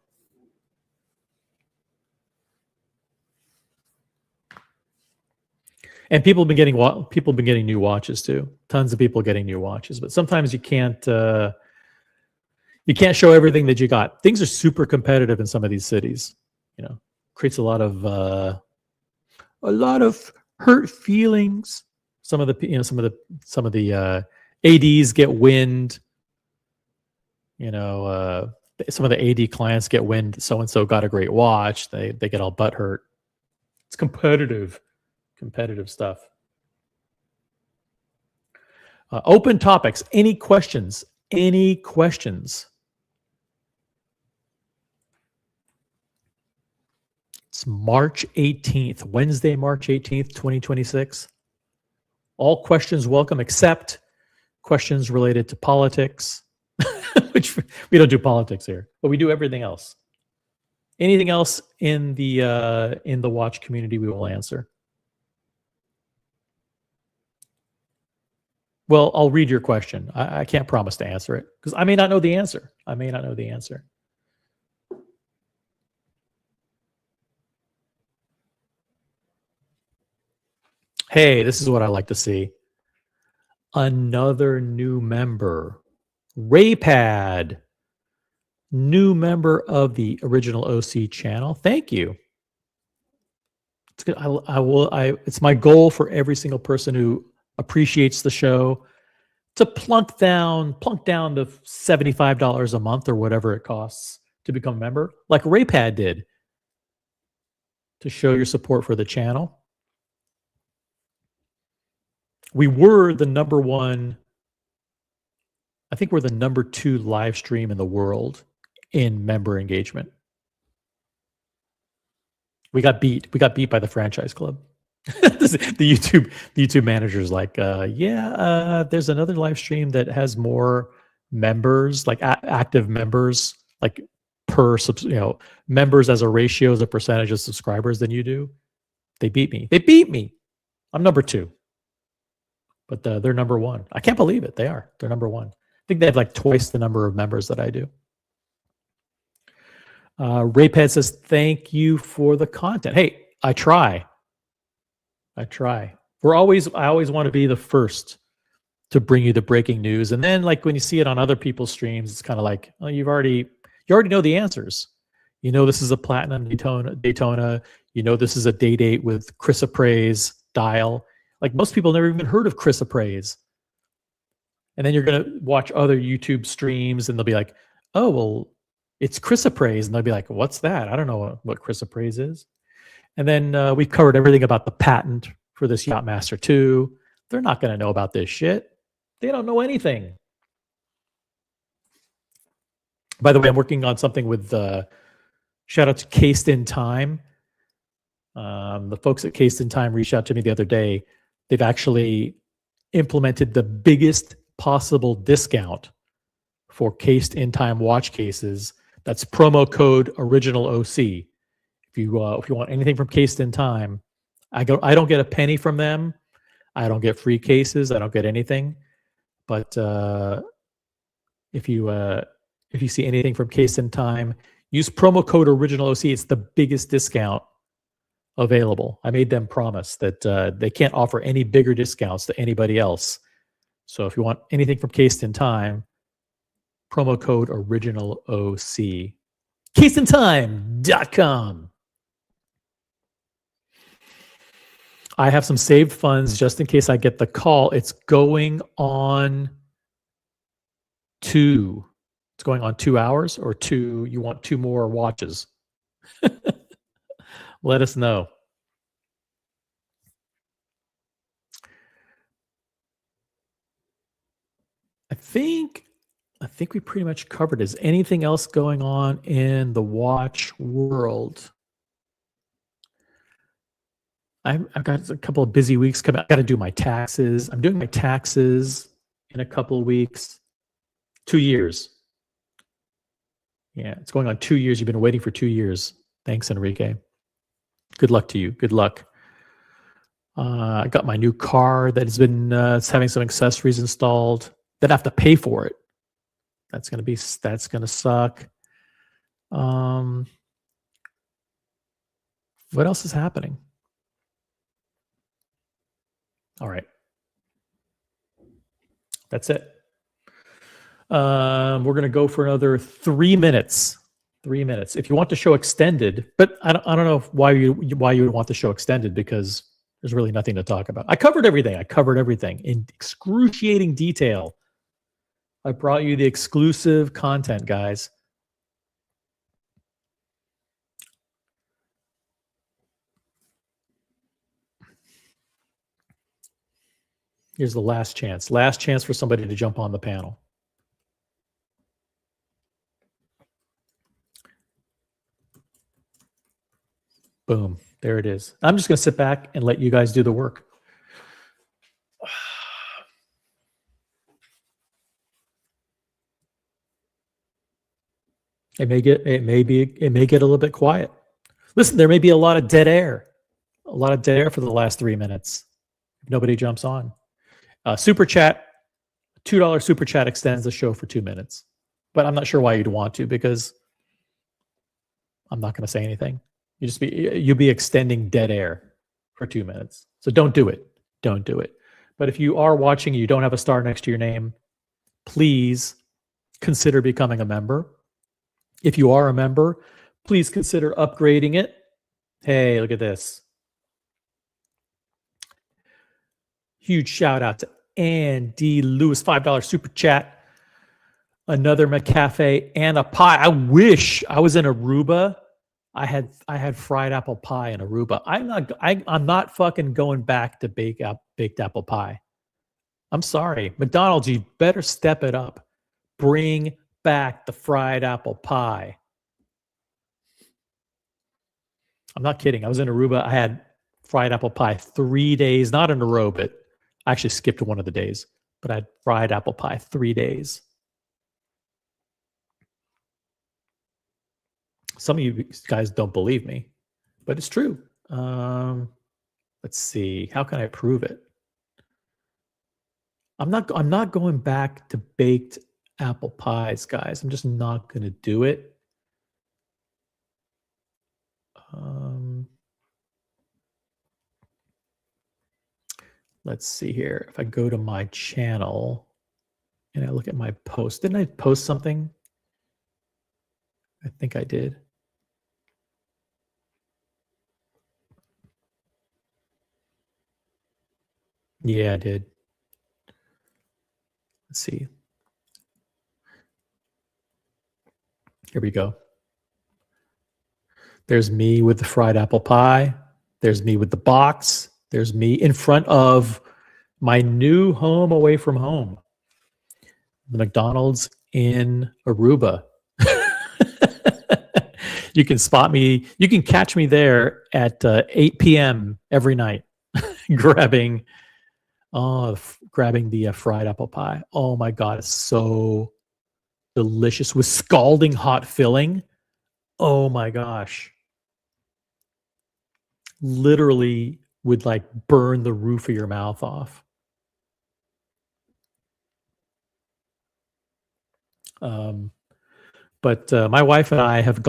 A: And people have been getting new watches too. Tons of people getting new watches, but sometimes you can't show everything that you got. Things are super competitive in some of these cities. You know, creates a lot of hurt feelings. Some of the ADs get wind. You know, some of the AD clients get wind. So and so got a great watch. They get all butthurt. It's competitive stuff. Open topics. Any questions? Any questions? It's March 18th, Wednesday, March 18th, 2026. All questions welcome except questions related to politics, which we don't do politics here, but we do everything else. Anything else in the watch community, we will answer. Well, I'll read your question. I can't promise to answer it because I may not know the answer. I may not know the answer. Hey, this is what I like to see. Another new member. Raypad. New member of the original OC channel. Thank you. It's good. It's my goal for every single person who appreciates the show to plunk down to $75 a month or whatever it costs to become a member, like Raypad did, to show your support for the channel. We were the number one, I think we're the number 2 live stream in the world in member engagement. We got beat by the franchise club. the YouTube manager's like, there's another live stream that has more members, like active members, like per members as a ratio as a percentage of subscribers than you do. They beat me. I'm number 2, but they're number 1. I can't believe it. They're number 1. I think they have like twice the number of members that I do. Raypad says, thank you for the content. Hey, I try. I always want to be the first to bring you the breaking news. And then like when you see it on other people's streams, it's kind of like, oh, you already know the answers. You know, this is a platinum Daytona. You know, this is a day-date with chrysoprase dial. Like most people never even heard of chrysoprase. And then you're going to watch other YouTube streams and they'll be like, oh, well, it's chrysoprase. And they'll be like, what's that? I don't know what chrysoprase is. And then we've covered everything about the patent for this Yacht-Master II. They're not going to know about this shit. They don't know anything. By the way, I'm working on something with shout out to Cased in Time. The folks at Cased in Time reached out to me the other day. They've actually implemented the biggest possible discount for Cased in Time watch cases. That's promo code original OC. If you want anything from Cased in Time, I don't get a penny from them. I don't get free cases. I don't get anything. But if you see anything from Cased in Time, use promo code original OC. It's the biggest discount available. I made them promise that they can't offer any bigger discounts to anybody else. So if you want anything from Cased in Time, promo code original OC. CasedInTime.com. I have some saved funds just in case I get the call. It's going on 2. It's going on 2 hours or 2. You want 2 more watches? Let us know. I think we pretty much covered. Is anything else going on in the watch world? I've got a couple of busy weeks coming. I've got to do my taxes. I'm doing my taxes in a couple of weeks. 2 years. Yeah, it's going on 2 years. You've been waiting for 2 years. Thanks, Enrique. Good luck to you. Good luck. I got my new car that has been it's having some accessories installed. Then I have to pay for it. That's gonna suck. What else is happening? All right. That's it. We're going to go for another 3 minutes. 3 minutes. If you want the show extended, but I don't know why you would want the show extended because there's really nothing to talk about. I covered everything in excruciating detail. I brought you the exclusive content, guys. Here's the last chance. Last chance for somebody to jump on the panel. Boom. There it is. I'm just going to sit back and let you guys do the work. It may get a little bit quiet. Listen, there may be a lot of dead air. A lot of dead air for the last 3 minutes. Nobody jumps on. Super chat, $2 super chat extends the show for 2 minutes. But I'm not sure why you'd want to, because I'm not going to say anything. You'll be extending dead air for 2 minutes. So don't do it. Don't do it. But if you are watching and you don't have a star next to your name, please consider becoming a member. If you are a member, please consider upgrading it. Hey, look at this. Huge shout out to Andy Lewis, $5 super chat. Another McCafe and a pie. I wish I was in Aruba. I had fried apple pie in Aruba. I'm not fucking going back to baked apple pie. I'm sorry. McDonald's, you better step it up. Bring back the fried apple pie. I'm not kidding. I was in Aruba. I had fried apple pie 3 days, not in a row, but I actually skipped one of the days. But I had fried apple pie 3 days. Some of you guys don't believe me, but it's true. Let's see. How can I prove it? I'm not going back to baked apple pies, guys. I'm just not going to do it. Let's see here. If I go to my channel and I look at my post, didn't I post something? I think I did. Yeah, I did. Let's see. Here we go. There's me with the fried apple pie. There's me with the box. There's me in front of my new home away from home. The McDonald's in Aruba. You can spot me. You can catch me there at 8 p.m. every night, grabbing the fried apple pie. Oh my God, it's so delicious with scalding hot filling. Oh my gosh. Literally would like burn the roof of your mouth off. But my wife and I have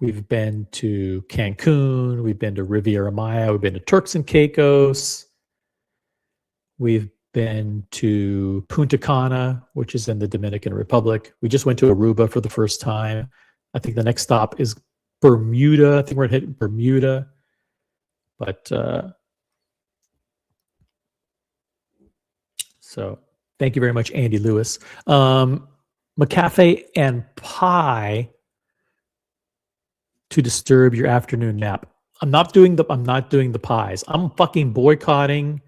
A: we've been to Cancun, we've been to Riviera Maya, we've been to Turks and Caicos, we've been to Punta Cana, which is in the Dominican Republic. We just went to Aruba for the first time. I think the next stop is Bermuda. I think we're going to hit Bermuda. But so thank you very much, Andy Lewis. McCafe and pie to disturb your afternoon nap. I'm not doing the pies. I'm fucking boycotting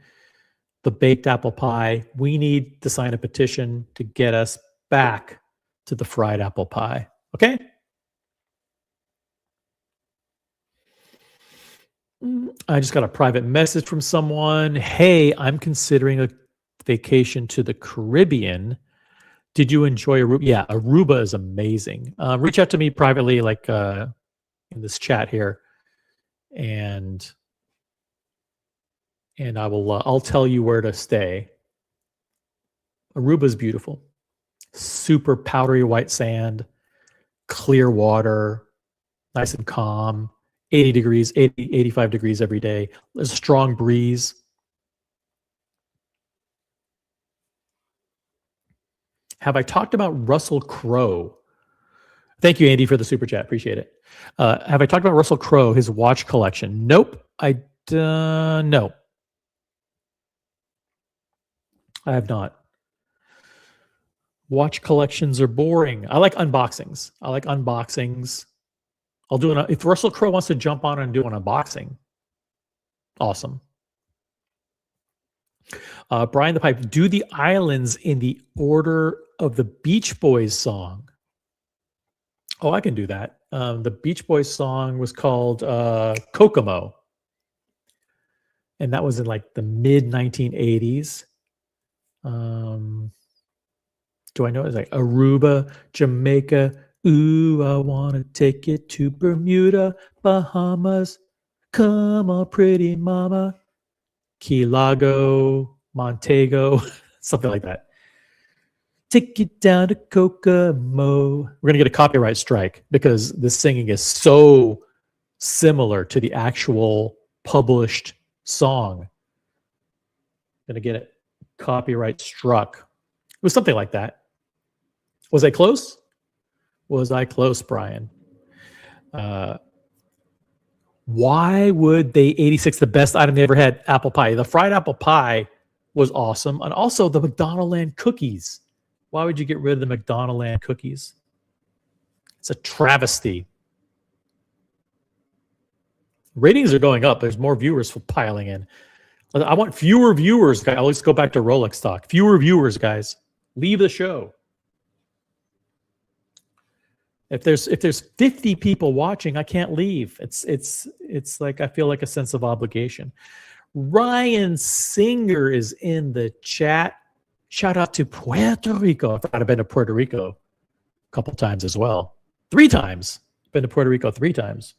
A: the baked apple pie. We need to sign a petition to get us back to the fried apple pie. Okay? I just got a private message from someone. Hey, I'm considering a vacation to the Caribbean. Did you enjoy Aruba? Yeah, Aruba is amazing. Reach out to me privately, like in this chat here, and I'll tell you where to stay. Aruba is beautiful. Super powdery white sand, clear water, nice and calm. 80 degrees, 85 degrees every day. There's a strong breeze. Have I talked about Russell Crowe? Thank you, Andy, for the super chat. Appreciate it. Have I talked about Russell Crowe, his watch collection? Nope. No. I have not. Watch collections are boring. I like unboxings. I'll do it if Russell Crowe wants to jump on and do an unboxing. Awesome. Brian the Pipe, do the islands in the order of the Beach Boys song. Oh, I can do that. The Beach Boys song was called Kokomo. And that was in like the mid 1980s. Do I know? It's like Aruba, Jamaica. Ooh, I want to take it to Bermuda, Bahamas. Come on, pretty mama. Key Largo, Montego, something like that. Take it down to Kokomo. We're going to get a copyright strike because this singing is so similar to the actual published song. Going to get it copyright struck. It was something like that. Was I close? Was I close, Brian? Why would they 86 the best item they ever had? Apple pie. The fried apple pie was awesome. And also the McDonaldland cookies. Why would you get rid of the McDonaldland cookies? It's a travesty. Ratings are going up. There's more viewers piling in. I want fewer viewers, guys. Let's go back to Rolex talk. Fewer viewers, guys. Leave the show. If there's 50 people watching, I can't leave. It's like I feel like a sense of obligation. Ryan Singer is in the chat. Shout out to Puerto Rico. I forgot I've been to Puerto Rico a couple times as well. 3 times. Been to Puerto Rico 3 times.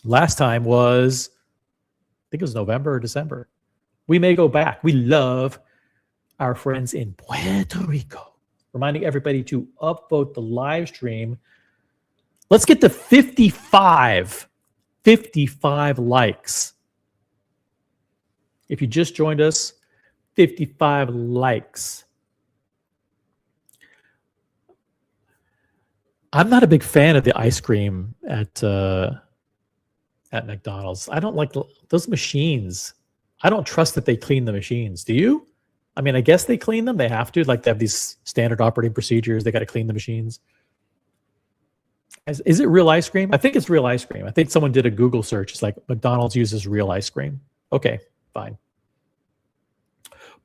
A: Last time was, I think it was November or December. We may go back. We love our friends in Puerto Rico. Reminding everybody to upvote the live stream. Let's get to 55 likes. If you just joined us, 55 likes. I'm not a big fan of the ice cream at McDonald's. I don't like those machines. I don't trust that they clean the machines. Do you? I mean, I guess they clean them. They have to. Like, they have these standard operating procedures. They got to clean the machines. Is it real ice cream? I think it's real ice cream. I think someone did a Google search. It's like McDonald's uses real ice cream. Okay, fine.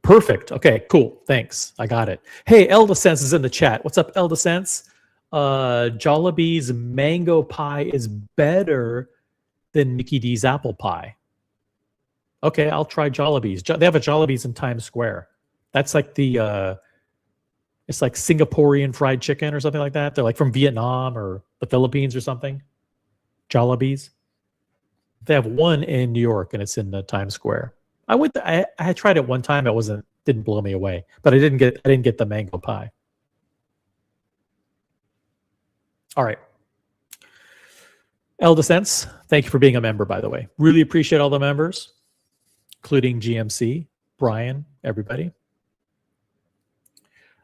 A: Perfect. Okay, cool. Thanks. I got it. Hey, Elda Sense is in the chat. What's up, Elda Sense? Jollibee's mango pie is better than Mickey D's apple pie. Okay, I'll try Jollibee's. They have a Jollibee's in Times Square. That's like it's like Singaporean fried chicken or something like that. They're like from Vietnam or the Philippines or something. Jollibee's. They have one in New York and it's in the Times Square. I had tried it one time. It didn't blow me away, but I didn't get the mango pie. All right. Elda Sense, thank you for being a member, by the way. Really appreciate all the members, including GMC, Brian, everybody.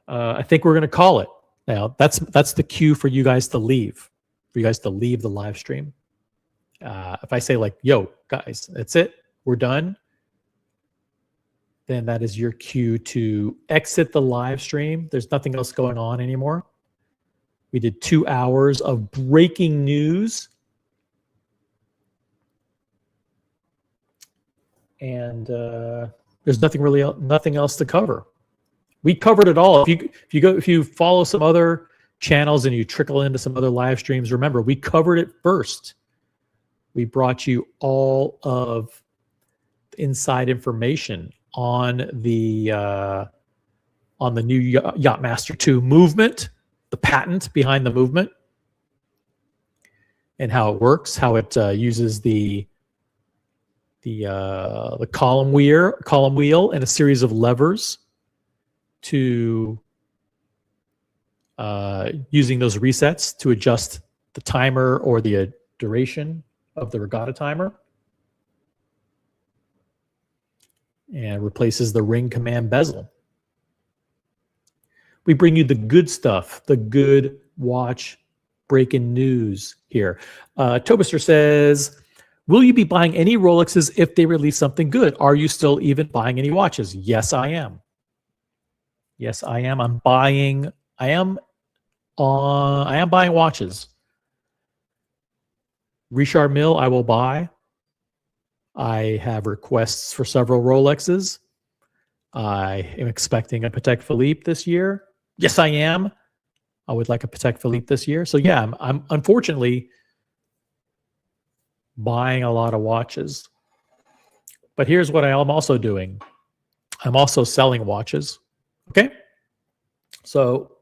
A: I think we're going to call it now. That's the cue for you guys to leave. For you guys to leave the live stream. If I say like, "Yo, guys, that's it. We're done," then that is your cue to exit the live stream. There's nothing else going on anymore. We did 2 hours of breaking news. And there's nothing else to cover. We covered it all. If you follow some other channels and you trickle into some other live streams, remember we covered it first. We brought you all of the inside information on the new Yacht-Master II movement, the patent behind the movement, and how it works, how it uses the column wheel and a series of levers to using those resets to adjust the timer or the duration of the regatta timer, and replaces the ring command bezel. We bring you the good stuff, the good watch breaking news here. Tobister says, will you be buying any Rolexes if they release something good? Are you still even buying any watches? Yes, I am. Yes, I am. I am buying watches. Richard Mille, I will buy. I have requests for several Rolexes. I am expecting a Patek Philippe this year. Yes, I am. I would like a Patek Philippe this year. So yeah, I'm unfortunately buying a lot of watches. But here's what I am also doing. I'm also selling watches. Okay? So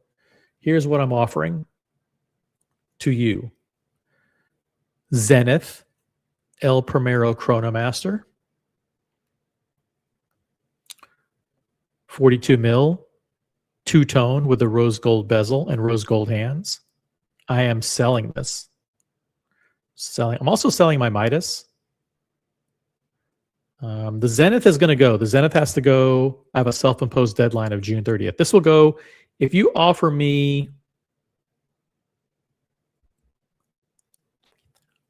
A: here's what I'm offering to you. Zenith El Primero Chronomaster, 42 mil, two-tone with a rose gold bezel and rose gold hands. I am selling this. I'm also selling my Midas. The Zenith is going to go. The Zenith has to go. I have a self-imposed deadline of June 30th. This will go. If you offer me,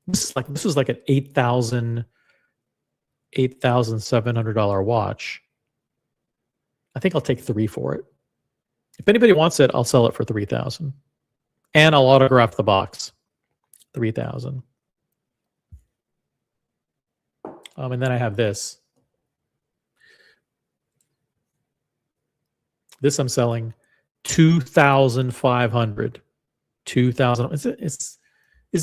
A: this is like an $8,700 watch. I think I'll take 3 for it. If anybody wants it, I'll sell it for 3,000, and I'll autograph the box. 3,000. And then I have this. This I'm selling 2,500. 2,000. Is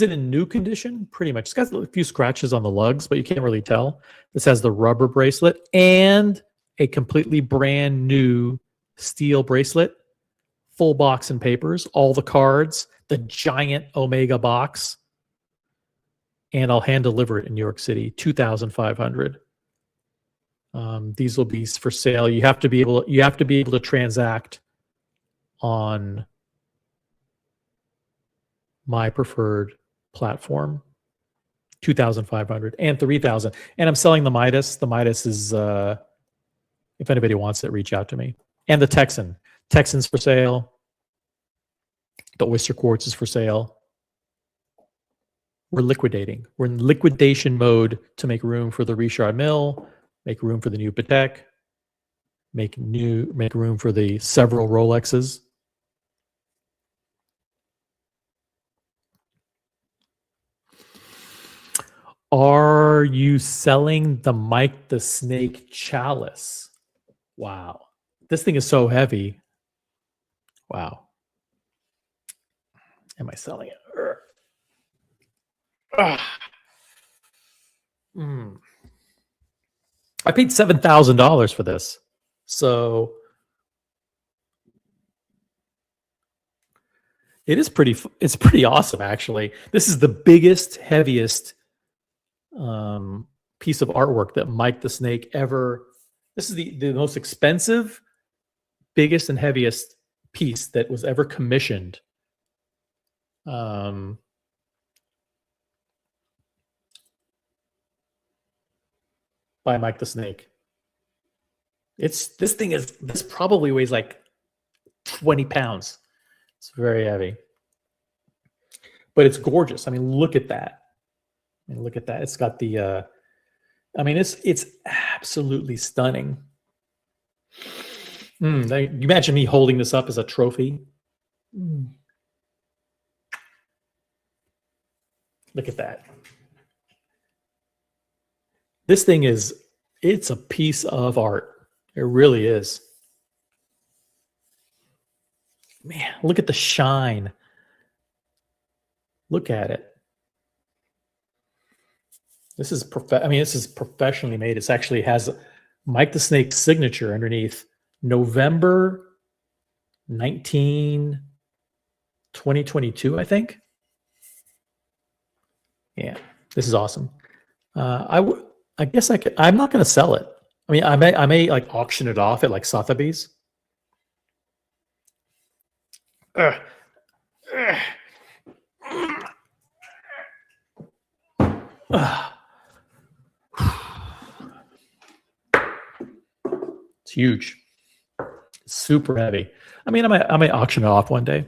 A: it in new condition? Pretty much. It's got a few scratches on the lugs, but you can't really tell. This has the rubber bracelet and a completely brand new steel bracelet, full box and papers, all the cards, the giant Omega box. And I'll hand deliver it in New York City, 2,500. These will be for sale. You have to be able to transact on my preferred platform. 2,500 and 3,000. And I'm selling the Midas. The Midas is, if anybody wants it, reach out to me. And the Texan. Texan's for sale. The Oyster Quartz is for sale. We're liquidating. We're in liquidation mode to make room for the Richard Mille, make room for the new Patek, make room for the several Rolexes. Are you selling the Mike the Snake chalice? Wow. This thing is so heavy. Wow. Am I selling it? I paid $7,000 for this. So it's pretty awesome, actually. This is the biggest, heaviest piece of artwork that Mike the Snake ever. This is the most expensive, biggest, and heaviest piece that was ever commissioned. By Mike the Snake. This probably weighs like 20 pounds. It's very heavy. But it's gorgeous. I mean, look at that. It's got the it's absolutely stunning. You imagine me holding this up as a trophy. Look at that. This thing it's a piece of art. It really is. Man, look at the shine. Look at it. This is professionally made. It actually has Mike the Snake's signature underneath. November 19, 2022, I think. Yeah, this is awesome. I guess I'm not going to sell it. I mean, I may like auction it off at like Sotheby's. It's huge. It's super heavy. I mean, I might auction it off one day.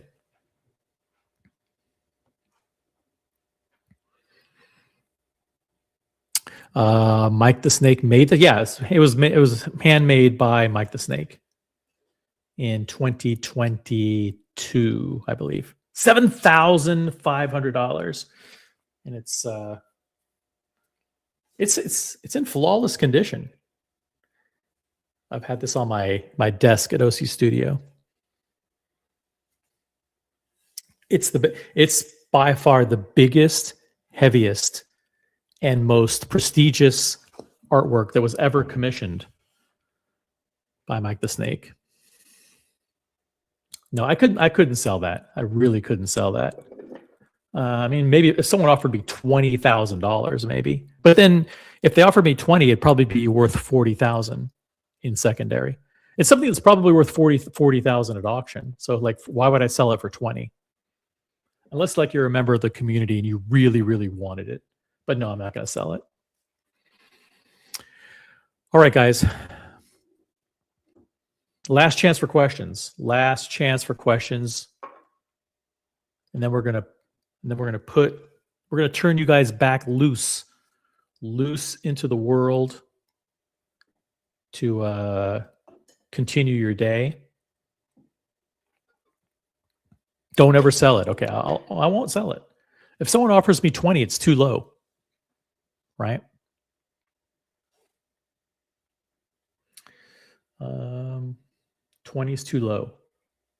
A: Mike the Snake made it. Yes, it was handmade by Mike the Snake in 2022, I believe. $7,500, and it's in flawless condition. I've had this on my desk at OC Studio. It's by far the biggest, heaviest, and most prestigious artwork that was ever commissioned by Mike the Snake. No, I couldn't sell that. I really couldn't sell that. I mean, maybe if someone offered me $20,000, maybe. But then if they offered me 20, it'd probably be worth 40,000 in secondary. It's something that's probably worth 40,000 at auction. So like, why would I sell it for 20? Unless like you're a member of the community and you really, really wanted it. But no, I'm not going to sell it. All right, guys. Last chance for questions. Last chance for questions. And then we're going to turn you guys back loose into the world to continue your day. Don't ever sell it. Okay, I won't sell it. If someone offers me 20, it's too low, right? 20 is too low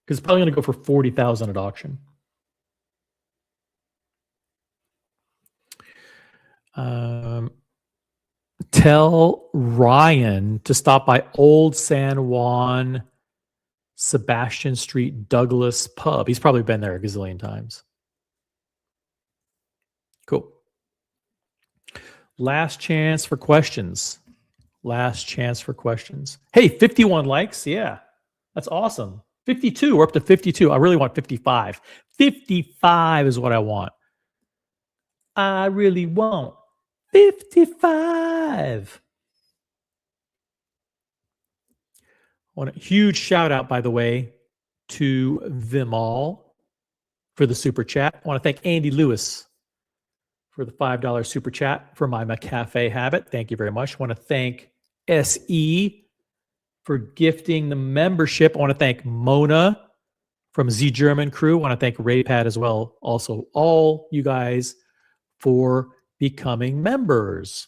A: because it's probably going to go for 40,000 at auction. Tell Ryan to stop by Old San Juan, Sebastian Street, Douglas Pub. He's probably been there a gazillion times. Cool. Last chance for questions. Last chance for questions. Hey, 51 likes. Yeah, that's awesome. 52. We're up to 52. I really want 55. 55 is what I want. I really want 55. I want a huge shout out, by the way, to Vimal for the super chat. I want to thank Andy Lewis for the $5 super chat for my McCafe habit. Thank you very much. I want to thank SE for gifting the membership. I want to thank Mona from Z German Crew. I want to thank Raypad as well. Also, all you guys for becoming members.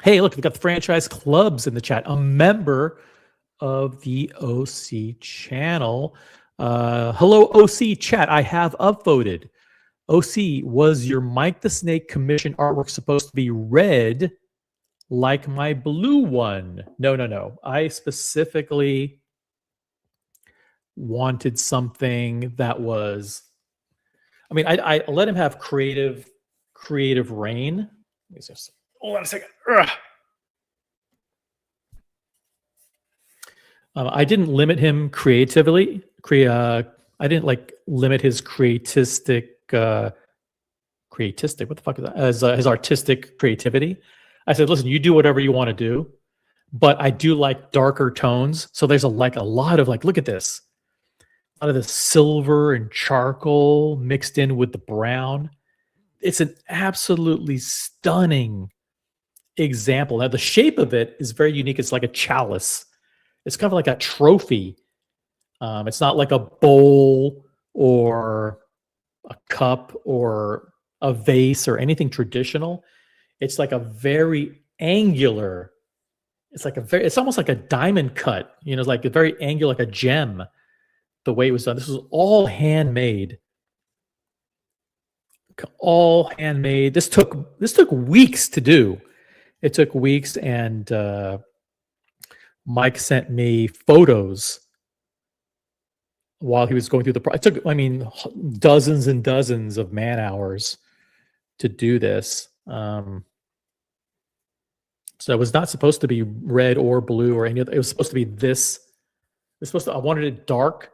A: Hey, look, we've got the franchise clubs in the chat. A member of the OC channel. Hello, OC chat. I have upvoted. OC, was your Mike the Snake commission artwork supposed to be red like my blue one? No. I specifically wanted something that was, I mean, I let him have creative reign. Let me just, hold on a second. I didn't limit him creatively. I didn't like limit his creatistic. What the fuck is that? As his artistic creativity. I said, listen, you do whatever you want to do, but I do like darker tones. So there's a lot of look at this. A lot of the silver and charcoal mixed in with the brown. It's an absolutely stunning example. Now the shape of it is very unique. It's like a chalice. It's kind of like a trophy. It's not like a bowl or a cup or a vase or anything traditional. It's like a very angular. It's almost like a diamond cut. You know, like a very angular, like a gem. The way it was done. This was all handmade. All handmade. This took weeks to do. It took weeks, and Mike sent me photos while he was going through it took, I mean, dozens and dozens of man hours to do this. So it was not supposed to be red or blue or any other. It was supposed to be this. I wanted it dark,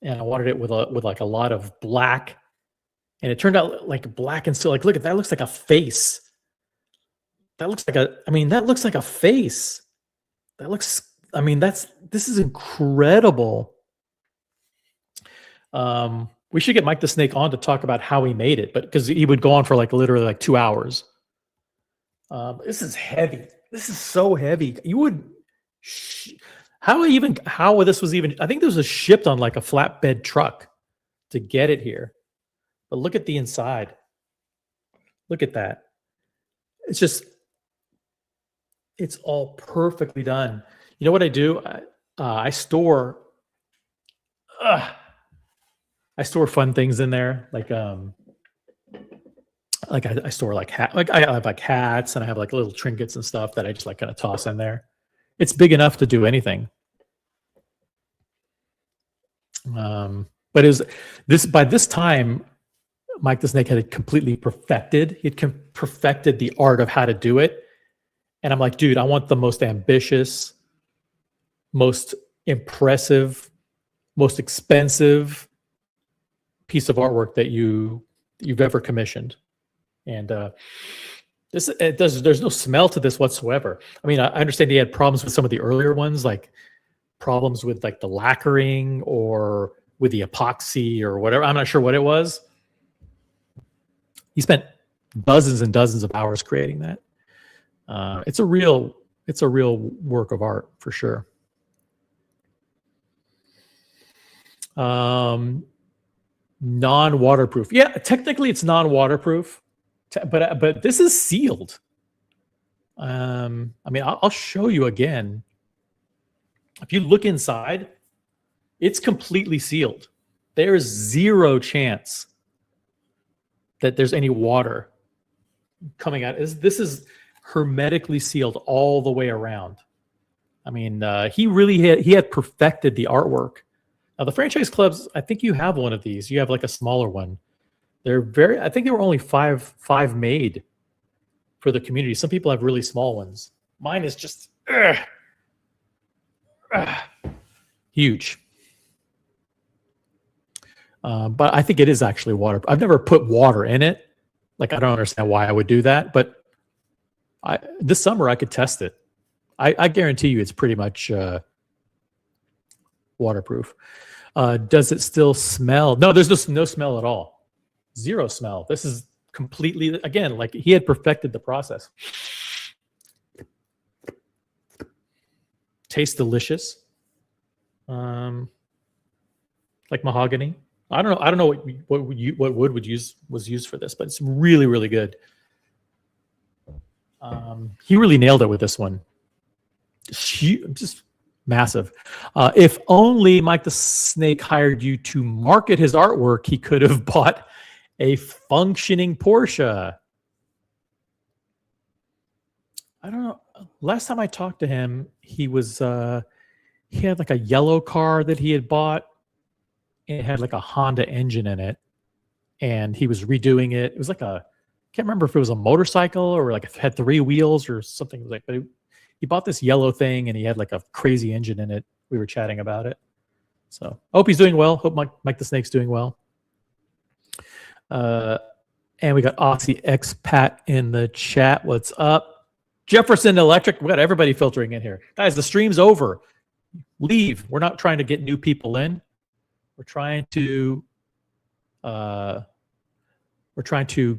A: and I wanted it with like a lot of black. And it turned out like black and still, like, look at that. Looks like a face. That looks like a face. This is incredible. We should get Mike the Snake on to talk about how he made it, but because he would go on for literally 2 hours. This is heavy. This is so heavy. You would, how this was even, I think this was shipped on like a flatbed truck to get it here. But look at the inside. Look at that. It's all perfectly done. You know what I do? I store fun things in there. I store hat, I have hats, and I have little trinkets and stuff that I just kind of toss in there. It's big enough to do anything. But it was this by this time, Mike the Snake had completely perfected. He'd perfected the art of how to do it. And I'm like, dude, I want the most ambitious, most impressive, most expensive piece of artwork that you've ever commissioned. And there's no smell to this whatsoever. I mean, I understand he had problems with some of the earlier ones, like problems with like the lacquering or with the epoxy or whatever. I'm not sure what it was. He spent dozens and dozens of hours creating that. It's a real work of art for sure. Non-waterproof. Yeah, technically it's non-waterproof, but this is sealed. I mean, I'll show you again. If you look inside, it's completely sealed. There's zero chance that there's any water coming out. This is hermetically sealed all the way around. I mean, he had perfected the artwork. Now the franchise clubs, I think you have one of these. You have like a smaller one. I think there were only five made for the community. Some people have really small ones. Mine is just huge. But I think it is actually water. I've never put water in it. Like, I don't understand why I would do that, but this summer I could test it. I guarantee you it's pretty much waterproof. Does it still smell? No, there's no smell at all. Zero smell. This is completely, again, like he had perfected the process. Tastes delicious. Like mahogany. I don't know what wood was used for this, but it's really, really good. He really nailed it with this one. Just massive. If only Mike the Snake hired you to market his artwork, he could have bought a functioning Porsche. I don't know. Last time I talked to him, he had like a yellow car that he had bought. It had like a Honda engine in it, and he was redoing it. It was like I can't remember if it was a motorcycle or like it had 3 wheels or something like that. He bought this yellow thing and he had like a crazy engine in it. We were chatting about it. So I hope he's doing well. Hope Mike the Snake's doing well. And we got Oxy Expat in the chat. What's up? Jefferson Electric. We got everybody filtering in here. Guys, the stream's over. Leave. We're not trying to get new people in. We're trying to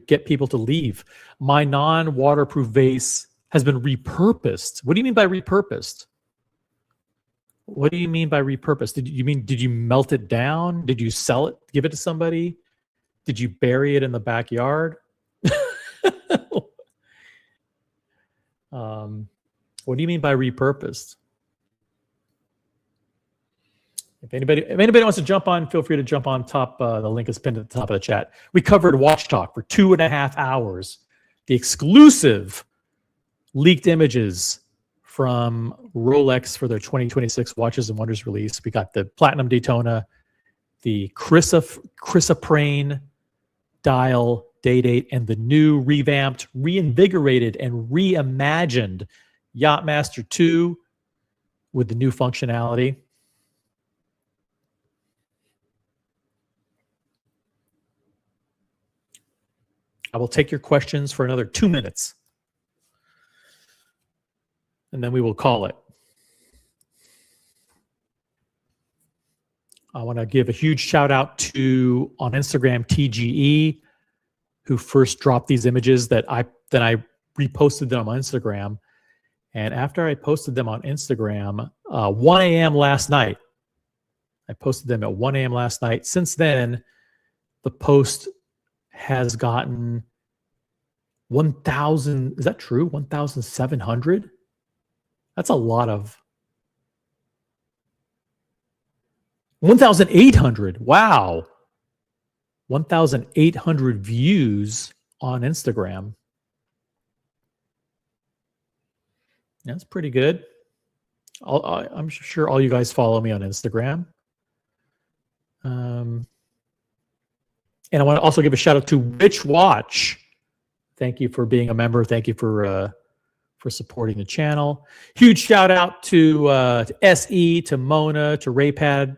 A: get people to leave. My non-waterproof vase has been repurposed. What do you mean by repurposed? What do you mean by repurposed? Did you melt it down? Did you sell it, give it to somebody? Did you bury it in the backyard? What do you mean by repurposed? If anybody wants to jump on, feel free to jump on top. The link is pinned at the top of the chat. We covered Watch Talk for 2.5 hours. The exclusive leaked images from Rolex for their 2026 Watches and Wonders release. We got the Platinum Daytona, the chrysoprase dial date, and the new revamped, reinvigorated, and reimagined Yacht-Master II with the new functionality. I will take your questions for another 2 minutes, and then we will call it. I want to give a huge shout out to, on Instagram, TGE, who first dropped these images that I reposted them on Instagram. And after I posted them on Instagram, 1 a.m. last night, I posted them at 1 a.m. last night. Since then, the post has gotten 1,000. Is that true? 1,700? That's a lot of 1,800. Wow. 1,800 views on Instagram. That's pretty good. I'm sure all you guys follow me on Instagram. And I want to also give a shout out to Rich Watch. Thank you for being a member. Thank you for supporting the channel. Huge shout out to SE, to Mona, to Raypad.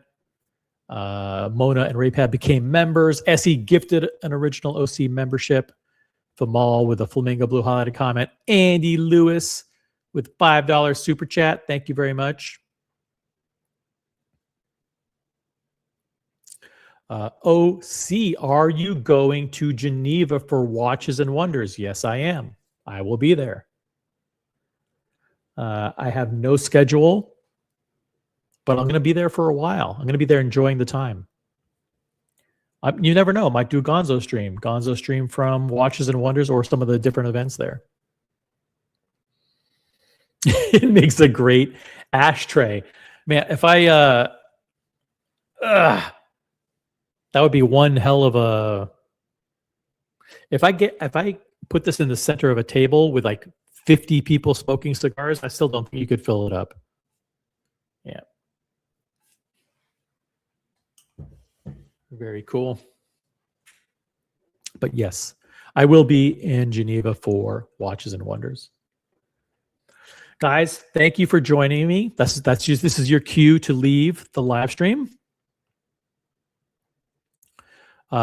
A: Mona and Raypad became members. SE gifted an original OC membership. Famal with a flamingo blue highlighted comment. Andy Lewis with $5 super chat. Thank you very much. OC, are you going to Geneva for Watches and Wonders? Yes, I am. I will be there. I have no schedule, but I'm going to be there for a while. I'm going to be there enjoying the time. You never know. I might do a Gonzo stream from Watches and Wonders or some of the different events there. It makes a great ashtray. Man, if I that would be one hell of a if I put this in the center of a table with like 50 people smoking cigars, I still don't think you could fill it up. Yeah. Very cool. But yes, I will be in Geneva for Watches and Wonders. Guys, thank you for joining me. This is your cue to leave the live stream.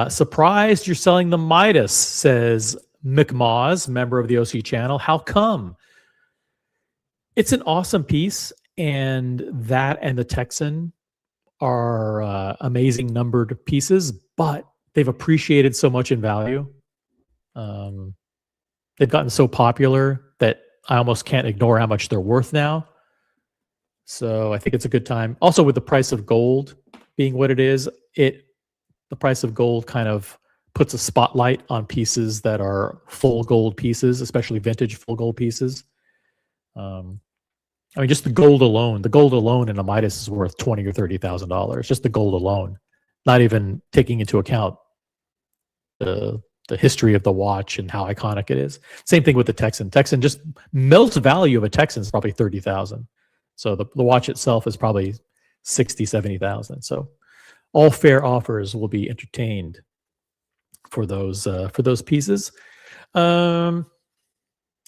A: Surprised you're selling the Midas, says McMaws, member of the OC channel. How come? It's an awesome piece, and that and the Texan are amazing numbered pieces, but they've appreciated so much in value. They've gotten so popular that I almost can't ignore how much they're worth now. So I think it's a good time. Also, with the price of gold being what it is, the price of gold kind of puts a spotlight on pieces that are full gold pieces, especially vintage full gold pieces. I mean, just the gold alone in a Midas is worth $20,000 or $30,000. Just the gold alone, not even taking into account the history of the watch and how iconic it is. Same thing with the Texan. Texan, just Milt's value of a Texan is probably $30,000. So the watch itself is probably $60,000, $70,000. So all fair offers will be entertained for those pieces. So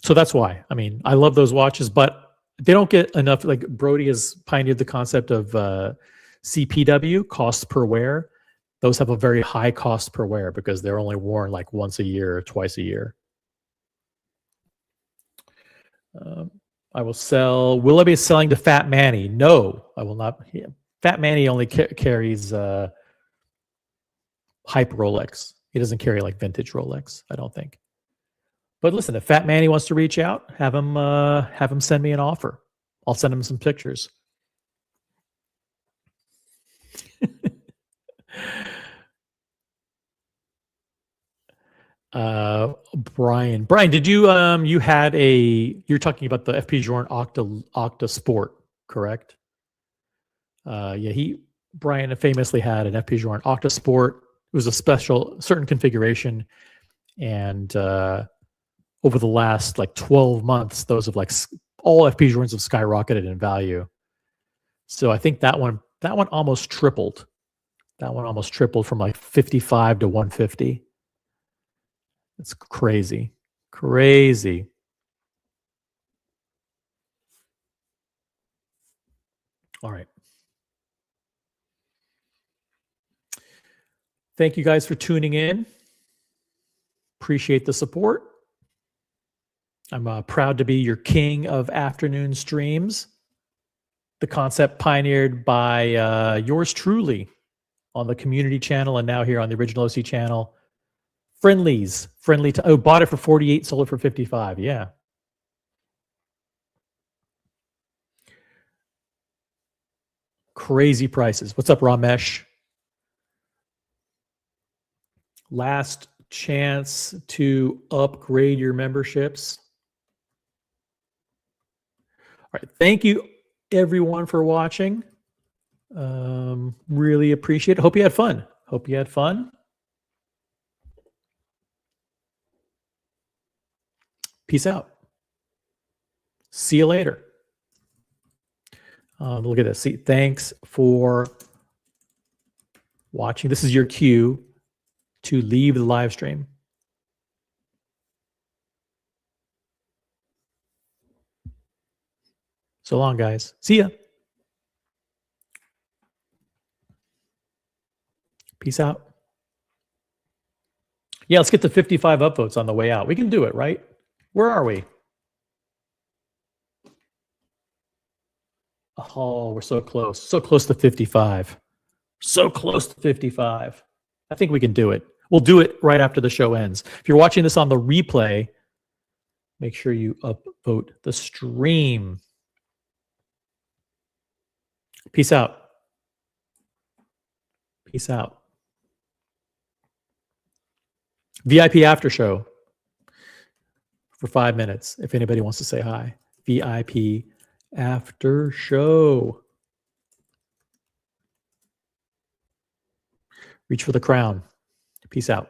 A: that's why. I mean, I love those watches, but they don't get enough. Like Brody has pioneered the concept of CPW, cost per wear. Those have a very high cost per wear because they're only worn like once a year or twice a year. I will sell. Will I be selling to Fat Manny? No, I will not. Yeah. Fat Manny only carries hype Rolex. He doesn't carry like vintage Rolex, I don't think. But listen, if Fat Manny wants to reach out, have him send me an offer. I'll send him some pictures. Brian, did you you're talking about the FP Journe Octa Sport, correct? Yeah, Brian famously had an FP Journe Octa Sport. It was a certain configuration, and over the last like 12 months, those have like all FP Journes have skyrocketed in value. So I think that one almost tripled. That one almost tripled from like 55 to 150. It's crazy. Crazy. All right. Thank you guys for tuning in. Appreciate the support. I'm proud to be your king of afternoon streams. The concept pioneered by yours truly on the community channel and now here on the original OC channel. Friendly to bought it for 48, sold it for 55. Yeah. Crazy prices. What's up, Ramesh? Last chance to upgrade your memberships. All right. Thank you, everyone, for watching. Really appreciate it. Hope you had fun. Peace out. See you later. Look at this. See, thanks for watching. This is your cue to leave the live stream. So long, guys. See ya. Peace out. Yeah, let's get the 55 upvotes on the way out. We can do it, right? Where are we? Oh, we're so close. So close to 55. So close to 55. I think we can do it. We'll do it right after the show ends. If you're watching this on the replay, make sure you upvote the stream. Peace out. Peace out. VIP after show for 5 minutes if anybody wants to say hi. VIP after show. Reach for the crown. Peace out.